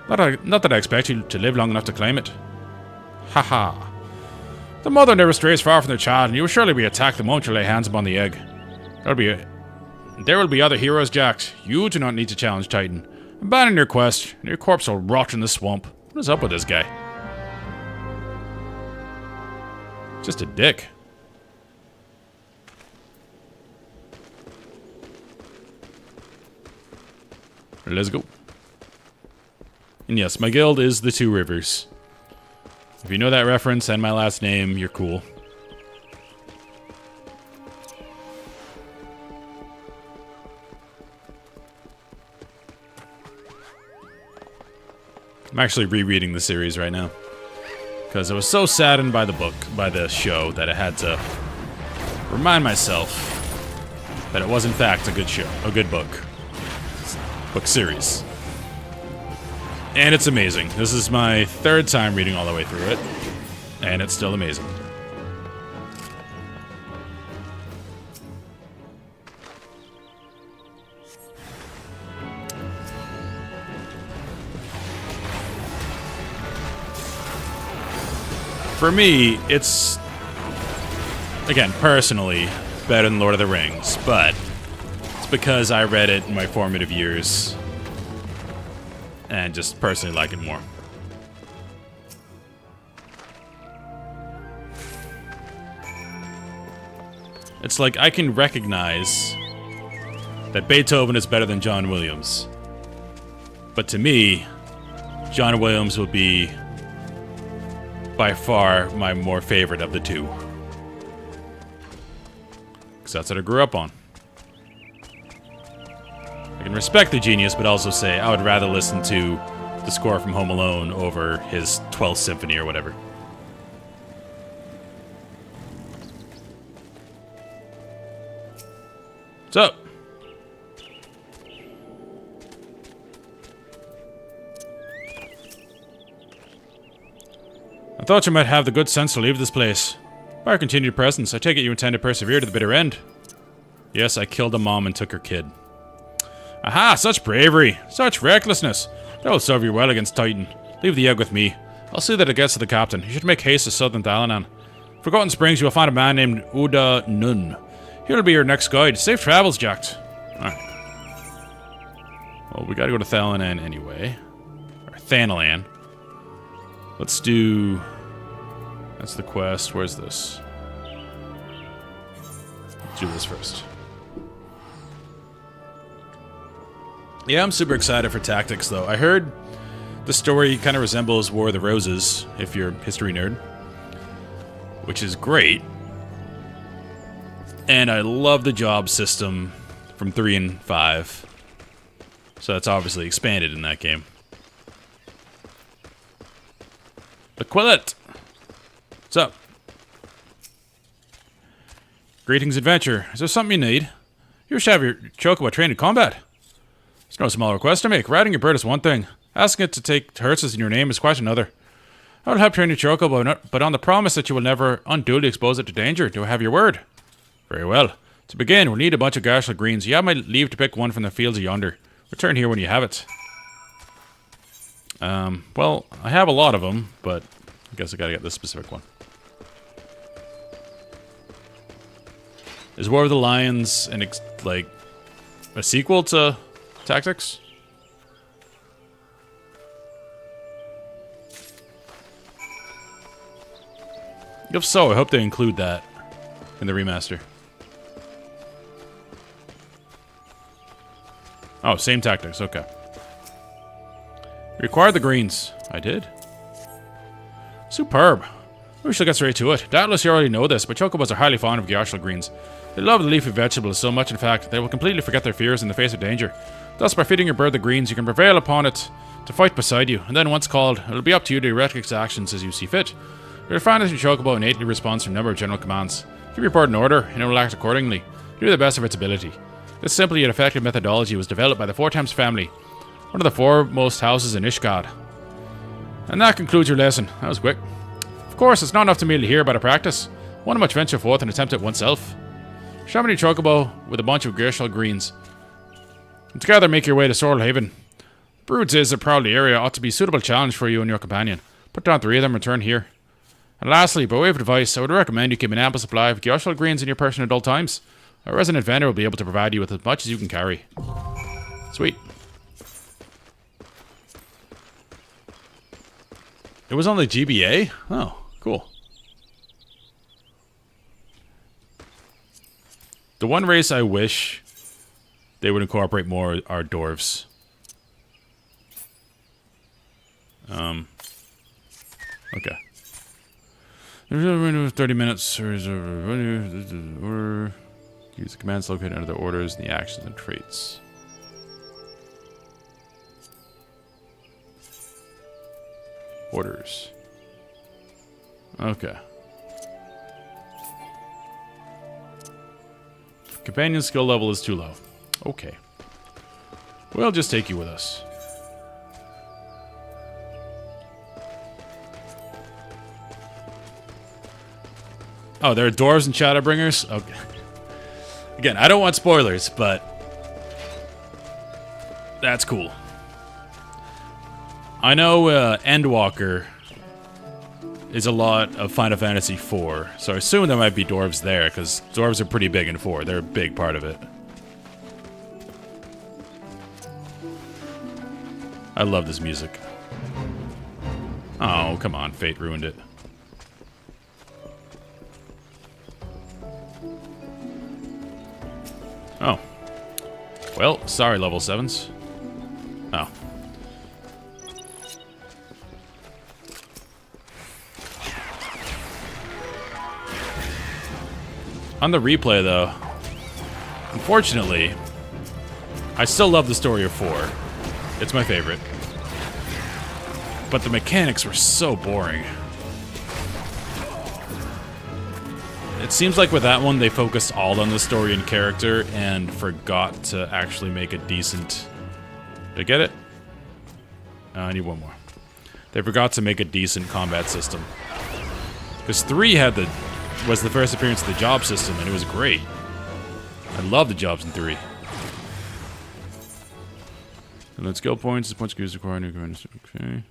C: Not that I expect you to live long enough to claim it. Haha. The mother never strays far from their child, and you will surely be attacked the moment you lay hands upon the egg. There will be other heroes, Jack. You do not need to challenge Titan. Abandon your quest, and your corpse will rot in the swamp. What is up with this guy? Just a dick. Let's go. And yes, my guild is the Two Rivers. If you know that reference and my last name, you're cool. I'm actually rereading the series right now. Because I was so saddened by the show, that I had to remind myself that it was in fact a good show, a good book series. And it's amazing. This is my third time reading all the way through it, and it's still amazing. For me, it's
A: again, personally, better than Lord of the Rings, but it's because I read it in my formative years and just personally like it more. It's like I can recognize that Beethoven is better than John Williams. But to me, John Williams will be by far my more favorite of the two. Because that's what I grew up on. I can respect the genius, but also say I would rather listen to the score from Home Alone over his 12th Symphony or whatever. What's up? I thought you might have the good sense to leave this place. By your continued presence, I take it you intend to persevere to the bitter end. Yes, I killed a mom and took her kid. Aha, such bravery, such recklessness. That will serve you well against Titan. Leave the egg with me. I'll see that it gets to the captain. You should make haste to southern Thalanan. Forgotten Springs, you will find a man named Ul'dah Nun. He'll be your next guide. Safe travels, Jacked. Alright. Well, we gotta go to Thalanan anyway. Or Thanalan. Let's do... That's the quest. Where's this? Let's do this first. Yeah, I'm super excited for Tactics, though. I heard the story kind of resembles War of the Roses, if you're a history nerd. Which is great. And I love the job system from 3 and 5. So that's obviously expanded in that game. Aquillet! What's up? Greetings, adventure. Is there something you need? You should have your chocobo trained in combat. It's no small request to make. Riding your bird is one thing. Asking it to take horses in your name is quite another. I will help train your chocobo, but on the promise that you will never unduly expose it to danger. Do I have your word? Very well. To begin, we'll need a bunch of Gashel greens. You have my leave to pick one from the fields yonder. Return here when you have it. Well, I have a lot of them, but I guess I gotta get this specific one. Is War of the Lions like a sequel to Tactics? If so, I hope they include that in the remaster. Oh, same Tactics, okay. Required the greens. I did. Superb. We shall get straight to it. Doubtless you already know this, but chocobos are highly fond of Gyashal greens. They love the leafy vegetables so much, in fact, they will completely forget their fears in the face of danger. Thus, by feeding your bird the greens, you can prevail upon it to fight beside you, and then once called, it'll be up to you to direct its actions as you see fit. You'll find that your chocobo innately responds to a number of general commands. Keep your bird in order, and it will act accordingly. Do the best of its ability. This simple yet effective methodology was developed by the Four Times family, one of the foremost houses in Ishgard. And that concludes your lesson. That was quick. Of course, it's not enough to merely hear about a practice. One must venture forth and attempt it oneself. Shaman your chocobo with a bunch of Gershal greens. And together make your way to Sorrel Haven. Broods is a proudly area ought to be a suitable challenge for you and your companion. Put down 3 of them and return here. And lastly, by way of advice, I would recommend you keep an ample supply of Gershal greens in your person at all times. A resident vendor will be able to provide you with as much as you can carry. Sweet. It was on the GBA? Oh, cool. The one race I wish they would incorporate more are dwarves. Okay. 30 minutes. Use the commands located under the orders and the actions and traits. Orders. Okay. Companion skill level is too low. Okay. We'll just take you with us. Oh, there are dwarves and Shadowbringers? Okay. Again, I don't want spoilers, but that's cool. I know Endwalker is a lot of Final Fantasy IV. So I assume there might be dwarves there, because dwarves are pretty big in 4. They're a big part of it. I love this music. Oh, come on. Fate ruined it. Oh. Well, sorry, level 7s. Oh. On the replay, though, unfortunately, I still love the story of 4. It's my favorite. But the mechanics were so boring. It seems like with that one, they focused all on the story and character and forgot to actually make a decent... Did I get it? I need one more. They forgot to make a decent combat system. Because 3 was the first appearance of the job system, and it was great. I love the jobs in 3. And then skill points, the points used require new commanders. Okay.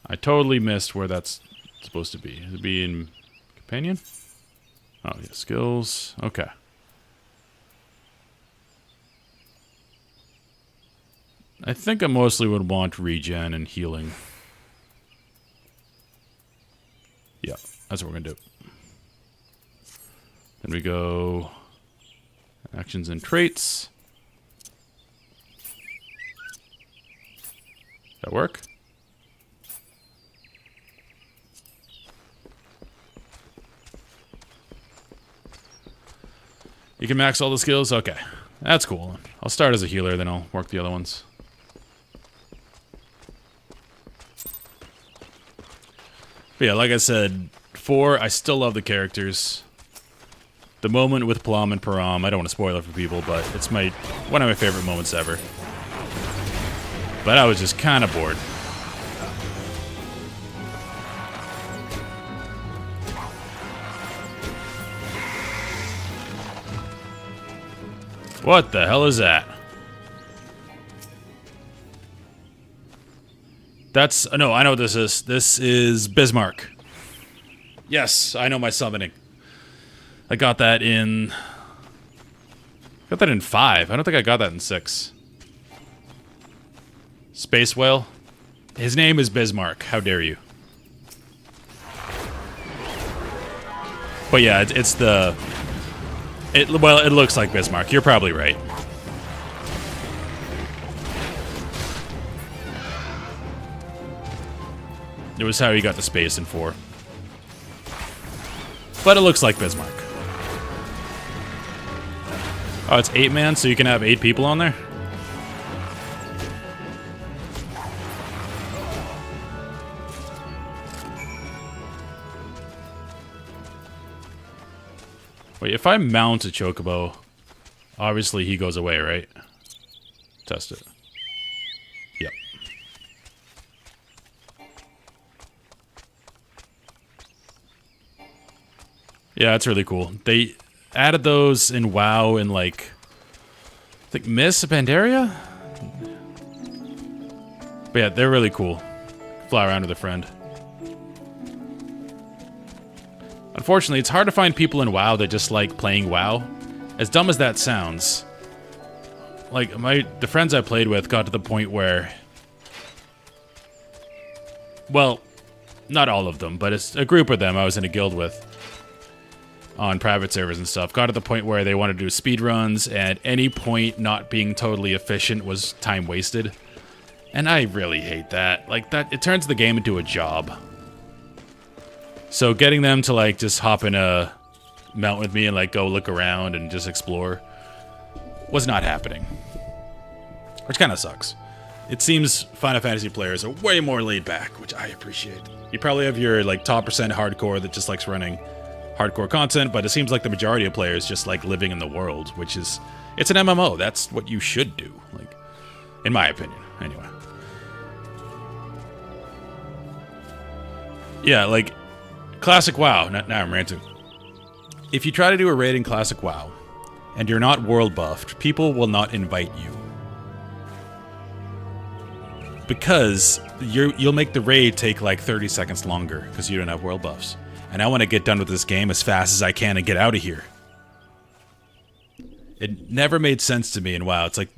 A: I totally missed where that's supposed to be. Is it be in companion? Oh, yeah, skills. Okay. I think I mostly would want regen and healing. Yeah, that's what we're gonna do. Then we go actions and traits. That work? You can max all the skills? Okay. That's cool. I'll start as a healer, then I'll work the other ones. But yeah, like I said, 4, I still love the characters. The moment with Plum and Param, I don't want to spoil it for people, but it's one of my favorite moments ever. But I was just kind of bored. What the hell is that? No, I know what this is. This is Bismarck. Yes, I know my summoning. I got that in 5. I don't think I got that in 6. Space Whale. His name is Bismarck. How dare you? But yeah, it looks like Bismarck. You're probably right. It was how he got the space in 4. But it looks like Bismarck. Oh, it's 8-man, so you can have 8 people on there? Wait, if I mount a chocobo, obviously he goes away, right? Test it. Yep. Yeah, that's really cool. They added those in WoW in, like, I think Miss Pandaria? But yeah, they're really cool. Fly around with a friend. Unfortunately, it's hard to find people in WoW that just like playing WoW. As dumb as that sounds, like, the friends I played with got to the point where, well, not all of them, but it's a group of them I was in a guild with on private servers and stuff, got to the point where they wanted to do speed runs, and at any point not being totally efficient was time wasted. And I really hate that. Like, that, it turns the game into a job. So getting them to, like, just hop in a mount with me and, like, go look around and just explore was not happening. Which kind of sucks. It seems Final Fantasy players are way more laid back, which I appreciate. You probably have your, like, top percent hardcore that just likes running hardcore content, but it seems like the majority of players just like living in the world, which is, it's an MMO. That's what you should do, like, in my opinion, anyway. Yeah, like, Classic WoW, now I'm ranting. If you try to do a raid in Classic WoW, and you're not world buffed, people will not invite you. because you'll make the raid take like 30 seconds longer because you don't have world buffs. And I want to get done with this game as fast as I can and get out of here. It never made sense to me in WoW. It's like,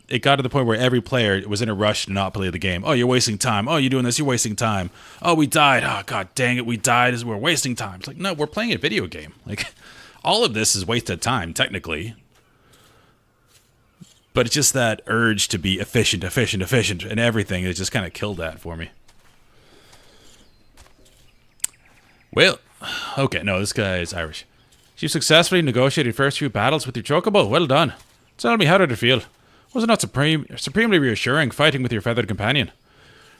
A: it got to the point where every player was in a rush to not play the game. Oh, you're wasting time. Oh, you're doing this, you're wasting time. Oh, we died. Oh, god dang it, we died as we're wasting time. It's like, no, we're playing a video game. Like, all of this is wasted time, technically. But it's just that urge to be efficient, and everything. It just kind of killed that for me. Well, okay, no, this guy is Irish. You successfully negotiated your first few battles with your chocobo. Well done. Tell me, how did it feel? Was it not supremely reassuring fighting with your feathered companion?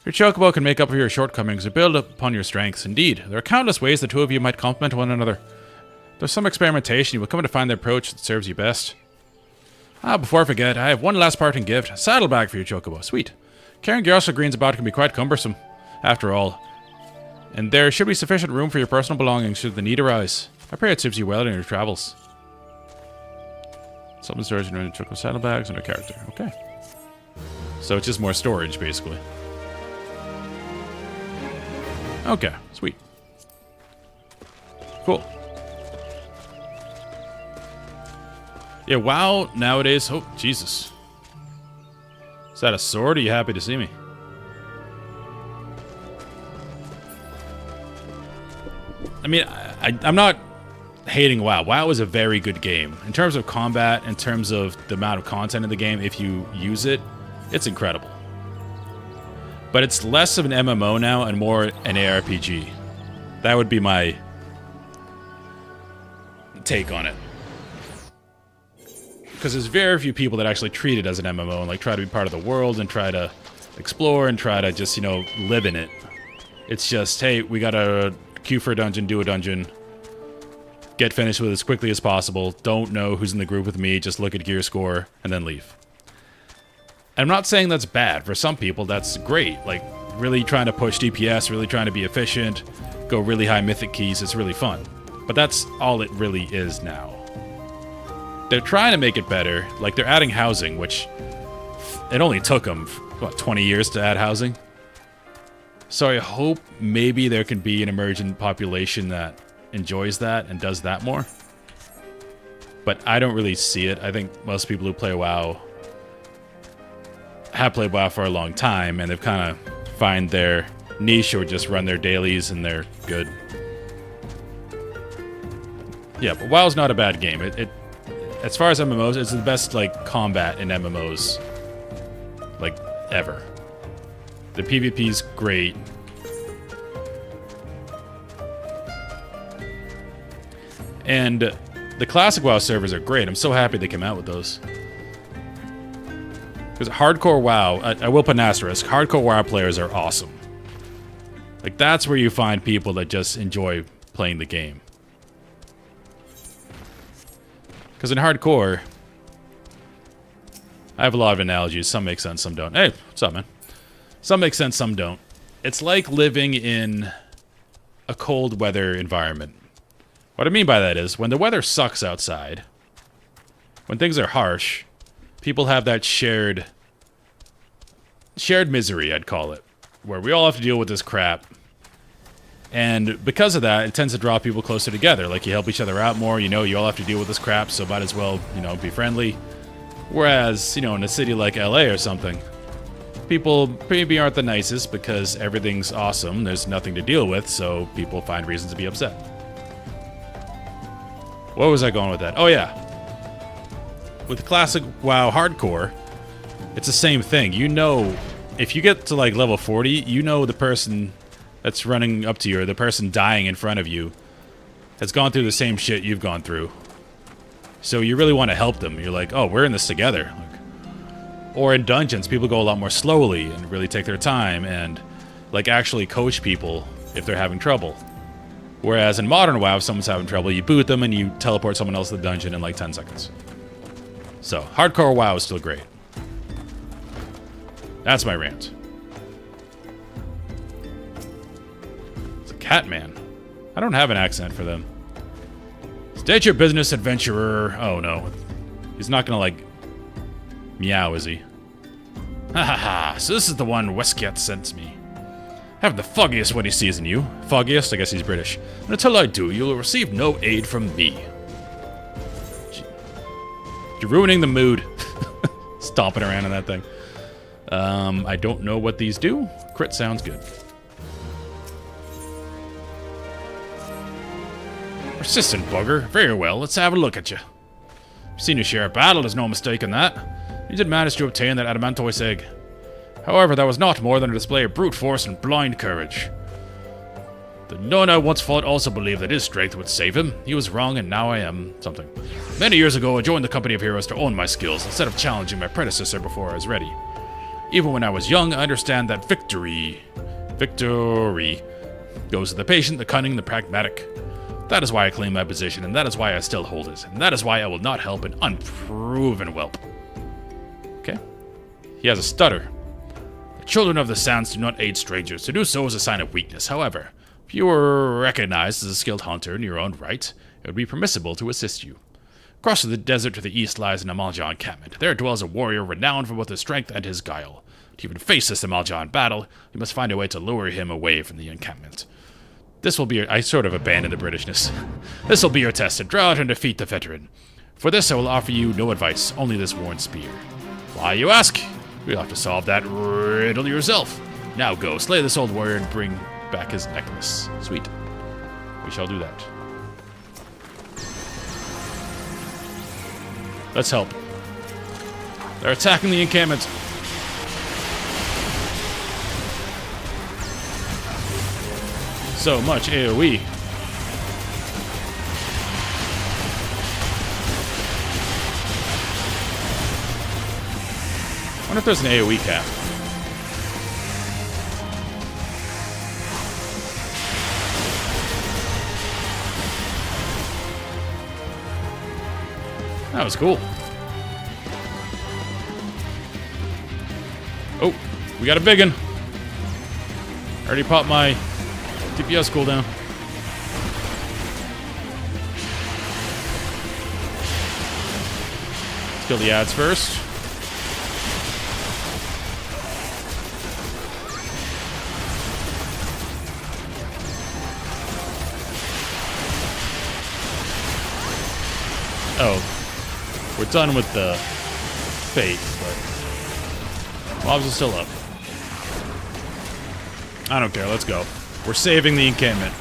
A: Your chocobo can make up for your shortcomings and build upon your strengths. Indeed, there are countless ways the two of you might complement one another. There's some experimentation. You will come to find the approach that serves you best. Before I forget, I have one last parting gift. A saddlebag for your chocobo. Sweet. Carrying Gyosel greens about can be quite cumbersome, after all. And there should be sufficient room for your personal belongings should the need arise. I pray it serves you well in your travels. Some storage in chocobo saddlebags and a character. Okay. So it's just more storage, basically. Okay, sweet. Cool. Yeah, WoW nowadays... Oh, Jesus. Is that a sword? Are you happy to see me? I mean, I'm not hating WoW. WoW is a very good game. In terms of combat, in terms of the amount of content in the game, if you use it, it's incredible. But it's less of an MMO now and more an ARPG. That would be my take on it. Because there's very few people that actually treat it as an MMO and like try to be part of the world and try to explore and try to just, you know, live in it. It's just, hey, we gotta queue for a dungeon, do a dungeon, get finished with it as quickly as possible, don't know who's in the group with me, just look at gear score, and then leave. And I'm not saying that's bad. For some people, that's great. Like, really trying to push DPS, really trying to be efficient, go really high mythic keys, it's really fun. But that's all it really is now. They're trying to make it better. Like, they're adding housing, which it only took them, what, 20 years to add housing? So I hope maybe there can be an emergent population that enjoys that and does that more. But I don't really see it. I think most people who play WoW have played WoW for a long time, and they've kind of find their niche or just run their dailies and they're good. Yeah, but WoW's not a bad game. It as far as MMOs, it's the best like combat in MMOs like ever. The PvP's great. And the classic WoW servers are great. I'm so happy they came out with those. Because hardcore WoW, I will put an asterisk, hardcore WoW players are awesome. Like, that's where you find people that just enjoy playing the game. Because in hardcore, I have a lot of analogies. Some make sense, some don't. Hey, what's up, man? Some make sense, some don't. It's like living in a cold weather environment. What I mean by that is, when the weather sucks outside, when things are harsh, people have that shared misery, I'd call it, where we all have to deal with this crap. And because of that, it tends to draw people closer together. Like, you help each other out more, you know, you all have to deal with this crap, so might as well, you know, be friendly. Whereas, you know, in a city like LA or something, people maybe aren't the nicest because everything's awesome, there's nothing to deal with, so people find reasons to be upset. Where was I going with that? Oh, yeah. With classic WoW hardcore, it's the same thing. You know, if you get to like level 40, you know the person that's running up to you, or the person dying in front of you, has gone through the same shit you've gone through. So you really want to help them. You're like, oh, we're in this together. Or in dungeons, people go a lot more slowly and really take their time and like actually coach people if they're having trouble. Whereas in modern WoW, if someone's having trouble, you boot them and you teleport someone else to the dungeon in like 10 seconds. So, hardcore WoW is still great. That's my rant. It's a cat man. I don't have an accent for them. State your business, adventurer. Oh no. He's not gonna like meow, is he?
C: Ha ha ha, so this is the one Westkiat sent me. Haven't the foggiest when he sees in you.
A: Foggiest? I guess he's British.
C: And until I do, you will receive no aid from me.
A: You're ruining the mood. Stomping around in that thing. I don't know what these do. Crit sounds good.
C: Persistent bugger. Very well, let's have a look at you. You've seen your share of battle, there's no mistake in that. You did manage to obtain that adamantoise egg. However, that was not more than a display of brute force and blind courage. The Nona I once fought also believed that his strength would save him. He was wrong, and now I am something. Many years ago, I joined the company of heroes to own my skills, instead of challenging my predecessor before I was ready. Even when I was young, I understand that victory goes to the patient, the cunning, the pragmatic. That is why I claim my position, and that is why I still hold it, and that is why I will not help an unproven whelp.
A: Okay. He has a stutter.
C: The children of the sands do not aid strangers. To do so is a sign of weakness. However, if you were recognized as a skilled hunter in your own right, it would be permissible to assist you. Across the desert to the east lies an Amalja encampment. There dwells a warrior renowned for both his strength and his guile. To even face this Amalja in battle, you must find a way to lure him away from the encampment. This will be I sort of abandoned the Britishness. This will be your test to draw out and defeat the veteran. For this I will offer you no advice, only this worn spear. Why, you ask? You'll have to solve that riddle yourself. Now go, slay this old warrior and bring back his necklace.
A: Sweet. We shall do that.
C: Let's help. They're attacking the encampment.
A: So much AoE. I wonder if there's an AoE cap. That was cool. Oh, we got a big one. Already popped my DPS cooldown. Let's kill the ads first. Oh, we're done with the fate, but mobs are still up. I don't care, let's go. We're saving the encampment.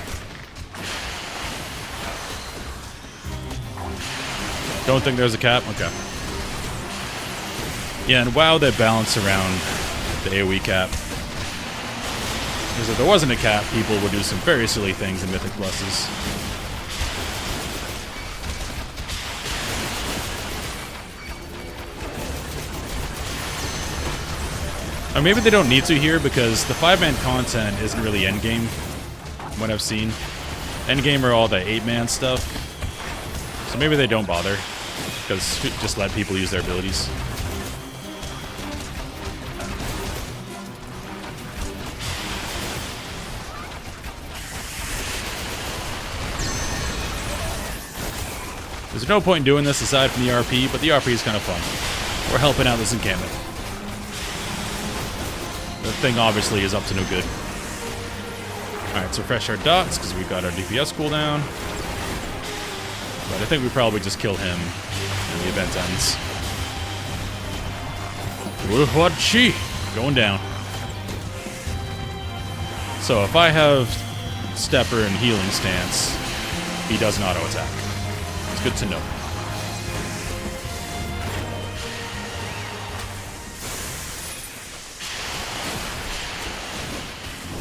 A: Don't think there's a cap? Okay. Yeah, and WoW, they balance around the AoE cap. Because if there wasn't a cap, people would do some very silly things in Mythic Pluses. Or maybe they don't need to here because the 5-man content isn't really endgame, from what I've seen. Endgame are all the 8-man stuff. So maybe they don't bother, because just let people use their abilities. There's no point in doing this aside from the RP, but the RP is kind of fun. We're helping out this encampment. The thing obviously is up to no good. Alright, let's refresh our dots because we've got our DPS cooldown. But I think we probably just kill him and the event ends. Refugee! Going down. So if I have Stepper and Healing Stance, he does an auto attack. It's good to know.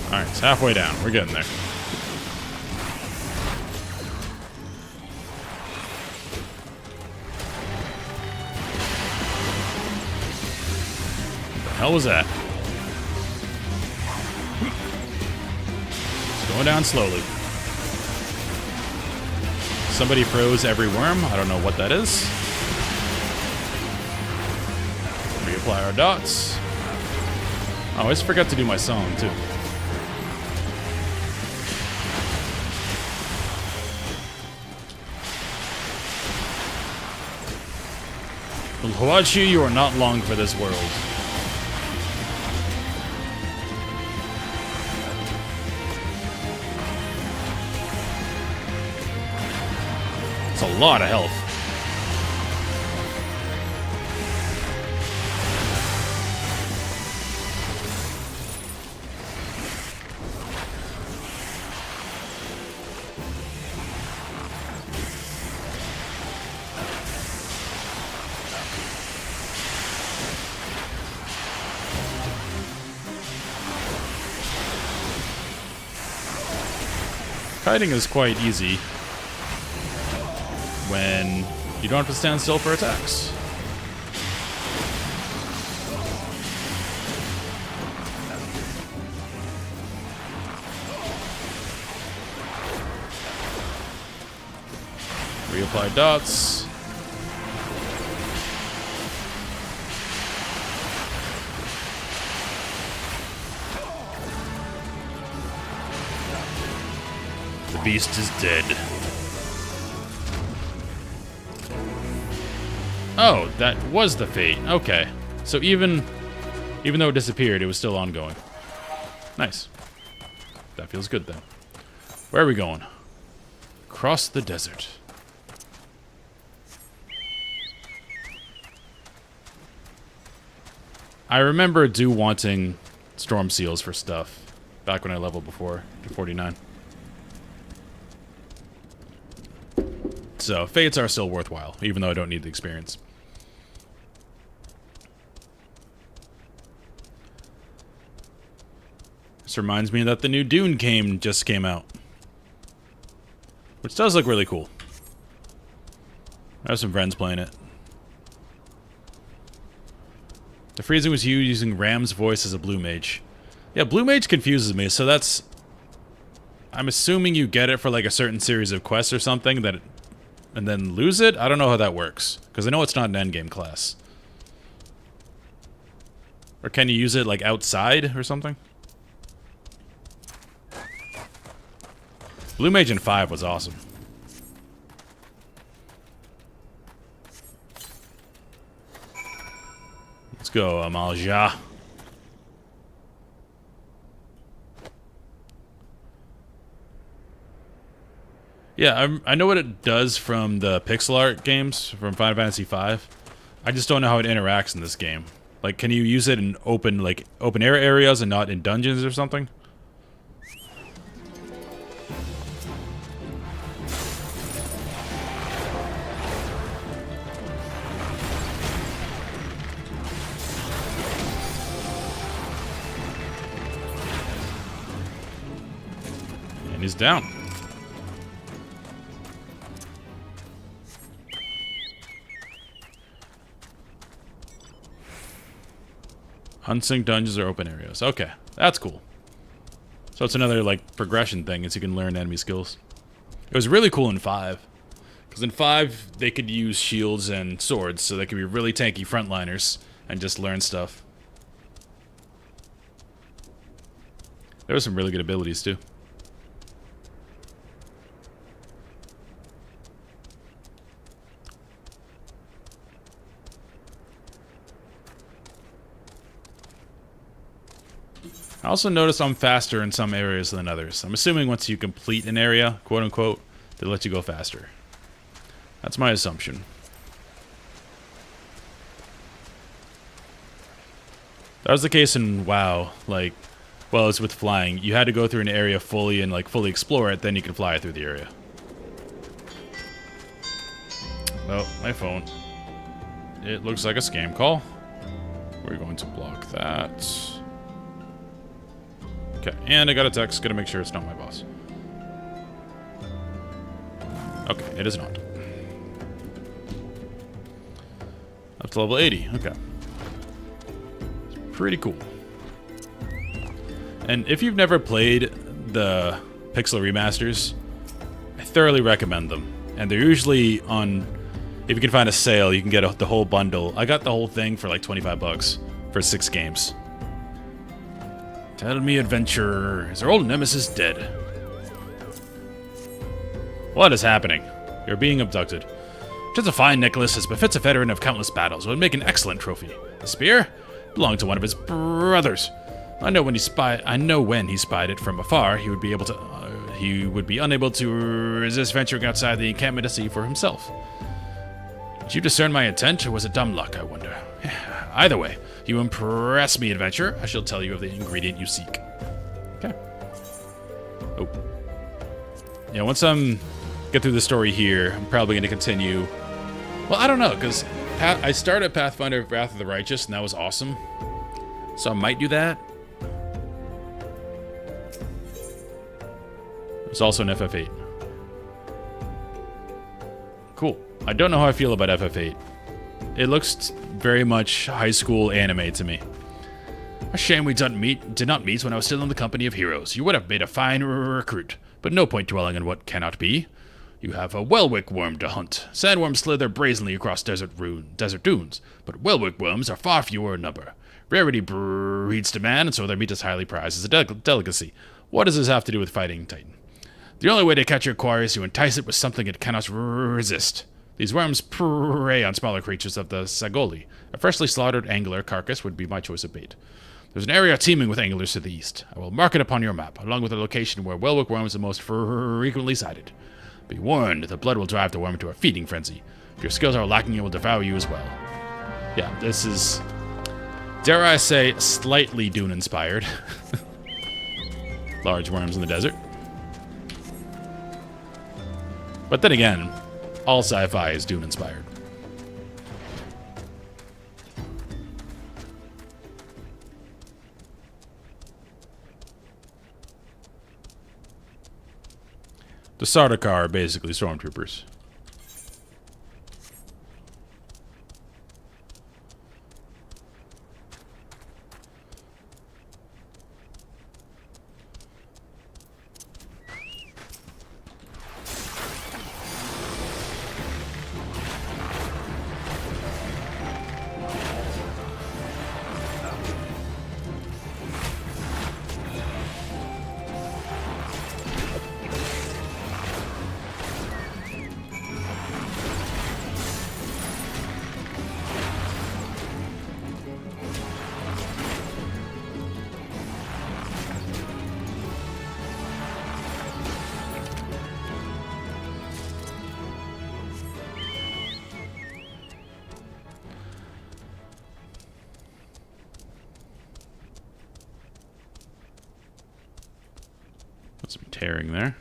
A: Alright, it's halfway down. We're getting there. What the hell was that? It's going down slowly. Somebody froze every worm. I don't know what that is. Reapply our dots. Oh, I always forget to do my song, too. Ul'dah, you are not long for this world. lot of health. Kiting is quite easy when you don't have to stand still for attacks. Reapply dots. The beast is dead. Oh, that was the fate. Okay. So even though it disappeared, it was still ongoing. Nice. That feels good then. Where are we going? Across the desert. I remember wanting storm seals for stuff back when I leveled before to 49. So, fates are still worthwhile, even though I don't need the experience. This reminds me that the new Dune just came out. Which does look really cool. I have some friends playing it. The freezing was you using Ram's voice as a blue mage. Yeah, blue mage confuses me, so that's... I'm assuming you get it for like a certain series of quests or something that... and then lose it? I don't know how that works. Because I know it's not an endgame class. Or can you use it, like, outside or something? Blue Mage in 5 was awesome. Let's go, Amalja. Yeah, I know what it does from the pixel art games from Final Fantasy V. I just don't know how it interacts in this game. Like, can you use it in open air areas and not in dungeons or something? And he's down. Unsync dungeons or open areas. Okay, that's cool. So it's another, like, progression thing, as you can learn enemy skills. It was really cool in 5. Because in 5, they could use shields and swords, so they could be really tanky frontliners and just learn stuff. There were some really good abilities, too. I also noticed I'm faster in some areas than others. I'm assuming once you complete an area, quote unquote, they let you go faster. That's my assumption. That was the case in WoW. Like, well, it's with flying. You had to go through an area fully and like fully explore it, then you can fly through the area. Oh, my phone. It looks like a scam call. We're going to block that. Okay, and I got a text. Gotta make sure it's not my boss. Okay, it is not. Up to level 80. Okay. It's pretty cool. And if you've never played the Pixel remasters, I thoroughly recommend them. And they're usually on... If you can find a sale, you can get the whole bundle. I got the whole thing for like 25 bucks for 6 games. Tell me, adventurer, is our old nemesis dead? What is happening? You're being abducted. Just a fine necklace as befits a veteran of countless battles. It would make an excellent trophy. The spear belonged to one of his brothers. I know when he spied it from afar, he would be able to
C: he would be unable to resist venturing outside the encampment to see for himself. Did you discern my intent, or was it dumb luck, I wonder? Either way, you impress me, adventurer. I shall tell you of the ingredient you seek. Okay. Oh. Yeah, once get through the story here, I'm probably going to continue. Well, I don't know, because I started Pathfinder Wrath of the Righteous, and that was awesome. So I might do that. It's also an FF8. Cool. I don't know how I feel about FF8. It looks very much high school anime to me. A shame we did not meet when I was still in the company of heroes. You would have made a fine recruit, but no point dwelling on what cannot be. You have a Welwick worm to hunt. Sandworms slither brazenly across desert dunes, but Welwick worms are far fewer in number. Rarity breeds demand, and so their meat is highly prized as a delicacy. What does this have to do with fighting Titan? The only way to catch your quarry is to entice it with something it cannot resist. These worms prey on smaller creatures of the Sagoli. A freshly slaughtered angler carcass would be my choice of bait. There's an area teeming with anglers to the east. I will mark it upon your map, along with the location where Welwick worms are most frequently sighted. Be warned, the blood will drive the worm into a feeding frenzy. If your skills are lacking, it will devour you as well. Yeah, this is, dare I say, slightly Dune-inspired. Large worms in the desert. But then again, all sci-fi is Dune-inspired. The Sardaukar are basically stormtroopers. Some tearing there.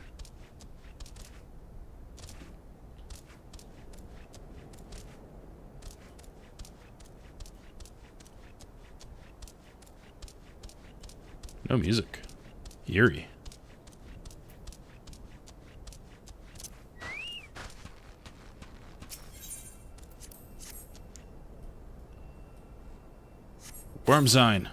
C: No music. Eerie. Wormzine.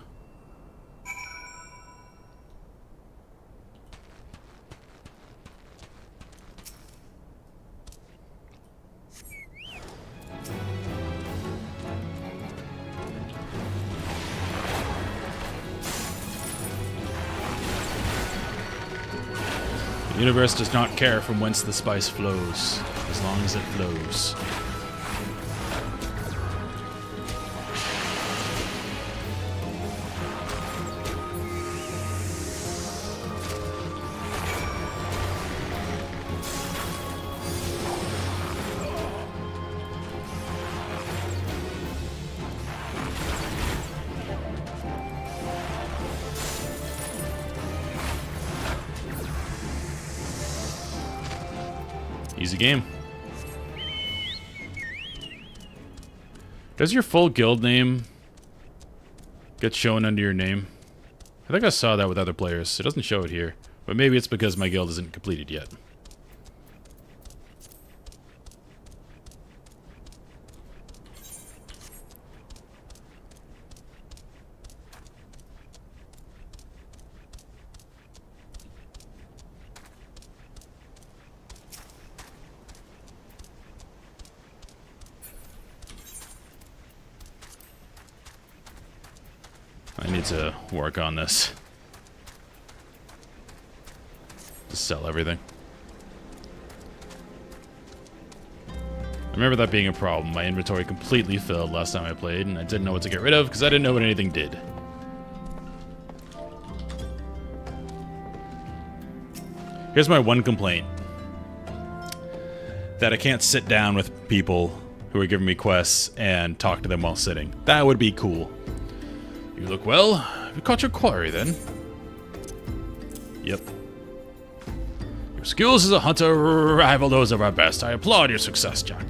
C: The universe does not care from whence the spice flows, as long as it flows. Easy game. Does your full guild name get shown under your name? I think I saw that with other players. It doesn't show it here. But maybe it's because my guild isn't completed yet. I need to work on this. To sell everything. I remember that being a problem. My inventory completely filled last time I played, and I didn't know what to get rid of because I didn't know what anything did.
A: Here's my one complaint. That I can't sit down with people who are giving me quests and talk to them while sitting. That would be cool.
C: You look well. We caught your quarry, then.
A: Yep.
C: Your skills as a hunter rival those of our best. I applaud your success, Jack.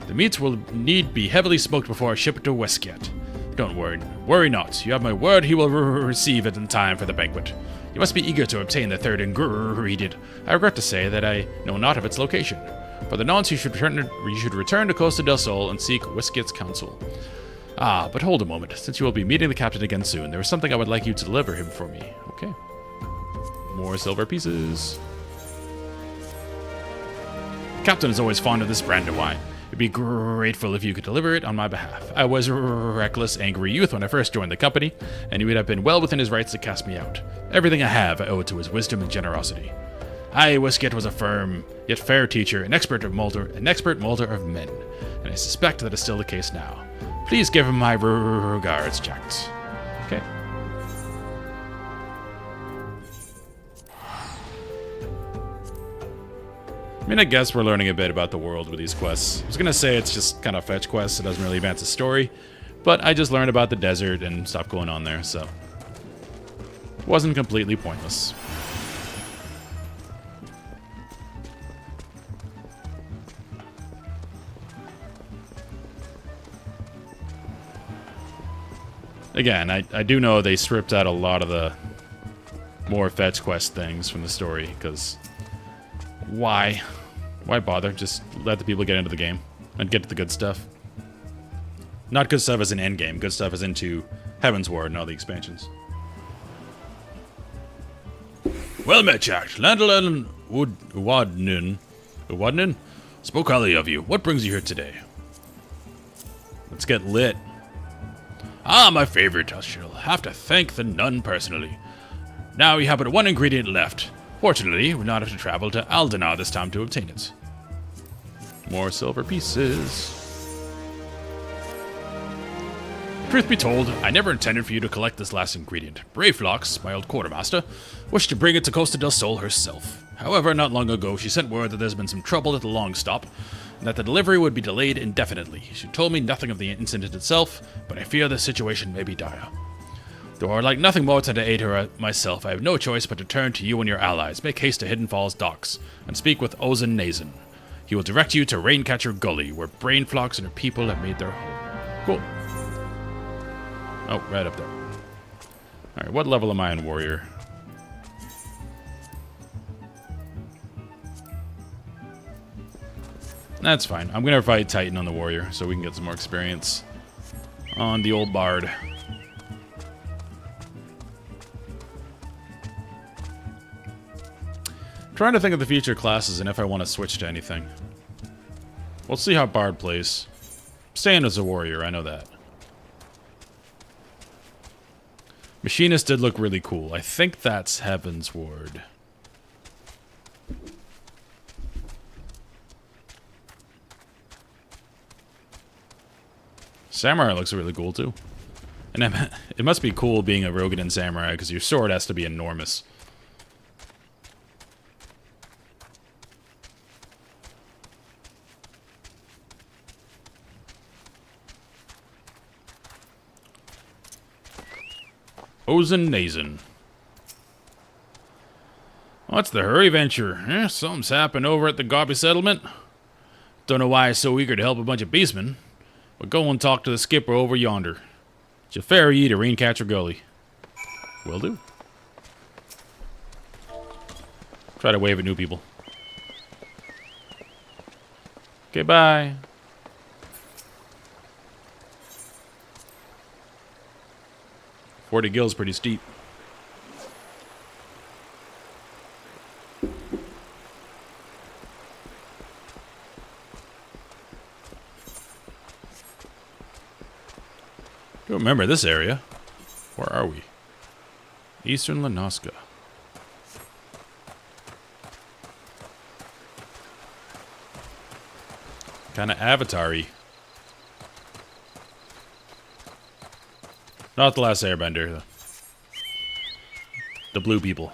C: The meats will need be heavily smoked before I ship it to Westgate. Don't worry not. You have my word he will receive it in time for the banquet. You must be eager to obtain the third ingredient. I regret to say that I know not of its location. For the nonce, you should return to Costa del Sol and seek Westgate's counsel. Ah, but hold a moment. Since you will be meeting the captain again soon, there is something I would like you to deliver him for me. Okay. More silver pieces. The captain is always fond of this brand of wine. I'd be grateful if you could deliver it on my behalf. I was a reckless, angry youth when I first joined the company, and he would have been well within his rights to cast me out. Everything I have I owe to his wisdom and generosity. I, Westgate, was a firm, yet fair teacher, an expert molder of men, and I suspect that is still the case now. Please give him my regards, Jack. Okay.
A: I mean, I guess we're learning a bit about the world with these quests. I was gonna say it's just kind of fetch quests, it doesn't really advance the story, but I just learned about the desert and stuff going on there, so it wasn't completely pointless. Again, I do know they stripped out a lot of the more fetch quest things from the story, because why? Why bother? Just let the people get into the game and get to the good stuff. Not good stuff as in endgame, good stuff as into Heaven's Ward and all the expansions.
C: Well met, Jack. Landel Uwadnin spoke highly of you. What brings you here today?
A: Let's get lit.
C: Ah, my favorite. I shall have to thank the nun personally. Now we have but one ingredient left. Fortunately, we not have to travel to Ul'dah this time to obtain it.
A: More silver pieces.
C: Truth be told, I never intended for you to collect this last ingredient. Brayflox, my old quartermaster, wished to bring it to Costa del Sol herself. However, not long ago, she sent word that there's been some trouble at the long stop, and that the delivery would be delayed indefinitely. She told me nothing of the incident itself, but I fear the situation may be dire. Though I'd like nothing more than to aid her myself, I have no choice but to turn to you and your allies. Make haste to Hidden Falls docks, and speak with Ozen Nazin. He will direct you to Raincatcher Gully, where Brainflox and her people have made their home.
A: Cool. Oh, right up there. Alright, what level am I in Warrior? That's fine. I'm gonna fight Titan on the Warrior, so we can get some more experience on the old Bard. Trying to think of the future classes and if I want to switch to anything. We'll see how Bard plays. Staying as a Warrior, I know that. Machinist did look really cool. I think that's Heaven's Ward. Samurai looks really cool too. And it must be cool being a Rogadin Samurai because your sword has to be enormous. Ozen Nazin. What's the hurry, Venture? Eh, something's happened over at the Garby settlement. Don't know why he's so eager to help a bunch of beastmen, but go and talk to the skipper over yonder. She'll ferry you to Raincatcher Gully. Will do. Try to wave at new people. Okay, bye. 40 gills pretty steep. Don't remember this area. Where are we? Eastern Lanoska. Kind of Avatar-y. Not the last Airbender. The blue people.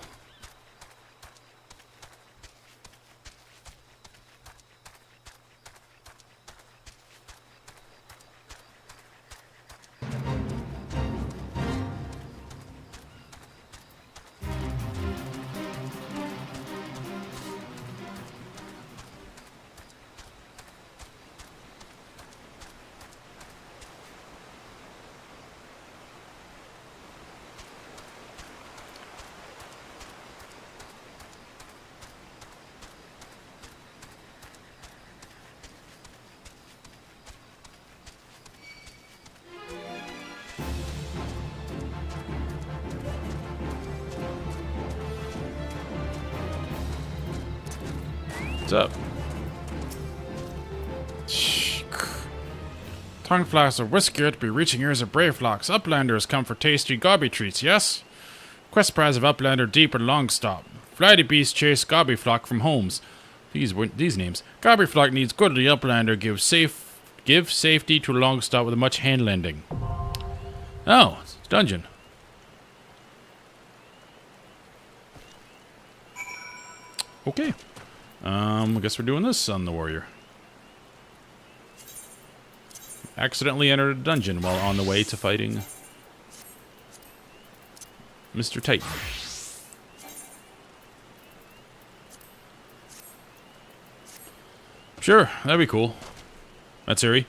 C: What's up?
B: Tongue flasks of whisker to be reaching ears of brave flocks. Uplanders come for tasty gobby treats, yes? Quest prize of Uplander Deep and Longstop. Flighty beasts chase gobby flock from homes. These names. Gobby flock needs goodly Uplander give safety to Longstop with a much hand lending.
C: Oh, it's a dungeon. Okay. I guess we're doing this on the warrior. Accidentally entered a dungeon while on the way to fighting Mr. Titan. Sure, that'd be cool. Matsuri.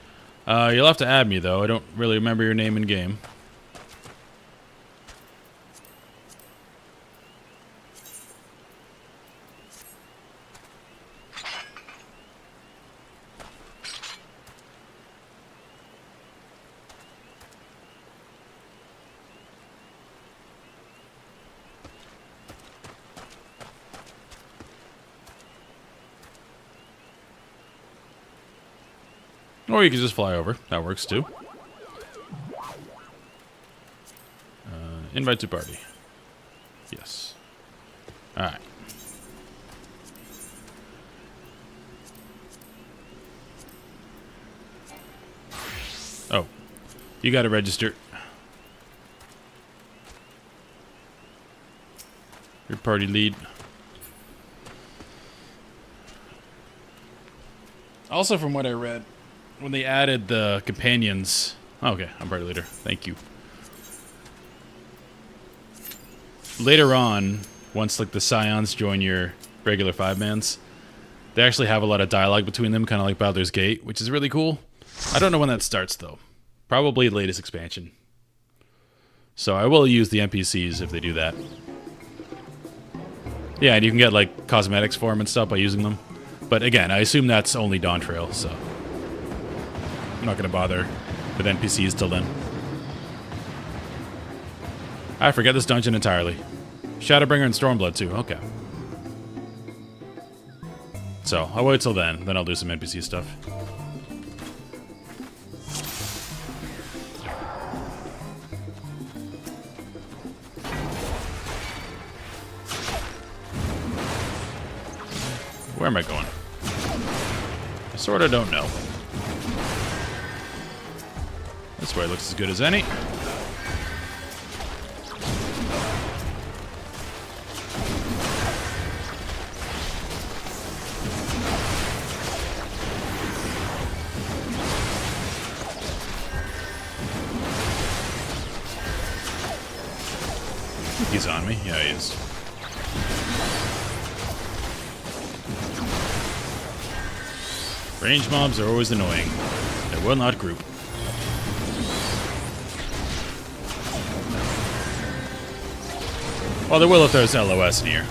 C: You'll have to add me, though. I don't really remember your name in game. Or you can just fly over. That works too. Invite to party. Yes. Alright. Oh. You gotta register. Your party lead. Also, from what I read, when they added the companions... Okay, I'm party leader. Thank you. Later on, once like the Scions join your regular 5-mans, they actually have a lot of dialogue between them, kind of like Baldur's Gate, which is really cool. I don't know when that starts, though. Probably the latest expansion. So I will use the NPCs if they do that. Yeah, and you can get like cosmetics for them and stuff by using them. But again, I assume that's only Dawn Trail, so I'm not going to bother with NPCs till then. I forget this dungeon entirely. Shadowbringer and Stormblood too, okay. So, I'll wait till then I'll do some NPC stuff. Where am I going? I sorta don't know. This way looks as good as any. I think he's on me. Yeah, he is. Range mobs are always annoying. They will not group. Well, they will if there's LOS near.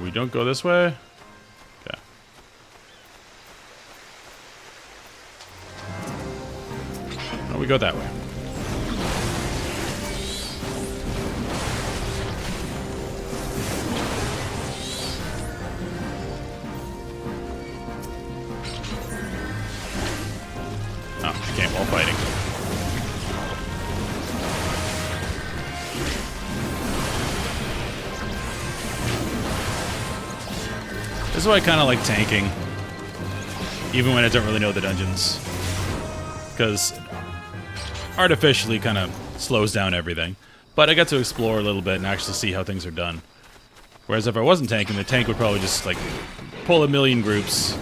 C: We don't go this way? Okay. Oh, we go that way. Oh, can't while fighting. This is why I kind of like tanking, even when I don't really know the dungeons, because artificially kind of slows down everything. But I get to explore a little bit and actually see how things are done. Whereas if I wasn't tanking, the tank would probably just like pull a million groups.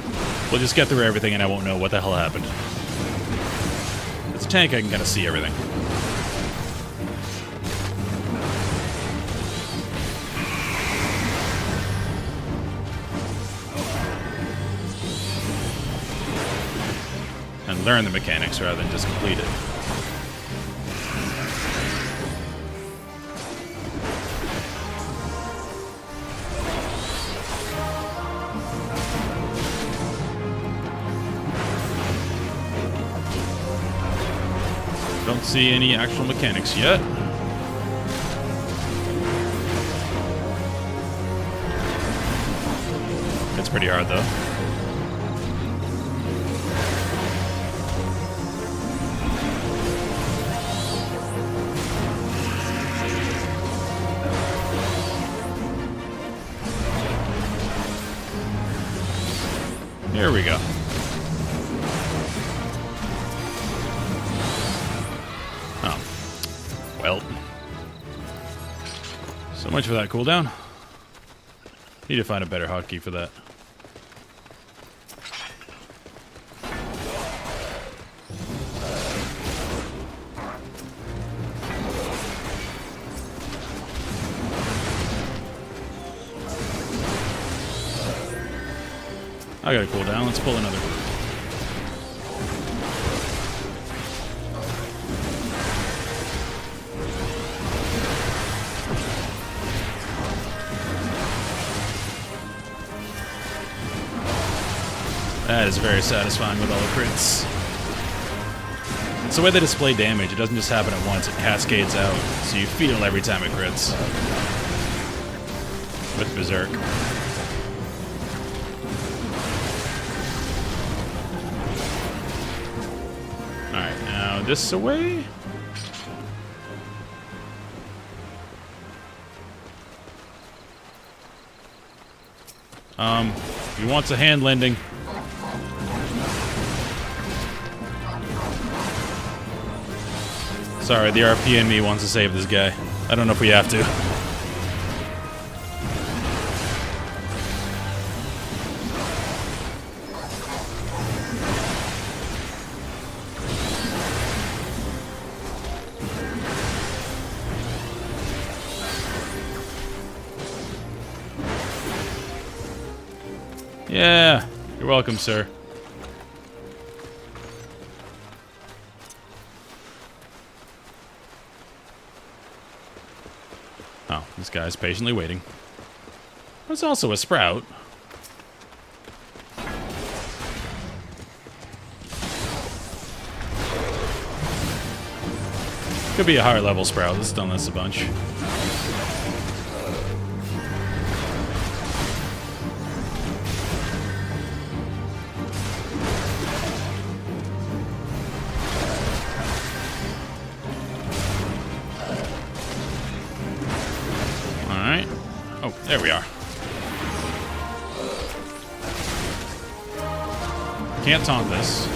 C: We'll just get through everything and I won't know what the hell happened. As a tank, I can kind of see everything. And learn the mechanics rather than just complete it.
A: Don't see any actual mechanics yet. It's pretty hard though. Here we go. Oh. Well. So much for that cooldown. Need to find a better hotkey for that. I got a cooldown. Let's pull another. That is very satisfying with all the crits. It's the way they display damage. It doesn't just happen at once. It cascades out, so you feel every time it crits. With Berserk. Alright, now this away. He wants a hand lending. Sorry, the RP in me wants to save this guy. I don't know if we have to. Yeah, you're welcome, sir. Oh, this guy's patiently waiting. There's also a sprout. Could be a higher level sprout. Let's done this a bunch. Alright. Oh, there we are. Can't taunt this.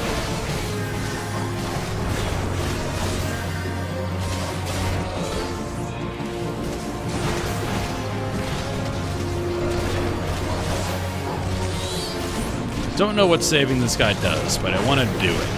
A: Don't know what saving this guy does, but I want to do it.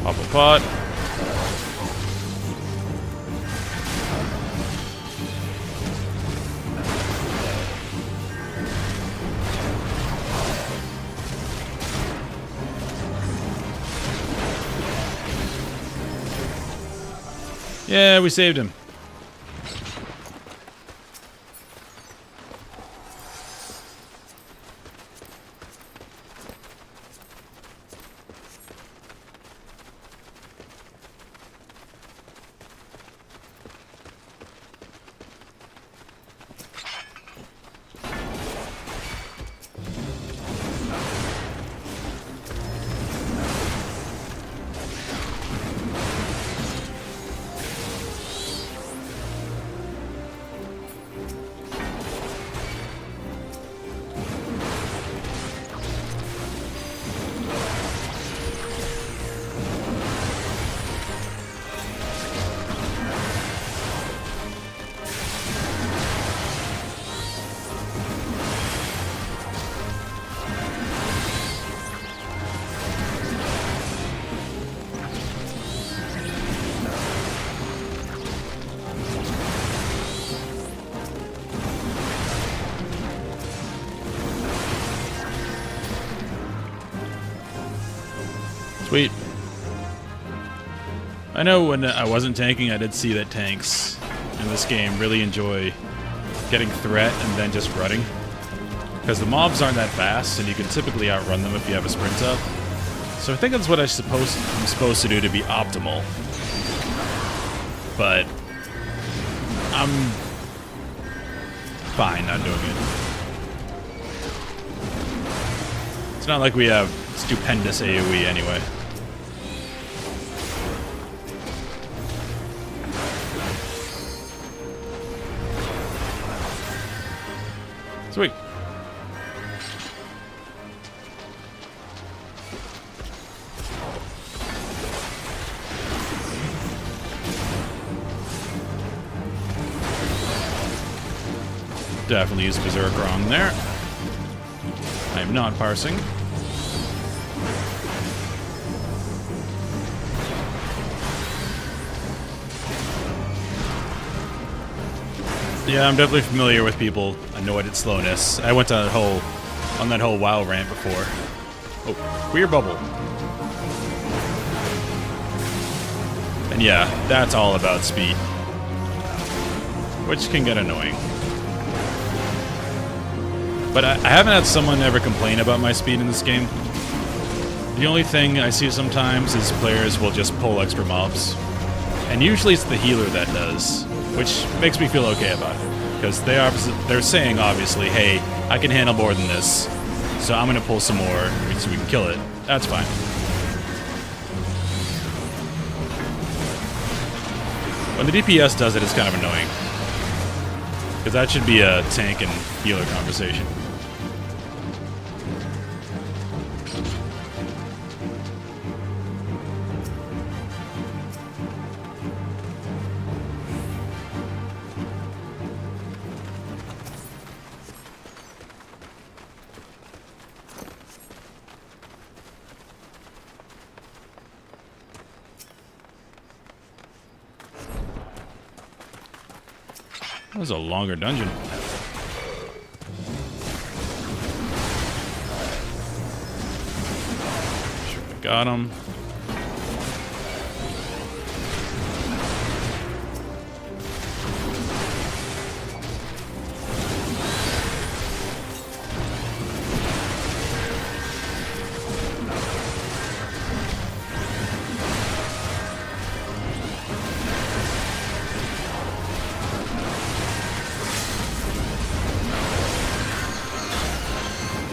A: Pop a pot. Yeah, we saved him. Sweet. I know when I wasn't tanking, I did see that tanks in this game really enjoy getting threat and then just running. Because the mobs aren't that fast, and you can typically outrun them if you have a sprint up. So I think that's what I'm supposed to do to be optimal. But I'm fine not doing it. It's not like we have stupendous AoE anyway. Sweet. Definitely use Berserk wrong there. I am not parsing. Yeah, I'm definitely familiar with people annoyed at slowness. I went on that whole WoW rant before. Oh, queer bubble. And yeah, that's all about speed, which can get annoying. But I haven't had someone ever complain about my speed in this game. The only thing I see sometimes is players will just pull extra mobs. And usually it's the healer that does, which makes me feel okay about it. Because they're saying, obviously, hey, I can handle more than this, so I'm going to pull some more so we can kill it. That's fine. When the DPS does it, it's kind of annoying. Because that should be a tank and healer conversation. That was a longer dungeon. Sure, I got him.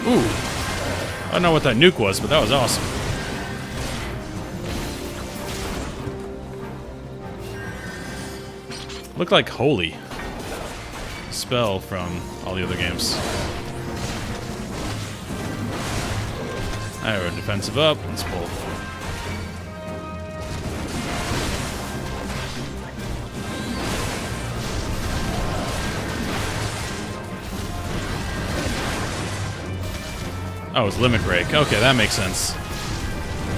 A: Ooh. I don't know what that nuke was, but that was awesome. Looked like Holy spell from all the other games. Alright, we're defensive up. Let's pull. Oh, it's Limit Break. Okay, that makes sense.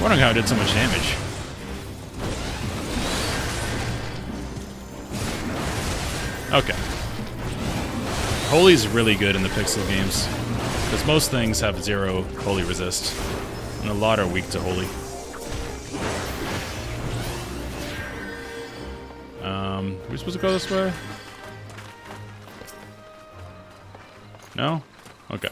A: Wondering how it did so much damage. Okay. Holy's really good in the pixel games, because most things have 0 Holy resist, and a lot are weak to Holy. Are we supposed to go this way? No? Okay.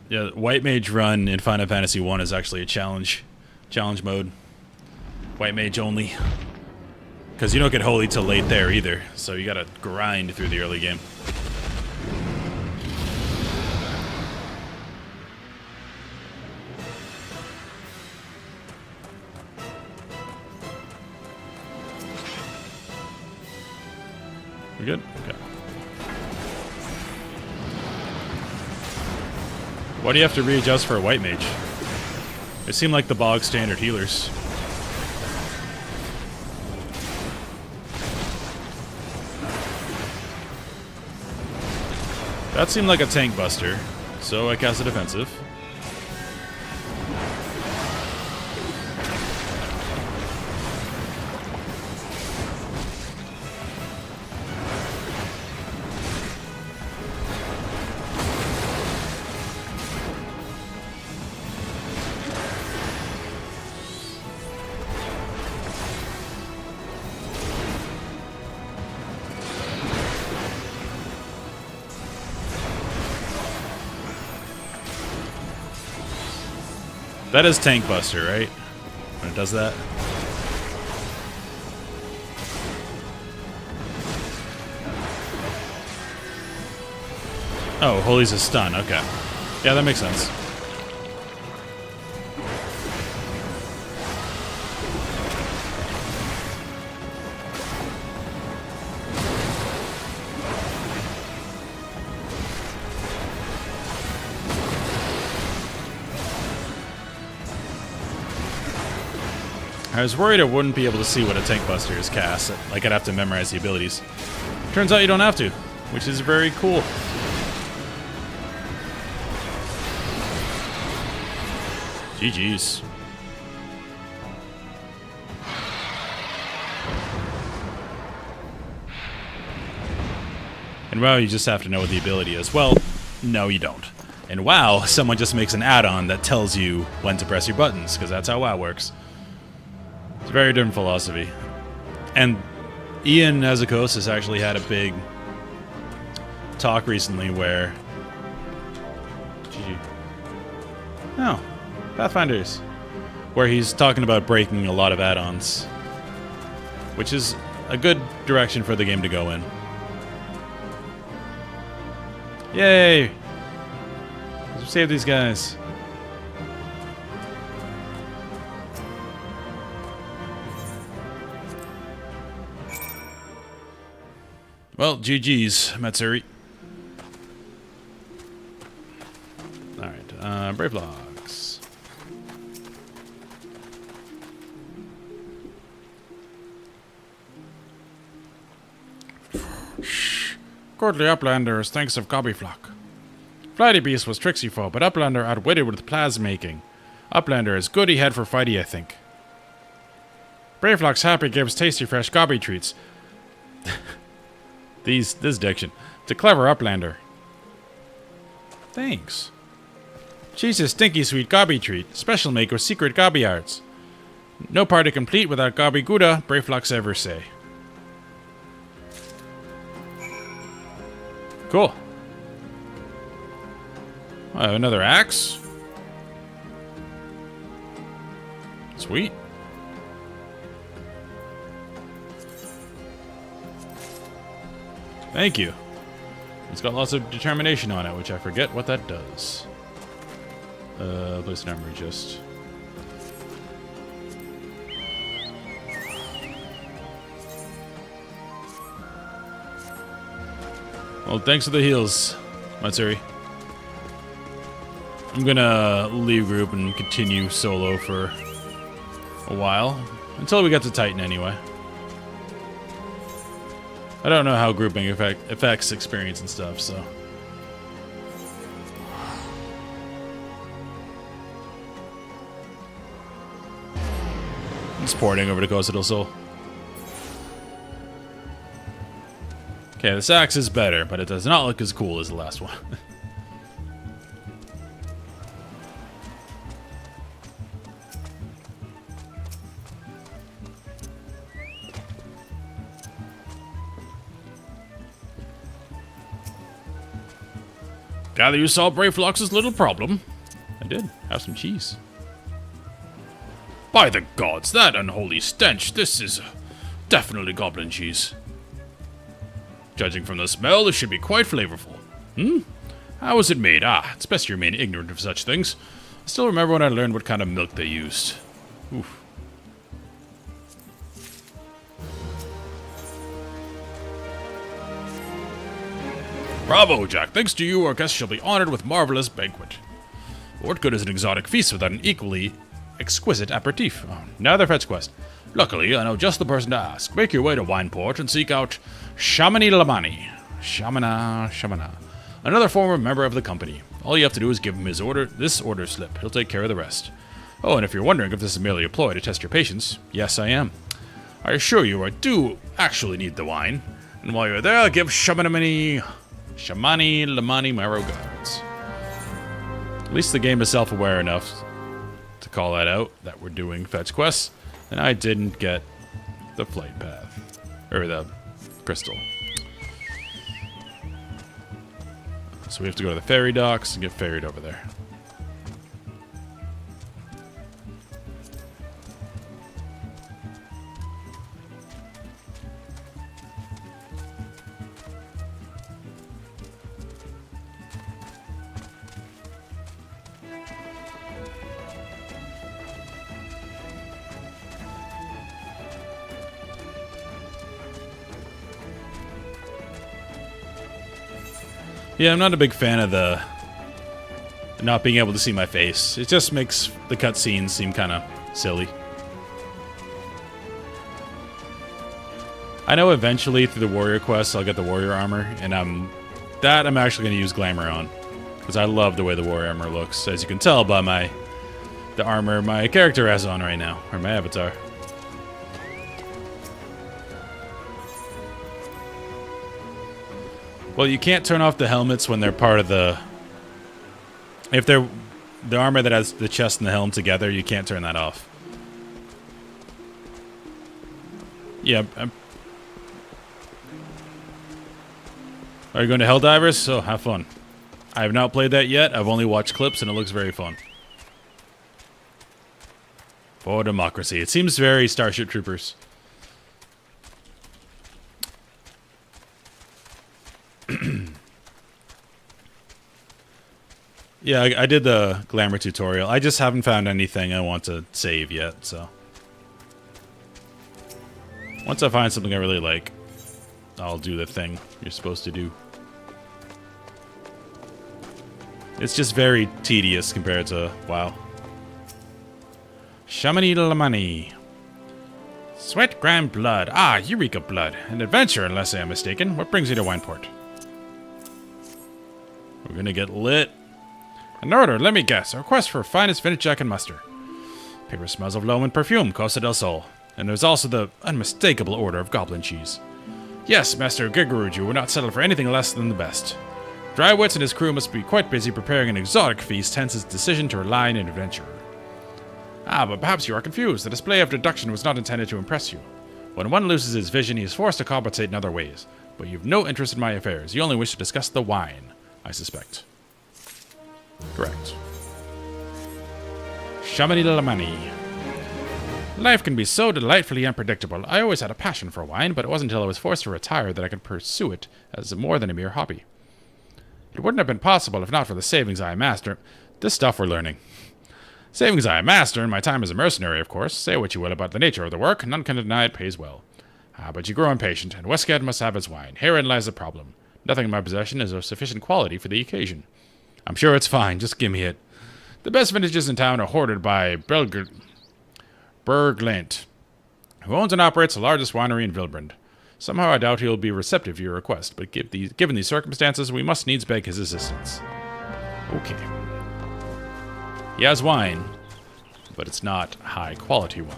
A: Yeah, White Mage run in Final Fantasy 1 is actually a challenge mode. White Mage only. Because you don't get Holy till late there either, so you gotta grind through the early game. We good? Okay. Why do you have to readjust for a White Mage? They seem like the bog standard healers. That seemed like a tank buster, so I cast a defensive. That is Tank Buster, right? When it does that? Oh, Holy's a stun. Okay. Yeah, that makes sense. I was worried I wouldn't be able to see what a Tank Buster is cast. Like, I'd have to memorize the abilities. Turns out you don't have to, which is very cool. GG's. And WoW, you just have to know what the ability is. Well, no, you don't. In WoW, someone just makes an add-on that tells you when to press your buttons, because that's how WoW works. It's a very different philosophy. And Ian Azakos has actually had a big talk recently where... GG. No. Pathfinders. Where he's talking about breaking a lot of add-ons. Which is a good direction for the game to go in. Yay! Let's save these guys. Well, GG's, Matsuri. Alright, Brave Logs.
B: Courtly Uplanders thinks of Gobbyflock. Flighty Beast was tricksy foe, but Uplander outwitted with plasmaking. Uplander is goody head for fighty, I think. Braveflock's happy gives tasty fresh gobby treats.
A: This diction.
B: It's a clever Uplander.
A: Thanks.
B: She's a stinky sweet gobby treat, special make with secret gobby arts. No party complete without gobby gouda, Braveflocks ever say.
A: Cool. Another axe. Sweet. Thank you. It's got lots of determination on it, which I forget what that does. Place an armory just. Well, thanks for the heals, Matsuri. I'm gonna leave group and continue solo for a while. Until we get to Titan, anyway. I don't know how grouping affects experience and stuff, so... It's porting over to Costa del Sol. Okay, this axe is better, but it does not look as cool as the last one. Gather you saw Braveflox's little problem. I did. Have some cheese. By the gods, that unholy stench. This is definitely goblin cheese. Judging from the smell, this should be quite flavorful. How was it made? It's best you remain ignorant of such things. I still remember when I learned what kind of milk they used. Oof. Bravo, Jack. Thanks to you, our guests shall be honored with marvelous banquet. What good is an exotic feast without an equally exquisite aperitif? Oh, another fetch quest. Luckily, I know just the person to ask. Make your way to Wineport and seek out Shamani Lamani. Shamana. Another former member of the company. All you have to do is give him this order slip. He'll take care of the rest. Oh, and if you're wondering if this is merely a ploy to test your patience, yes, I am. I assure you, I do actually need the wine. And while you're there, give Shamani Lamani my regards. At least the game is self-aware enough to call that out, that we're doing fetch quests, and I didn't get the flight path. Or the crystal. So we have to go to the ferry docks and get ferried over there. Yeah, I'm not a big fan of the not being able to see my face. It just makes the cutscenes seem kind of silly. I know eventually through the warrior quests I'll get the warrior armor, and I'm actually going to use glamour on, because I love the way the warrior armor looks, as you can tell by the armor my character has on right now, or my avatar. Well, you can't turn off the helmets when they're part of the... If they're the armor that has the chest and the helm together, you can't turn that off. Yeah, Are you going to Helldivers? So, have fun. I have not played that yet. I've only watched clips, and it looks very fun. For democracy. It seems very Starship Troopers. Yeah, I did the glamour tutorial. I just haven't found anything I want to save yet, so. Once I find something I really like, I'll do the thing you're supposed to do. It's just very tedious compared to WoW. Chamonix Lamani. Sweat Grand Blood. Ah, Eureka Blood. An adventure, unless I am mistaken. What brings you to Wineport? We're gonna get lit. An order, let me guess. A request for finest vintage I can muster. Paper smells of loam and perfume, Costa del Sol. And there's also the unmistakable order of goblin cheese. Yes, Master Gigaruju would not settle for anything less than the best. Drywitz and his crew must be quite busy preparing an exotic feast, hence his decision to rely on an adventurer. Ah, but perhaps you are confused. The display of deduction was not intended to impress you. When one loses his vision, he is forced to compensate in other ways. But you have no interest in my affairs. You only wish to discuss the wine, I suspect. Correct. Chamonix Lamani. Life can be so delightfully unpredictable. I always had a passion for wine, but it wasn't until I was forced to retire that I could pursue it as more than a mere hobby. It wouldn't have been possible if not for the savings I amassed. This stuff we're learning. Savings I amassed during my time as a mercenary, of course. Say what you will about the nature of the work, none can deny it pays well. Ah, but you grow impatient, and Westgate must have its wine. Herein lies the problem. Nothing in my possession is of sufficient quality for the occasion. I'm sure it's fine, just give me it. The best vintages in town are hoarded by Berglent, who owns and operates the largest winery in Vilbrand. Somehow I doubt he will be receptive to your request, but given these circumstances, we must needs beg his assistance. Okay. He has wine, but it's not high-quality wine.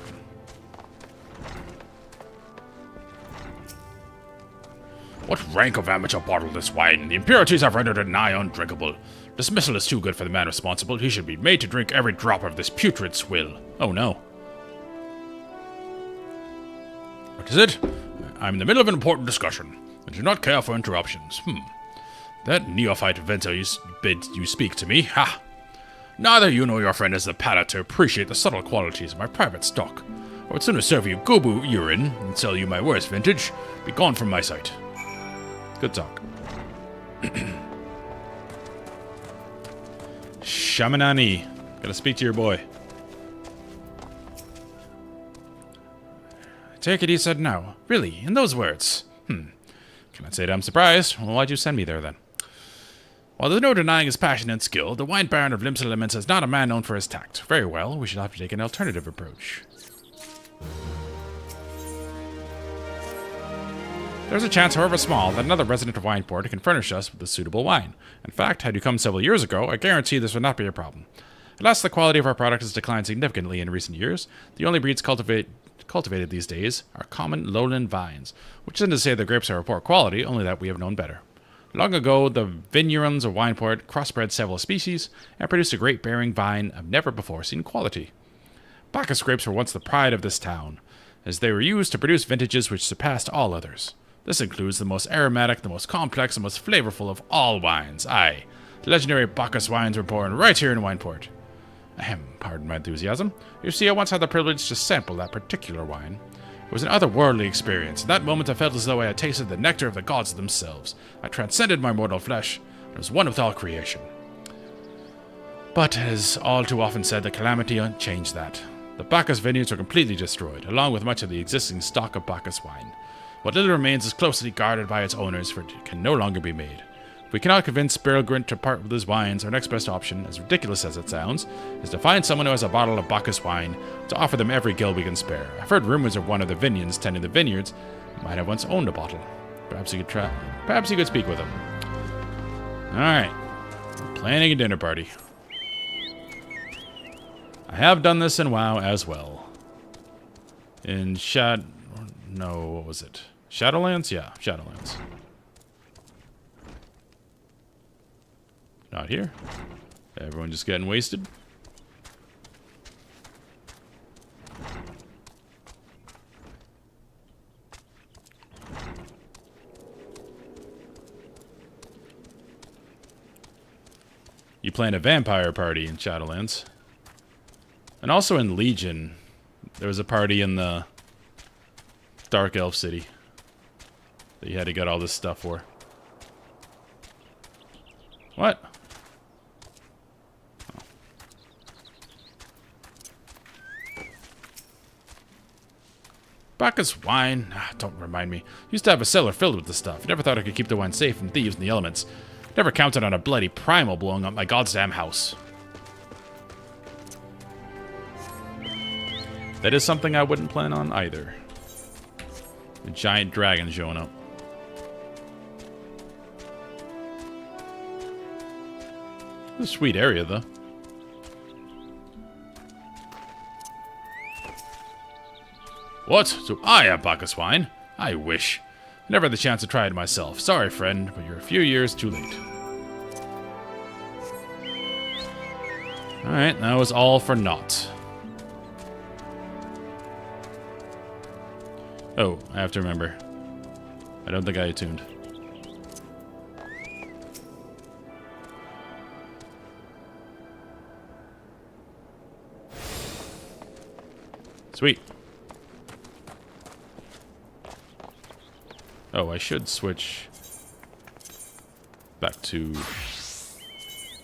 A: What rank of amateur bottled this wine? The impurities have rendered it nigh undrinkable. Dismissal is too good for the man responsible. He should be made to drink every drop of this putrid swill. Oh no. What is it? I'm in the middle of an important discussion. I do not care for interruptions. That neophyte inventor bid you speak to me. Ha! Neither you nor your friend has the palate to appreciate the subtle qualities of my private stock. I would sooner serve you gobu urine and sell you my worst vintage. Be gone from my sight. Good talk. Shamanani. Gotta speak to your boy. I take it he said no. Really? In those words? Cannot say that I'm surprised. Well, why'd you send me there then? While there's no denying his passion and skill, the wine baron of Limsa Laments is not a man known for his tact. Very well, we should have to take an alternative approach. There's a chance, however small, that another resident of Wineport can furnish us with a suitable wine. In fact, had you come several years ago, I guarantee this would not be a problem. Alas, the quality of our product has declined significantly in recent years. The only breeds cultivated these days are common lowland vines, which isn't to say the grapes are of poor quality, only that we have known better. Long ago, the vignerons of Wineport crossbred several species and produced a grape-bearing vine of never-before-seen quality. Bacchus grapes were once the pride of this town, as they were used to produce vintages which surpassed all others. This includes the most aromatic, the most complex, and most flavorful of all wines. Aye, the legendary Bacchus wines were born right here in Wineport. Pardon my enthusiasm. You see, I once had the privilege to sample that particular wine. It was an otherworldly experience. In that moment, I felt as though I had tasted the nectar of the gods themselves. I transcended my mortal flesh, and was one with all creation. But, as all too often said, the calamity changed that. The Bacchus vineyards were completely destroyed, along with much of the existing stock of Bacchus wine. What little remains is closely guarded by its owners, for it can no longer be made.
C: we cannot convince Sparrowgrint to part with his wines, our next best option, as ridiculous as it sounds, is to find someone who has a bottle of Bacchus wine to offer them every gil we can spare. I've heard rumors of one of the Vinians tending the vineyards might have once owned a bottle. Perhaps you could try. Perhaps you could speak with him. All right, planning a dinner party. I have done this in WoW as well. In no, what was it? Shadowlands? Yeah, Shadowlands. Not here. Everyone just getting wasted. You plan a vampire party in Shadowlands. And also in Legion, there was a party in the Dark Elf City that you had to get all this stuff for. What? Oh. Bacchus wine? Don't remind me. Used to have a cellar filled with the stuff. Never thought I could keep the wine safe from thieves and the elements. Never counted on a bloody primal blowing up my goddamn house. That is something I wouldn't plan on either. A giant dragon showing up. It's a sweet area, though. What? So I have Bacchus wine? I wish. I never had the chance to try it myself. Sorry, friend, but you're a few years too late. Alright, that was all for naught. Oh, I have to remember. I don't think I attuned. Sweet. Oh, I should switch back to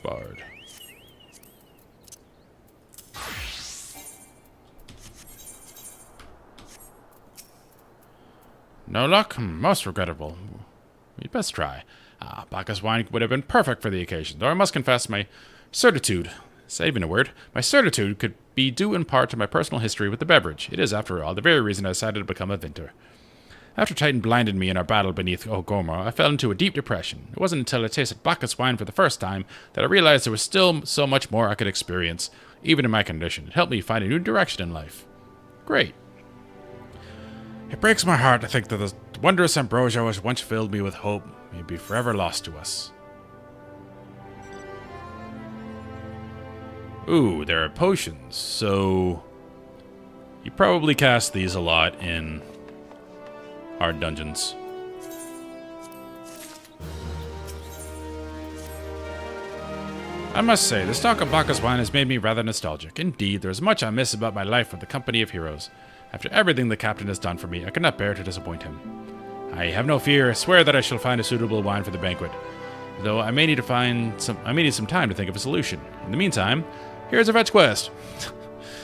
C: Bard. No luck? Most regrettable. We'd best try. Bacchus wine would have been perfect for the occasion, though I must confess my certitude, saving a word, my certitude could be due in part to my personal history with the beverage. It is, after all, the very reason I decided to become a Vinter. After Titan blinded me in our battle beneath Ogormor, I fell into a deep depression. It wasn't until I tasted Bacchus wine for the first time that I realized there was still so much more I could experience, even in my condition. It helped me find a new direction in life. Great. It breaks my heart to think that the wondrous ambrosia which once filled me with hope may be forever lost to us. Ooh, there are potions, so you probably cast these a lot in hard dungeons. I must say, the stock of Bacchus wine has made me rather nostalgic. Indeed, there is much I miss about my life with the company of heroes. After everything the captain has done for me, I could not bear to disappoint him. I have no fear. I swear that I shall find a suitable wine for the banquet, though I may need some time to think of a solution. In the meantime, here's a fetch quest.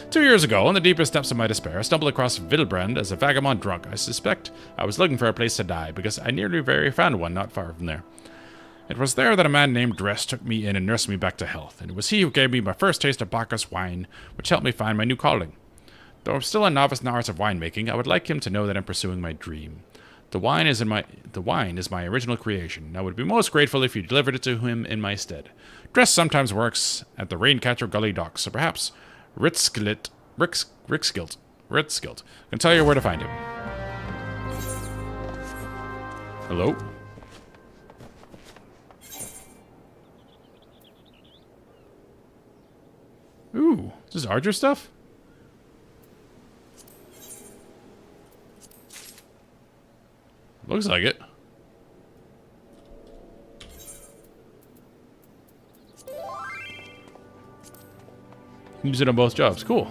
C: 2 years ago, in the deepest depths of my despair, I stumbled across Vilbrand as a vagabond drunk. I suspect I was looking for a place to die, because I nearly found one not far from there. It was there that a man named Dress took me in and nursed me back to health, and it was he who gave me my first taste of Bacchus wine, which helped me find my new calling. Though I'm still a novice in the arts of winemaking, I would like him to know that I'm pursuing my dream. The wine is my original creation, and I would be most grateful if you delivered it to him in my stead. Dress sometimes works at the Raincatcher Gully docks, so perhaps Ritskilt can tell you where to find him. Hello? Ooh, is this Archer stuff? Looks like it. Use it on both jobs. Cool.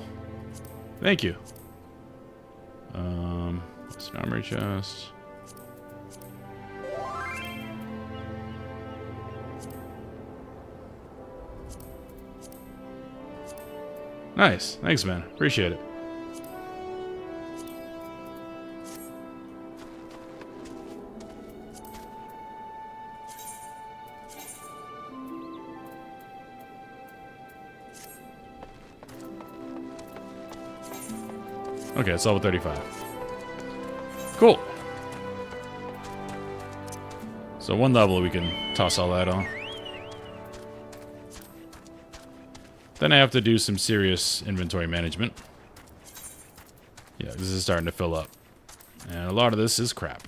C: Thank you. It's an armory chest. Nice. Thanks, man. Appreciate it. Okay, it's level 35. Cool. So one level we can toss all that on. Then I have to do some serious inventory management. Yeah, this is starting to fill up. And a lot of this is crap.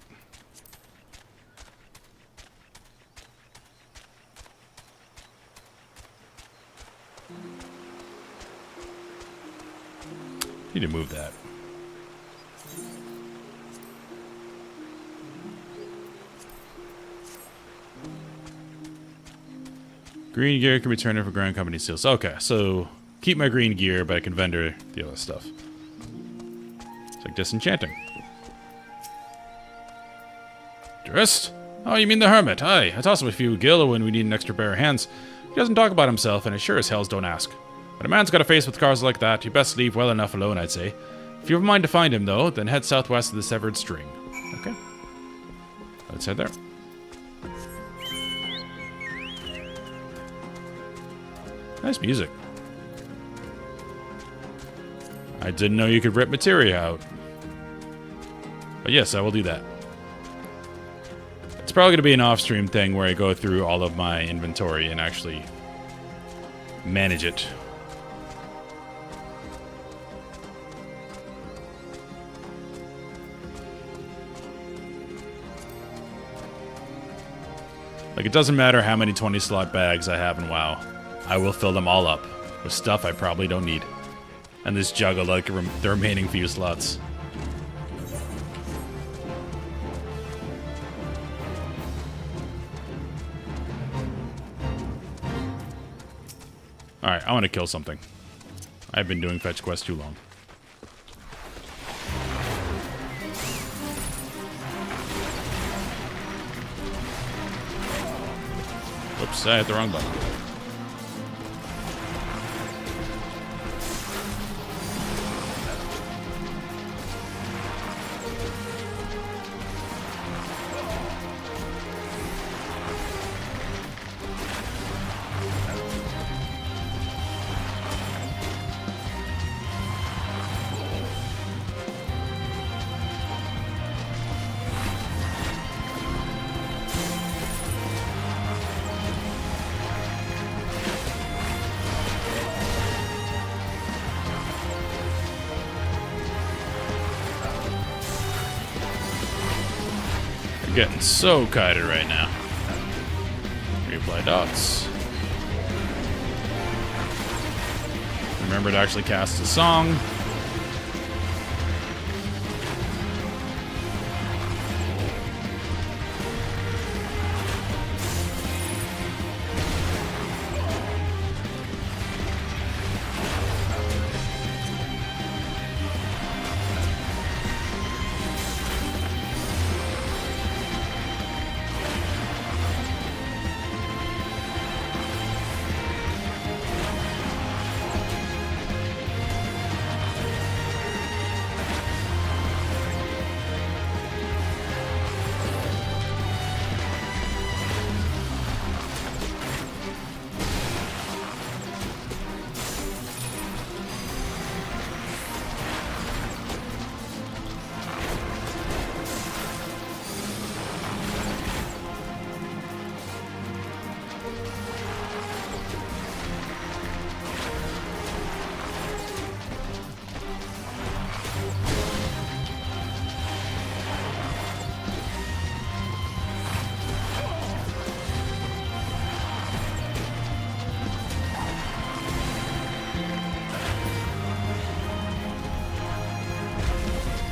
C: Need to move that. Green gear can be turned in for ground company seals. Okay, so keep my green gear, but I can vendor the other stuff. It's like disenchanting. Tourist? Oh, you mean the hermit? Aye, I toss him a few gil when we need an extra pair of hands. He doesn't talk about himself, and as sure as hells don't ask. But a man's got a face with cars like that, you best leave well enough alone, I'd say. If you have a mind to find him, though, then head southwest of the Severed String. Okay. Let's head there. Nice music. I didn't know you could rip materia out. But yes, I will do that. It's probably going to be an off-stream thing where I go through all of my inventory and actually manage it. Like, it doesn't matter how many 20-slot bags I have in WoW. I will fill them all up with stuff I probably don't need. And just juggle like the remaining few slots. Alright, I want to kill something. I've been doing fetch quests too long. Whoops, I hit the wrong button. Getting so kited right now. Reapply dots. Remember to actually cast a song.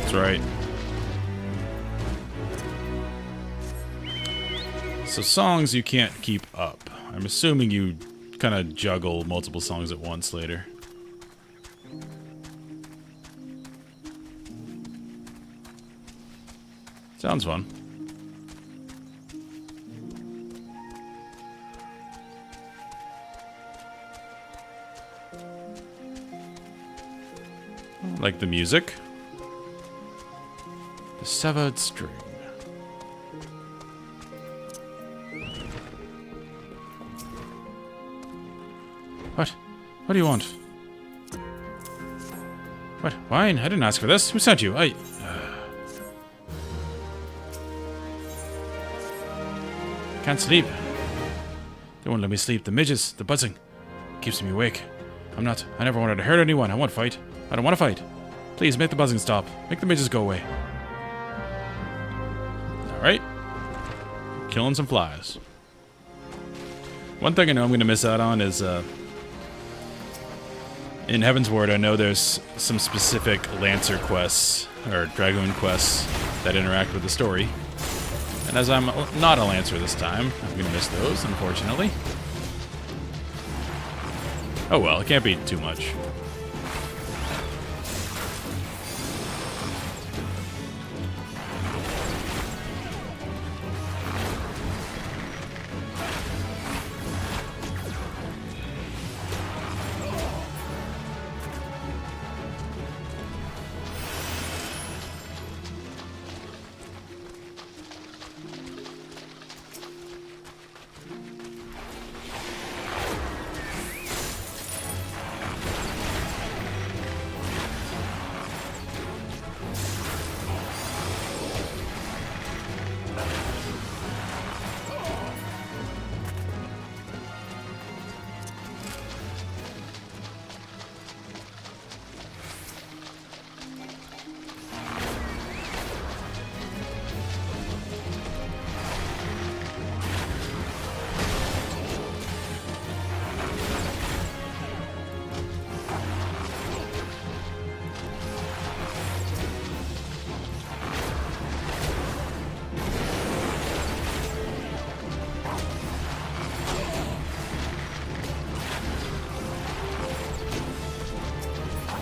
C: That's right. So songs you can't keep up. I'm assuming you kind of juggle multiple songs at once later. Sounds fun. Like the music. The Severed String. What? What do you want? What? Wine? I didn't ask for this. Who sent you? Can't sleep. They won't let me sleep. The midges, the buzzing, keeps me awake. I never wanted to hurt anyone. I won't fight. I don't want to fight. Please, make the buzzing stop. Make the midges go away.
A: Alright. Killing some flies. One thing I know I'm going to miss out on is, in Heaven's Ward, I know there's some specific Lancer quests, or Dragoon quests, that interact with the story. And as I'm not a Lancer this time, I'm going to miss those, unfortunately. Oh well, it can't be too much.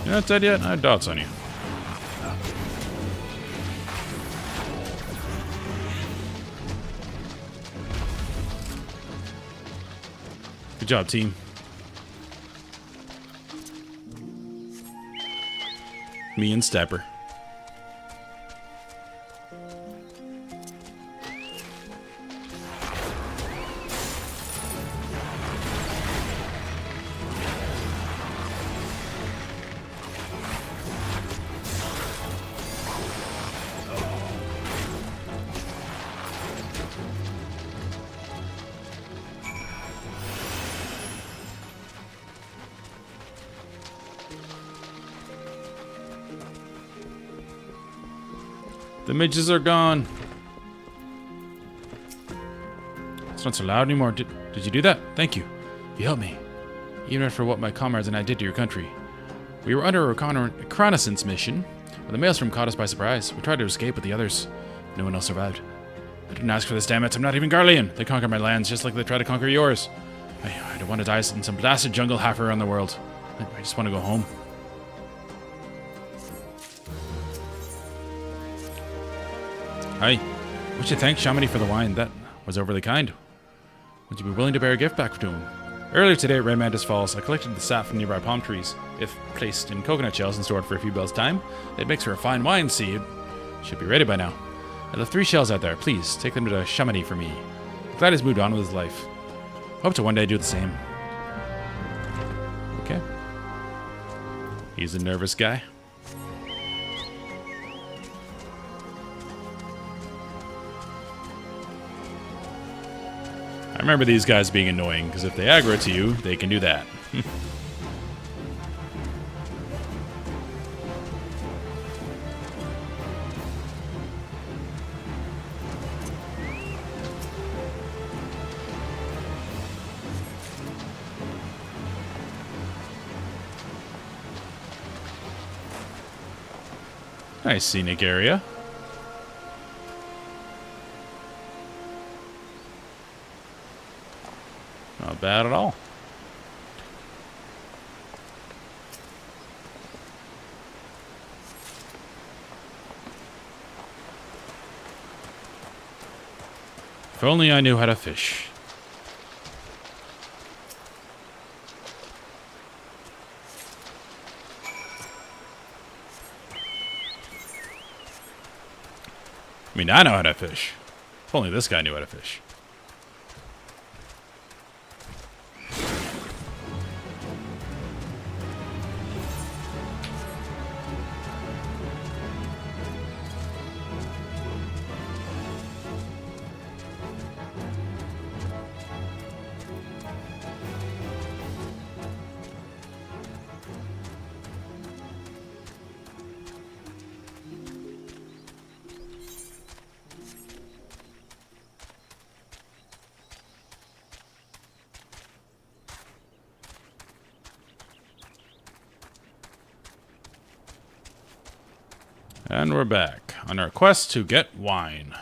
A: You're not dead yet? I have dots on you. Good job, team. Me and Stepper. The midges are gone. It's not so loud anymore. Did you do that? Thank you. You helped me. Even for what my comrades and I did to your country. We were under a reconnaissance mission when the Maelstrom caught us by surprise. We tried to escape with the others. No one else survived. I didn't ask for this, damn it. I'm not even Garlean. They conquered my lands just like they tried to conquer yours. I don't want to die in some blasted jungle half around the world. I just want to go home. Hi. Would you thank Shamini for the wine? That was overly kind. Would you be willing to bear a gift back to him? Earlier today at Red Mantis Falls, I collected the sap from nearby palm trees. If placed in coconut shells and stored for a few bells' time, it makes for a fine wine seed. Should be ready by now. I left 3 shells out there. Please, take them to Shamini for me. I'm glad he's moved on with his life. Hope to one day do the same. Okay. He's a nervous guy. I remember these guys being annoying, because if they aggro to you, they can do that. Nice scenic area. Not bad at all. If only I knew how to fish. I mean, I know how to fish. If only this guy knew how to fish.
C: And we're back on our quest to get wine.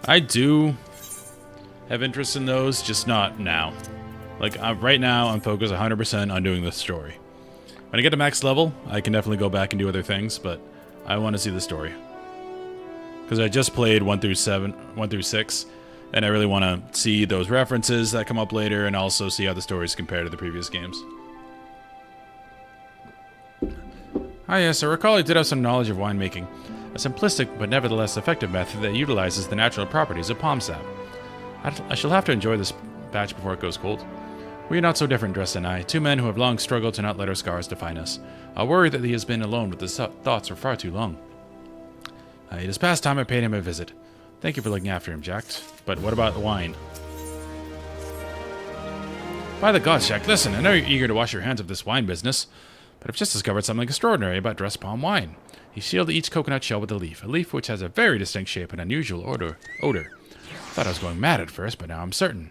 C: I do have interest in those, just not now. Like, right now, I'm focused 100% on doing the story. When I get to max level, I can definitely go back and do other things, but I want to see the story. Because I just played 1 through 6, and I really want to see those references that come up later, and also see how the stories compare to the previous games. Ah yes, I recall I did have some knowledge of winemaking. A simplistic but nevertheless effective method that utilizes the natural properties of palm sap. I shall have to enjoy this batch before it goes cold. We are not so different, Dress and I, 2 men who have long struggled to not let our scars define us. I worry that he has been alone with his thoughts for far too long. It is past time I paid him a visit. Thank you for looking after him, Jack. But what about the wine? By the gods, Jack, listen, I know you're eager to wash your hands of this wine business, but I've just discovered something extraordinary about dress palm wine. He sealed each coconut shell with a leaf which has a very distinct shape and unusual odor. Thought I was going mad at first, but now I'm certain.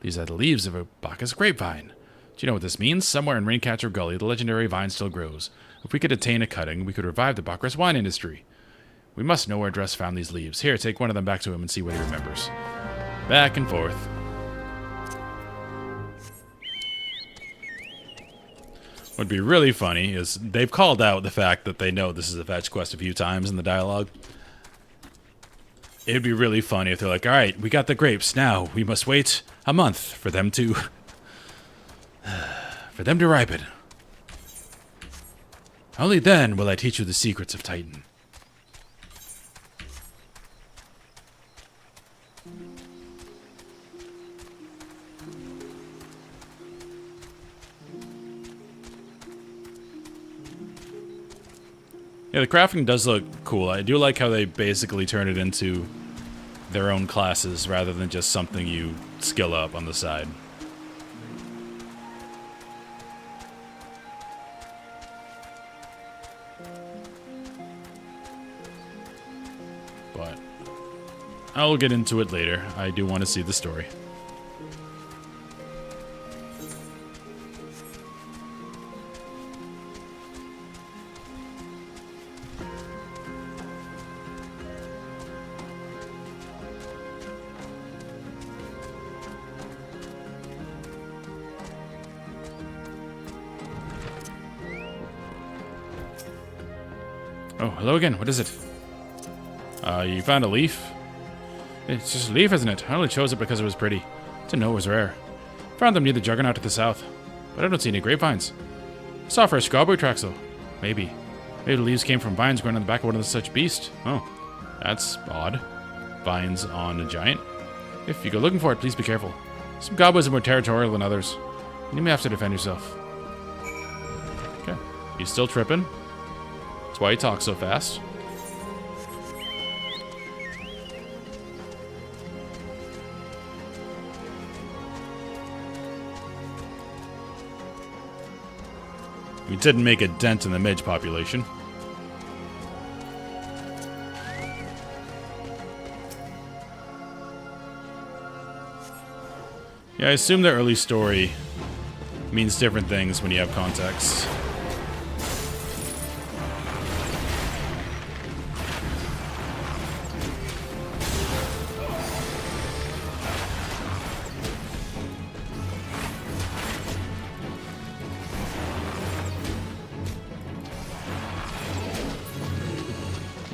C: These are the leaves of a Bacchus grapevine. Do you know what this means? Somewhere in Raincatcher Gully, the legendary vine still grows. If we could attain a cutting, we could revive the Bacchus wine industry. We must know where Dress found these leaves. Here, take one of them back to him and see what he remembers. Back and forth. What'd be really funny is they've called out the fact that they know this is a fetch quest a few times in the dialogue. It'd be really funny if they're like, alright, we got the grapes, now we must wait a month for them to ripen. Only then will I teach you the secrets of Titan. Yeah, the crafting does look cool. I do like how they basically turn it into their own classes rather than just something you skill up on the side. But I'll get into it later. I do want to see the story. Oh, hello again. What is it? You found a leaf? It's just a leaf, isn't it? I only chose it because it was pretty. Didn't know it was rare. Found them near the Juggernaut to the south. But I don't see any grapevines. I saw fresh strawberry tracks, though. Maybe. Maybe the leaves came from vines growing on the back of one of such beasts. Oh, that's odd. Vines on a giant. If you go looking for it, please be careful. Some goblins are more territorial than others. You may have to defend yourself. Okay. He's still tripping. That's why he talks so fast. We didn't make a dent in the mage population. Yeah, I assume the early story means different things when you have context.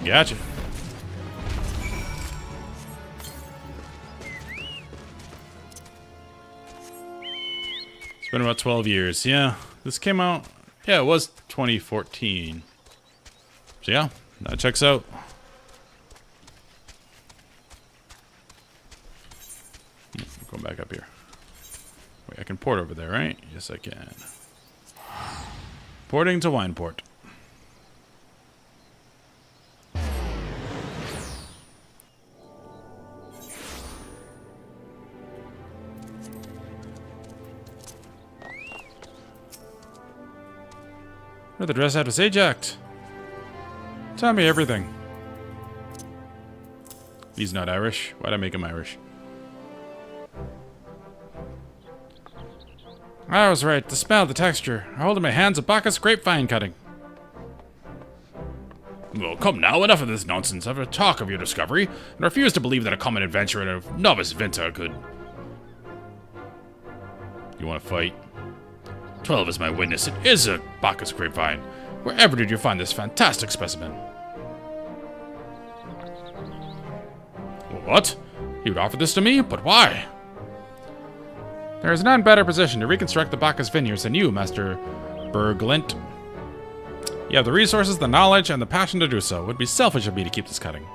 C: Gotcha. It's been about 12 years. Yeah, this came out... Yeah, it was 2014. So yeah, that checks out. Going back up here. Wait, I can port over there, right? Yes, I can. Porting to Wineport. What did the dress have to say, Jack? Tell me everything. He's not Irish. Why'd I make him Irish?
B: I was right. The smell, the texture. I hold in my hands a Bacchus grapevine cutting.
C: Well, come now, enough of this nonsense. I've a talk of your discovery, and refuse to believe that a common adventurer and a novice vinter could... You want to fight? 12 is my witness. It is a Bacchus grapevine. Wherever did you find this fantastic specimen? What? You would offer this to me? But why?
B: There is none better positioned to reconstruct the Bacchus vineyards than you, Master Berglint. You have the resources, the knowledge, and the passion to do so. It would be selfish of me to keep this cutting.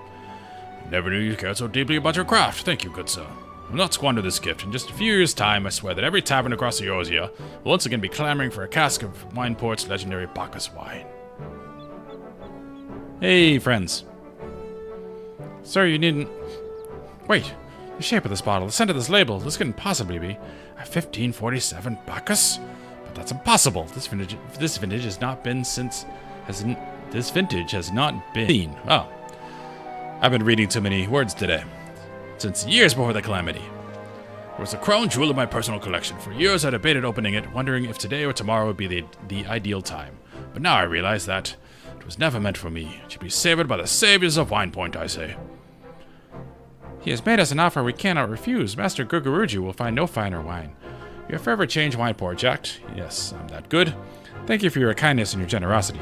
C: Never knew you cared so deeply about your craft. Thank you, good sir. I'll not squander this gift. In just a few years' time, I swear that every tavern across the Eorzea will once again be clamoring for a cask of Wineport's legendary Bacchus wine.
B: Hey, friends. Sir, you needn't... Wait. The shape of this bottle, the scent of this label, this couldn't possibly be a 1547 Bacchus? But that's impossible. This vintage has not been since... This vintage has not been... Oh. I've been reading too many words today.
C: Since years before the calamity. It was the crown jewel of my personal collection. For years I debated opening it, wondering if today or tomorrow would be the ideal time. But now I realize that it was never meant for me. It should be savored by the saviors of Winepoint, I say.
B: He has made us an offer we cannot refuse. Master Guguruju will find no finer wine. You have forever changed Wineport, Jack. Yes, I'm that good. Thank you for your kindness and your generosity.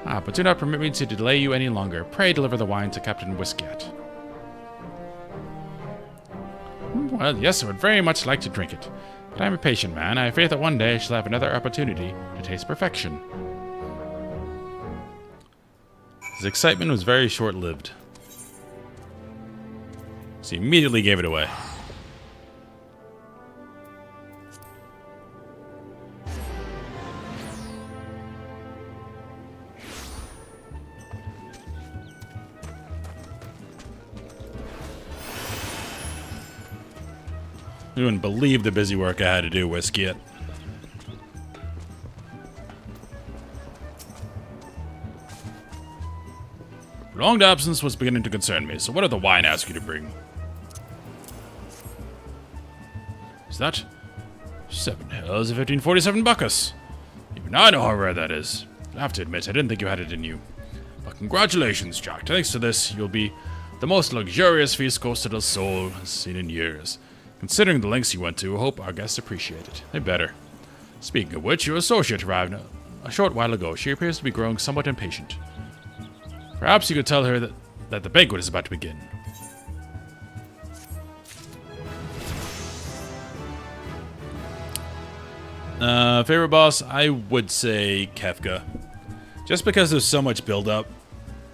B: But do not permit me to delay you any longer. Pray deliver the wine to Captain Whiskat. Well, yes, I would very much like to drink it. But I am a patient man. I have faith that one day I shall have another opportunity to taste perfection.
A: His excitement was very short-lived. So he immediately gave it away. You wouldn't believe the busy work I had to do, Whiskat.
C: Prolonged absence was beginning to concern me, so what did the wine ask you to bring? Is that 7 hells of 1547 Bacchus? Even I know how rare that is. I have to admit, I didn't think you had it in you. But congratulations, Jack. Thanks to this, you'll be the most luxurious feast Costa del Sol has seen in years. Considering the lengths you went to, I hope our guests appreciate it. They better. Speaking of which, your associate arrived a short while ago. She appears to be growing somewhat impatient. Perhaps you could tell her that the banquet is about to begin.
A: Favorite boss, I would say Kefka. Just because there's so much build-up,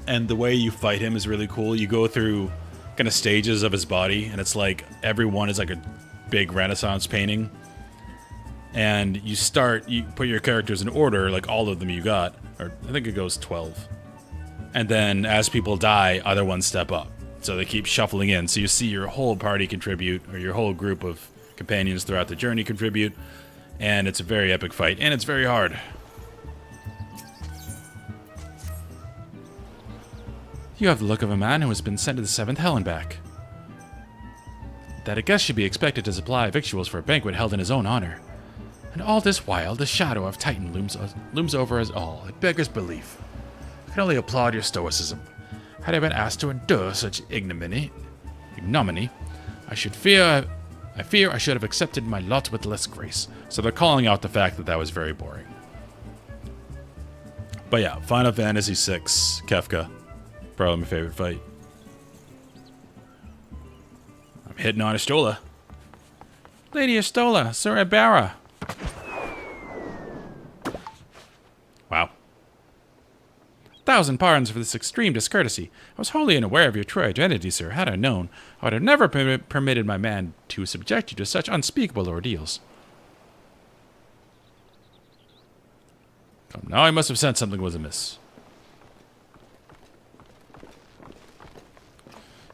A: and the way you fight him is really cool. You go through kind of stages of his body, and it's like every one is like a big Renaissance painting. And you put your characters in order, like all of them you got, or I think it goes 12. And then as people die, other ones step up. So they keep shuffling in. So you see your whole party contribute, or your whole group of companions throughout the journey contribute. And it's a very epic fight, and it's very hard.
B: You have the look of a man who has been sent to the 7th hell and back. That a guest should be expected to supply victuals for a banquet held in his own honor. And all this while, the shadow of Titan looms over us all. It beggars belief. I can only applaud your stoicism. Had I been asked to endure such ignominy, I fear I should have accepted my lot with less grace.
A: So they're calling out the fact that was very boring. But yeah, Final Fantasy VI, Kefka. Probably my favorite fight. I'm hitting on Astola.
B: Lady Astola, Sir Ibarra.
A: Wow.
B: 1,000 pardons for this extreme discourtesy. I was wholly unaware of your true identity, sir. Had I known, I would have never permitted my man to subject you to such unspeakable ordeals.
A: Come now, I must have sensed something was amiss.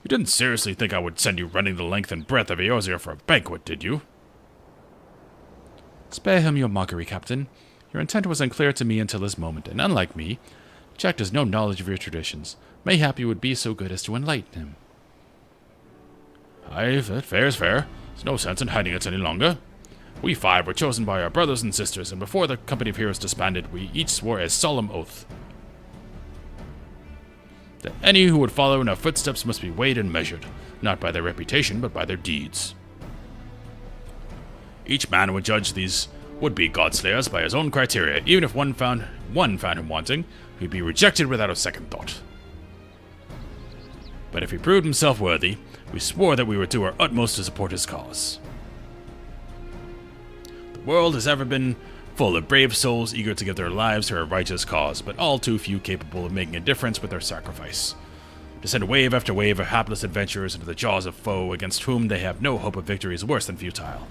C: You didn't seriously think I would send you running the length and breadth of Eorzea for a banquet, did you?
B: Spare him your mockery, Captain. Your intent was unclear to me until this moment, and unlike me, Jack has no knowledge of your traditions. Mayhap you would be so good as to enlighten him.
C: Aye, that fair is fair. There's no sense in hiding it any longer. We 5 were chosen by our brothers and sisters, and before the company of heroes disbanded, we each swore a solemn oath that any who would follow in our footsteps must be weighed and measured, not by their reputation, but by their deeds. Each man would judge these would-be godslayers by his own criteria. Even if one found him wanting, he'd be rejected without a second thought. But if he proved himself worthy, we swore that we would do our utmost to support his cause. The world has ever been full of brave souls eager to give their lives to a righteous cause, but all too few capable of making a difference with their sacrifice. To send wave after wave of hapless adventurers into the jaws of foe against whom they have no hope of victory is worse than futile.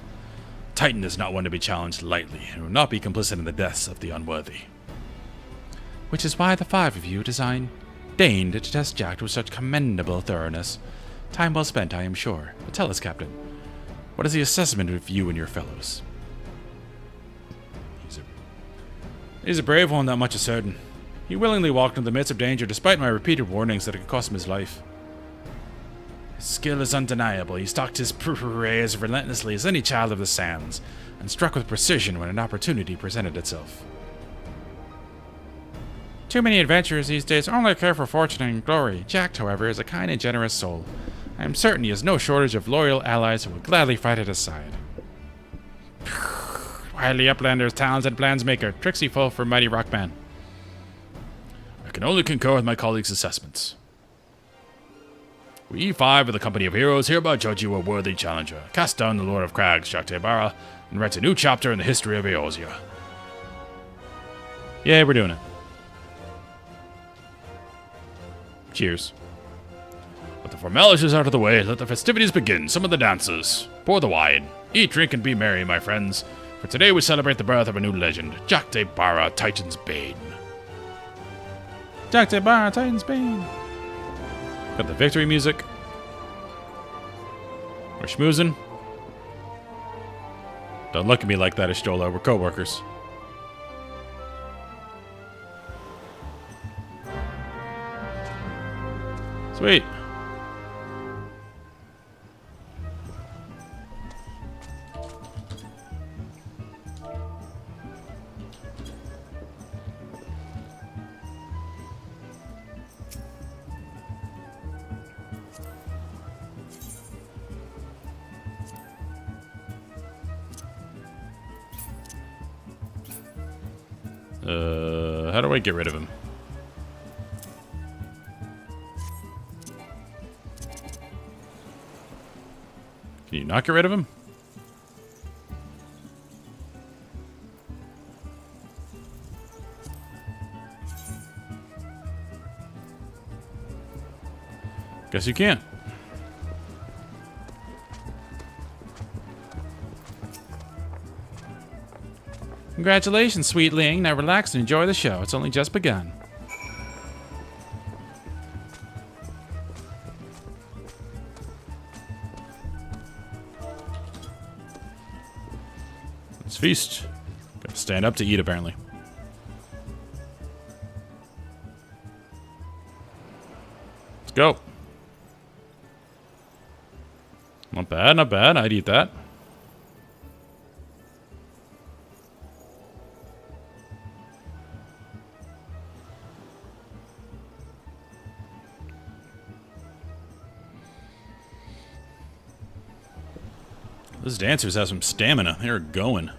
C: Titan is not one to be challenged lightly, and will not be complicit in the deaths of the unworthy. Which is why the 5 of you deigned to test Jack with such commendable thoroughness. Time well spent, I am sure. But tell us, Captain, what is the assessment of you and your fellows?
A: He's a brave one, not much is certain. He willingly walked into the midst of danger despite my repeated warnings that it could cost him his life. His skill is undeniable. He stalked his prey as relentlessly as any child of the sands, and struck with precision when an opportunity presented itself.
B: Too many adventurers these days only care for fortune and glory. Jack, however, is a kind and generous soul. I am certain he has no shortage of loyal allies who will gladly fight at his side. Wily Uplander's talented plansmaker, tricksy foe for mighty Rockman.
C: I can only concur with my colleagues' assessments. We 5 of the Company of Heroes hereby judge you a worthy challenger. Cast down the Lord of Crags, Jack Barra, and write a new chapter in the history of Eorzea.
A: Yeah, we're doing it. Cheers.
C: With the formalities out of the way, let the festivities begin. Some of the dancers. Pour the wine. Eat, drink, and be merry, my friends. For today we celebrate the birth of a new legend, Jack Barra, Titan's Bane.
A: Jack Barra, Titan's Bane. Got the victory music. We're schmoozing. Don't look at me like that, Ashtola. We're co-workers. Sweet. How do I get rid of him? Can you not get rid of him? Guess you can't.
B: Congratulations, sweetling. Now relax and enjoy the show. It's only just begun.
A: Let's feast. Gotta stand up to eat, apparently. Let's go. Not bad, not bad. I'd eat that. Those dancers have some stamina. They're going.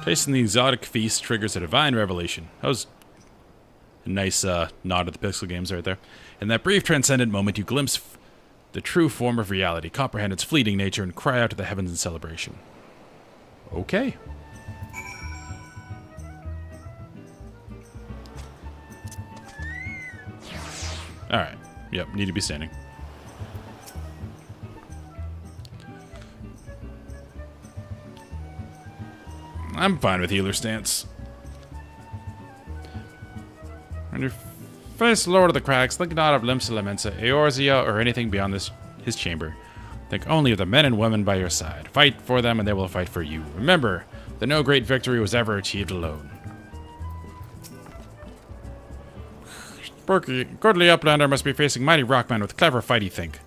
A: Tasting the exotic feast triggers a divine revelation. That was a nice nod to the Pixel games right there. In that brief transcendent moment, you glimpse the true form of reality, comprehend its fleeting nature, and cry out to the heavens in celebration. Okay. Alright. Yep, need to be standing. I'm fine with healer stance.
B: When you face Lord of the Crags, think not of Limsa, Eorzea, or anything beyond his chamber. Think only of the men and women by your side. Fight for them and they will fight for you. Remember that no great victory was ever achieved alone. Goodly Uplander must be facing mighty Rockman with clever fighty think.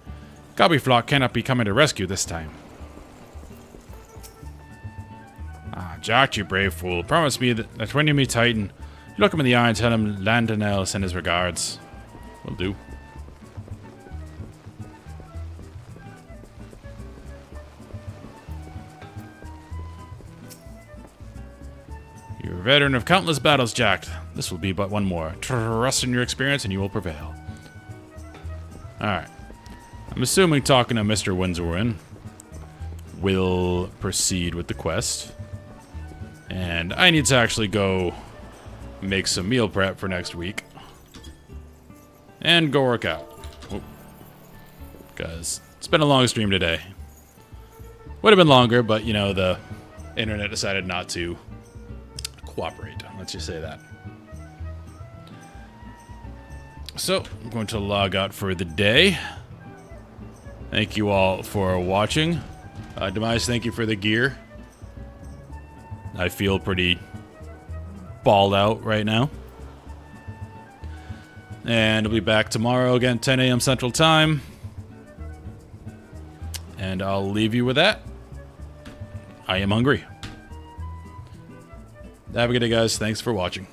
C: Gobbyflock cannot be coming to rescue this time. Ah, Jack, you brave fool. Promise me that when you meet Titan, you look him in the eye and tell him Landonell send his regards. Will do. You're a veteran of countless battles, Jack. This will be but one more. Trust in your experience and you will prevail. Alright. I'm assuming talking to Mr. Windsorwin will proceed with the quest. And I need to actually go make some meal prep for next week. And go work out. Because it's been a long stream today. Would have been longer, but you know, the internet decided not to cooperate. Let's just say that. So, I'm going to log out for the day. Thank you all for watching. Demise, thank you for the gear. I feel pretty balled out right now. And I'll be back tomorrow again, 10 a.m. Central Time. And I'll leave you with that. I am hungry. Have a good day, guys. Thanks for watching.